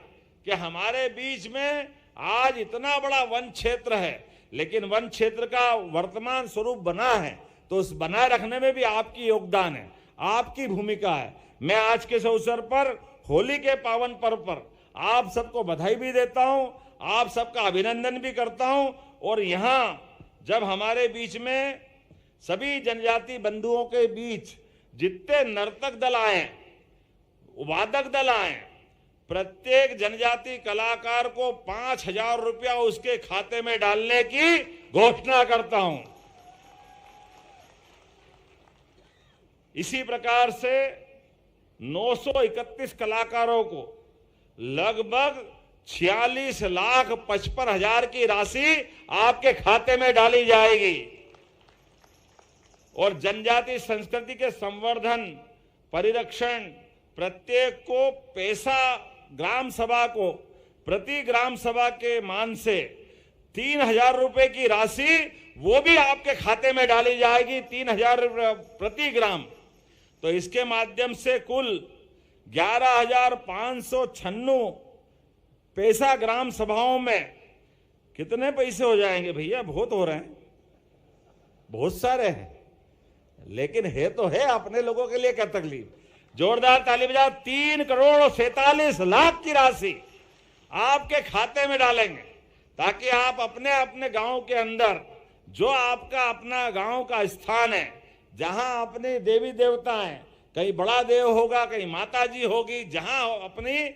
कि हमारे बीच में आज इतना बड़ा वन क्षेत्र है, लेकिन वन क्षेत्र का वर्तमान स्वरूप बना है तो उस बनाए रखने में भी आपकी योगदान है, आपकी भूमिका है। मैं आज के इस अवसर पर होली के पावन पर्व पर आप सबको बधाई भी देता हूं, आप सबका अभिनंदन भी करता हूं। और यहाँ जब हमारे बीच में सभी जनजाति बंधुओं के बीच जितने नर्तक दल आए, वादक दल आए, प्रत्येक जनजाति कलाकार को 5,000 रुपया उसके खाते में डालने की घोषणा करता हूं। इसी प्रकार से 931 कलाकारों को लगभग 46,55,000 की राशि आपके खाते में डाली जाएगी। और जनजाति संस्कृति के संवर्धन, परिरक्षण, प्रत्येक को पैसा, ग्राम सभा को प्रति ग्राम सभा के मान से 3,000 रुपए की राशि वो भी आपके खाते में डाली जाएगी, 3,000 प्रति ग्राम। तो इसके माध्यम से कुल 11,596 पैसा ग्राम सभाओं में कितने पैसे हो जाएंगे भैया? बहुत हो रहे हैं, बहुत सारे हैं, लेकिन है तो है, अपने लोगों के लिए क्या तकलीफ। जोरदार ताली बजाओ। 3,47,00,000 की राशि आपके खाते में डालेंगे ताकि आप अपने अपने गांव के अंदर जो आपका अपना गांव का स्थान है, जहां अपने देवी देवता हैं, कहीं बड़ा देव होगा, कहीं माता जी होगी, जहां अपनी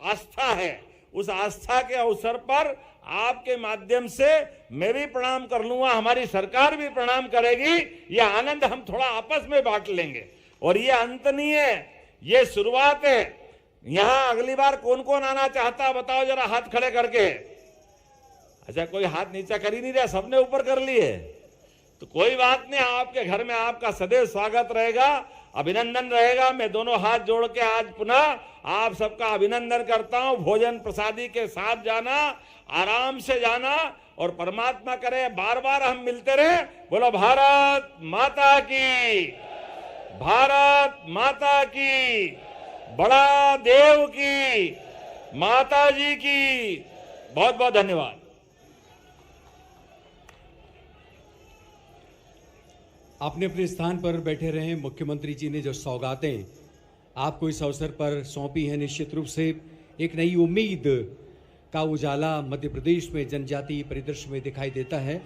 आस्था है, उस आस्था के अवसर पर आपके माध्यम से मैं भी प्रणाम कर लूंगा, हमारी सरकार भी प्रणाम करेगी। यह आनंद हम थोड़ा आपस में बांट लेंगे। और ये अंत नहीं है, ये शुरुआत है। यहां अगली बार कौन कौन आना चाहता बताओ जरा हाथ खड़े करके। अच्छा, कोई हाथ नीचा कर ही नहीं रहा, सबने ऊपर कर लिए। तो कोई बात नहीं, आपके घर में आपका सदैव स्वागत रहेगा, अभिनंदन रहेगा। मैं दोनों हाथ जोड़ के आज पुनः आप सबका अभिनंदन करता हूं। भोजन प्रसादी के साथ जाना, आराम से जाना, और परमात्मा करे बार बार हम मिलते रहे। बोलो भारत माता की, भारत माता की, बड़ा देव की, माता जी की। बहुत बहुत धन्यवाद। अपने अपने स्थान पर बैठे रहे। मुख्यमंत्री जी ने जो सौगातें आपको इस अवसर पर सौंपी हैं, निश्चित रूप से एक नई उम्मीद का उजाला मध्य प्रदेश में जनजातीय परिदृश्य में दिखाई देता है।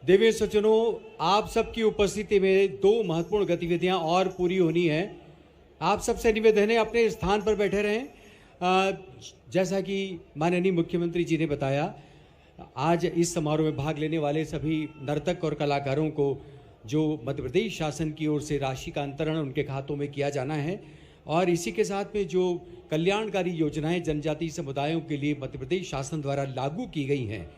देवी सज्जनों, आप सबकी उपस्थिति में 2 महत्वपूर्ण गतिविधियां और पूरी होनी है। आप सबसे निवेदन है अपने स्थान पर बैठे रहें। जैसा कि माननीय मुख्यमंत्री जी ने बताया, आज इस समारोह में भाग लेने वाले सभी नर्तक और कलाकारों को जो मध्य प्रदेश शासन की ओर से राशि का अंतरण उनके खातों में किया जाना है, और इसी के साथ में जो कल्याणकारी योजनाएं जनजातीय समुदायों के लिए मध्य प्रदेश शासन द्वारा लागू की गई हैं,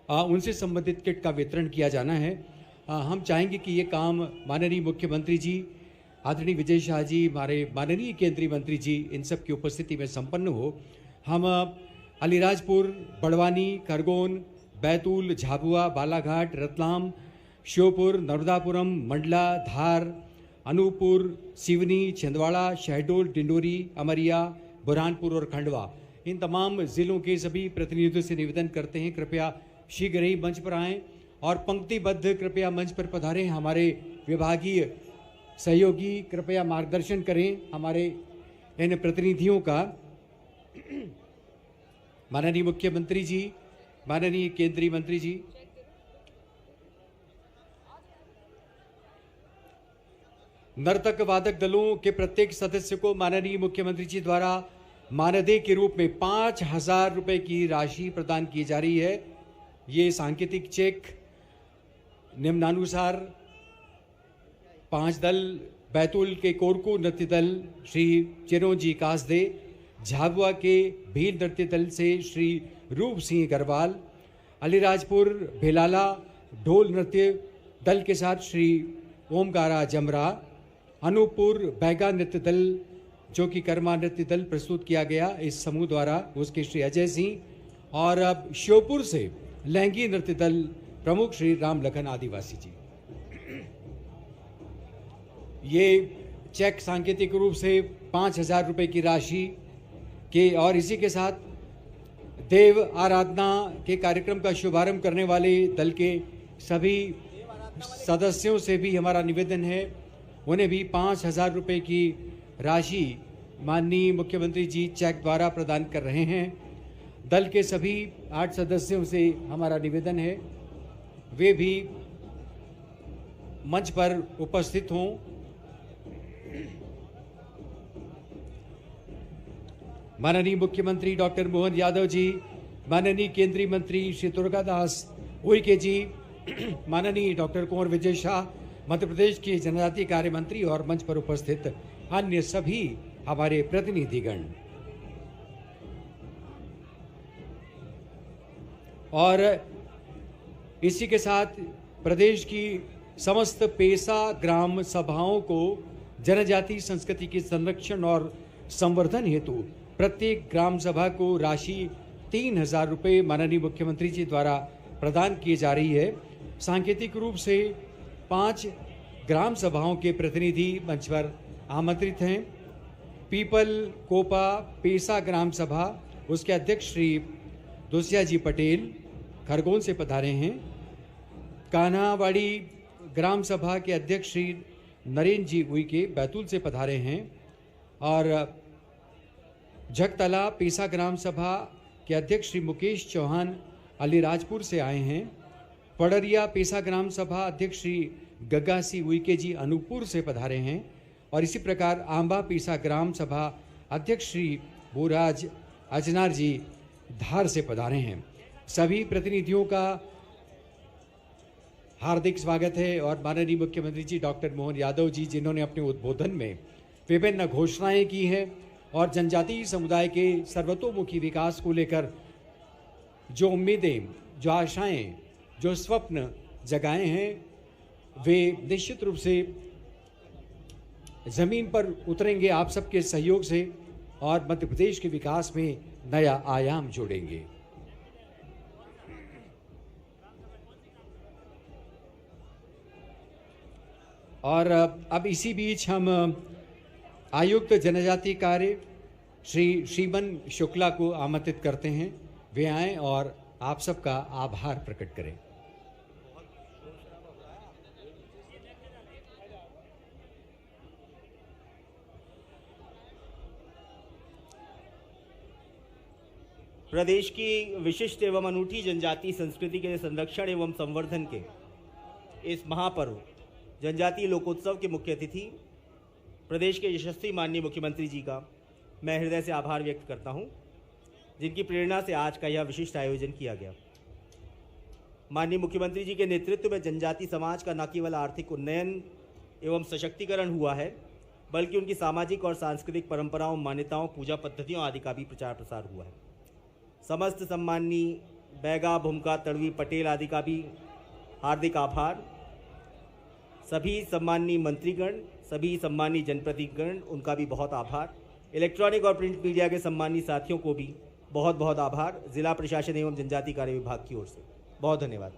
उनसे संबंधित किट का वितरण किया जाना है। हम चाहेंगे कि ये काम माननीय मुख्यमंत्री जी, आदरणीय विजय शाह जी, हमारे माननीय केंद्रीय मंत्री जी, इन सब की उपस्थिति में संपन्न हो। हम अलीराजपुर, बड़वानी, खरगोन, बैतूल, झाबुआ, बालाघाट, रतलाम, श्योपुर, नर्मदापुरम, मंडला, धार, अनूपपुर, सिवनी, छिंदवाड़ा, शहडोल, डिंडोरी, अमरिया, बुरहानपुर और खंडवा, इन तमाम जिलों के सभी प्रतिनिधियों से निवेदन करते हैं कृपया शीघ्र ही मंच पर आएं और पंक्तिबद्ध कृपया मंच पर पधारें। हमारे विभागीय सहयोगी कृपया मार्गदर्शन करें हमारे इन प्रतिनिधियों का। माननीय मुख्यमंत्री जी, माननीय केंद्रीय मंत्री जी, नर्तक वादक दलों के प्रत्येक सदस्य को माननीय मुख्यमंत्री जी द्वारा मानदेय के रूप में 5,000 रुपए की राशि प्रदान की जा रही है। ये सांकेतिक चेक निम्नानुसार 5 दल: बैतूल के कोरकू नृत्य दल श्री चिरोंजी कासदे, झाबुआ के भील नृत्य दल से श्री रूप सिंह गरवाल, अलीराजपुर भेलाला ढोल नृत्य दल के साथ श्री ओमकारा जमरा, अनूपपुर बैगा नृत्य दल जो कि कर्मा नृत्य दल प्रस्तुत किया गया इस समूह द्वारा, उसके श्री अजय सिंह। और अब श्योपुर से लहंगी नृत्य दल प्रमुख श्री राम लखन आदिवासी जी। ये चेक सांकेतिक रूप से 5,000 रुपए की राशि के, और इसी के साथ देव आराधना के कार्यक्रम का शुभारंभ करने वाले दल के सभी सदस्यों से भी हमारा निवेदन है, उन्हें भी 5,000 रुपए की राशि माननीय मुख्यमंत्री जी चेक द्वारा प्रदान कर रहे हैं। दल के सभी 8 सदस्यों से हमारा निवेदन है वे भी मंच पर उपस्थित हों। माननीय मुख्यमंत्री डॉक्टर मोहन यादव जी, माननीय केंद्रीय मंत्री श्री दुर्गादास उइके जी, माननीय डॉक्टर कुंवर विजय शाह, मध्य प्रदेश के जनजातीय कार्य मंत्री और मंच पर उपस्थित अन्य सभी हमारे प्रतिनिधिगण, और इसी के साथ प्रदेश की समस्त पेशा ग्राम सभाओं को जनजातीय संस्कृति के संरक्षण और संवर्धन हेतु प्रत्येक ग्राम सभा को राशि 3,000 रुपये माननीय मुख्यमंत्री जी द्वारा प्रदान की जा रही है। सांकेतिक रूप से 5 ग्राम सभाओं के प्रतिनिधि मंच पर आमंत्रित हैं। पीपल कोपा पेशा ग्राम सभा, उसके अध्यक्ष श्री दुसिया जी पटेल खरगोन से पधारे हैं। कान्हावाड़ी ग्राम सभा के अध्यक्ष श्री नरेंद्र जी उइके बैतूल से पधारे हैं। और झकतला पेशा ग्राम सभा के अध्यक्ष श्री मुकेश चौहान अलीराजपुर से आए हैं। पड़रिया पेशा ग्राम सभा अध्यक्ष श्री गग्गा सी उइके जी अनूपपुर से पधारे हैं। और इसी प्रकार आंबा पेशा ग्राम सभा अध्यक्ष श्री बोराज अजनार जी धार से पधारे हैं। सभी प्रतिनिधियों का हार्दिक स्वागत है। और माननीय मुख्यमंत्री जी डॉक्टर मोहन यादव जी, जिन्होंने अपने उद्बोधन में विभिन्न घोषणाएं की हैं और जनजातीय समुदाय के सर्वतोमुखी विकास को लेकर जो उम्मीदें, जो आशाएं, जो स्वप्न जगाए हैं, वे निश्चित रूप से जमीन पर उतरेंगे आप सबके सहयोग से और मध्य प्रदेश के विकास में नया आयाम जोड़ेंगे। और अब इसी बीच हम आयुक्त जनजातीय कार्य श्री श्रीमन शुक्ला को आमंत्रित करते हैं, वे आएं और आप सबका आभार प्रकट करें। प्रदेश की विशिष्ट एवं अनूठी जनजातीय संस्कृति के संरक्षण एवं संवर्धन के इस महापर्व जनजातीय लोकोत्सव के मुख्य अतिथि प्रदेश के यशस्वी माननीय मुख्यमंत्री जी का मैं हृदय से आभार व्यक्त करता हूं, जिनकी प्रेरणा से आज का यह विशिष्ट आयोजन किया गया। माननीय मुख्यमंत्री जी के नेतृत्व में जनजातीय समाज का न केवल आर्थिक उन्नयन एवं सशक्तिकरण हुआ है, बल्कि उनकी सामाजिक और सांस्कृतिक परंपराओं, मान्यताओं, पूजा पद्धतियों आदि का भी प्रचार प्रसार हुआ है। समस्त सम्माननीय बैगा, भूमका, तड़वी, पटेल आदि का भी हार्दिक आभार। सभी सम्माननीय मंत्रीगण, सभी सम्माननीय जनप्रतिनिधिगण, उनका भी बहुत आभार। इलेक्ट्रॉनिक और प्रिंट मीडिया के सम्माननीय साथियों को भी बहुत बहुत आभार। जिला प्रशासन एवं जनजातीय कार्य विभाग की ओर से बहुत धन्यवाद।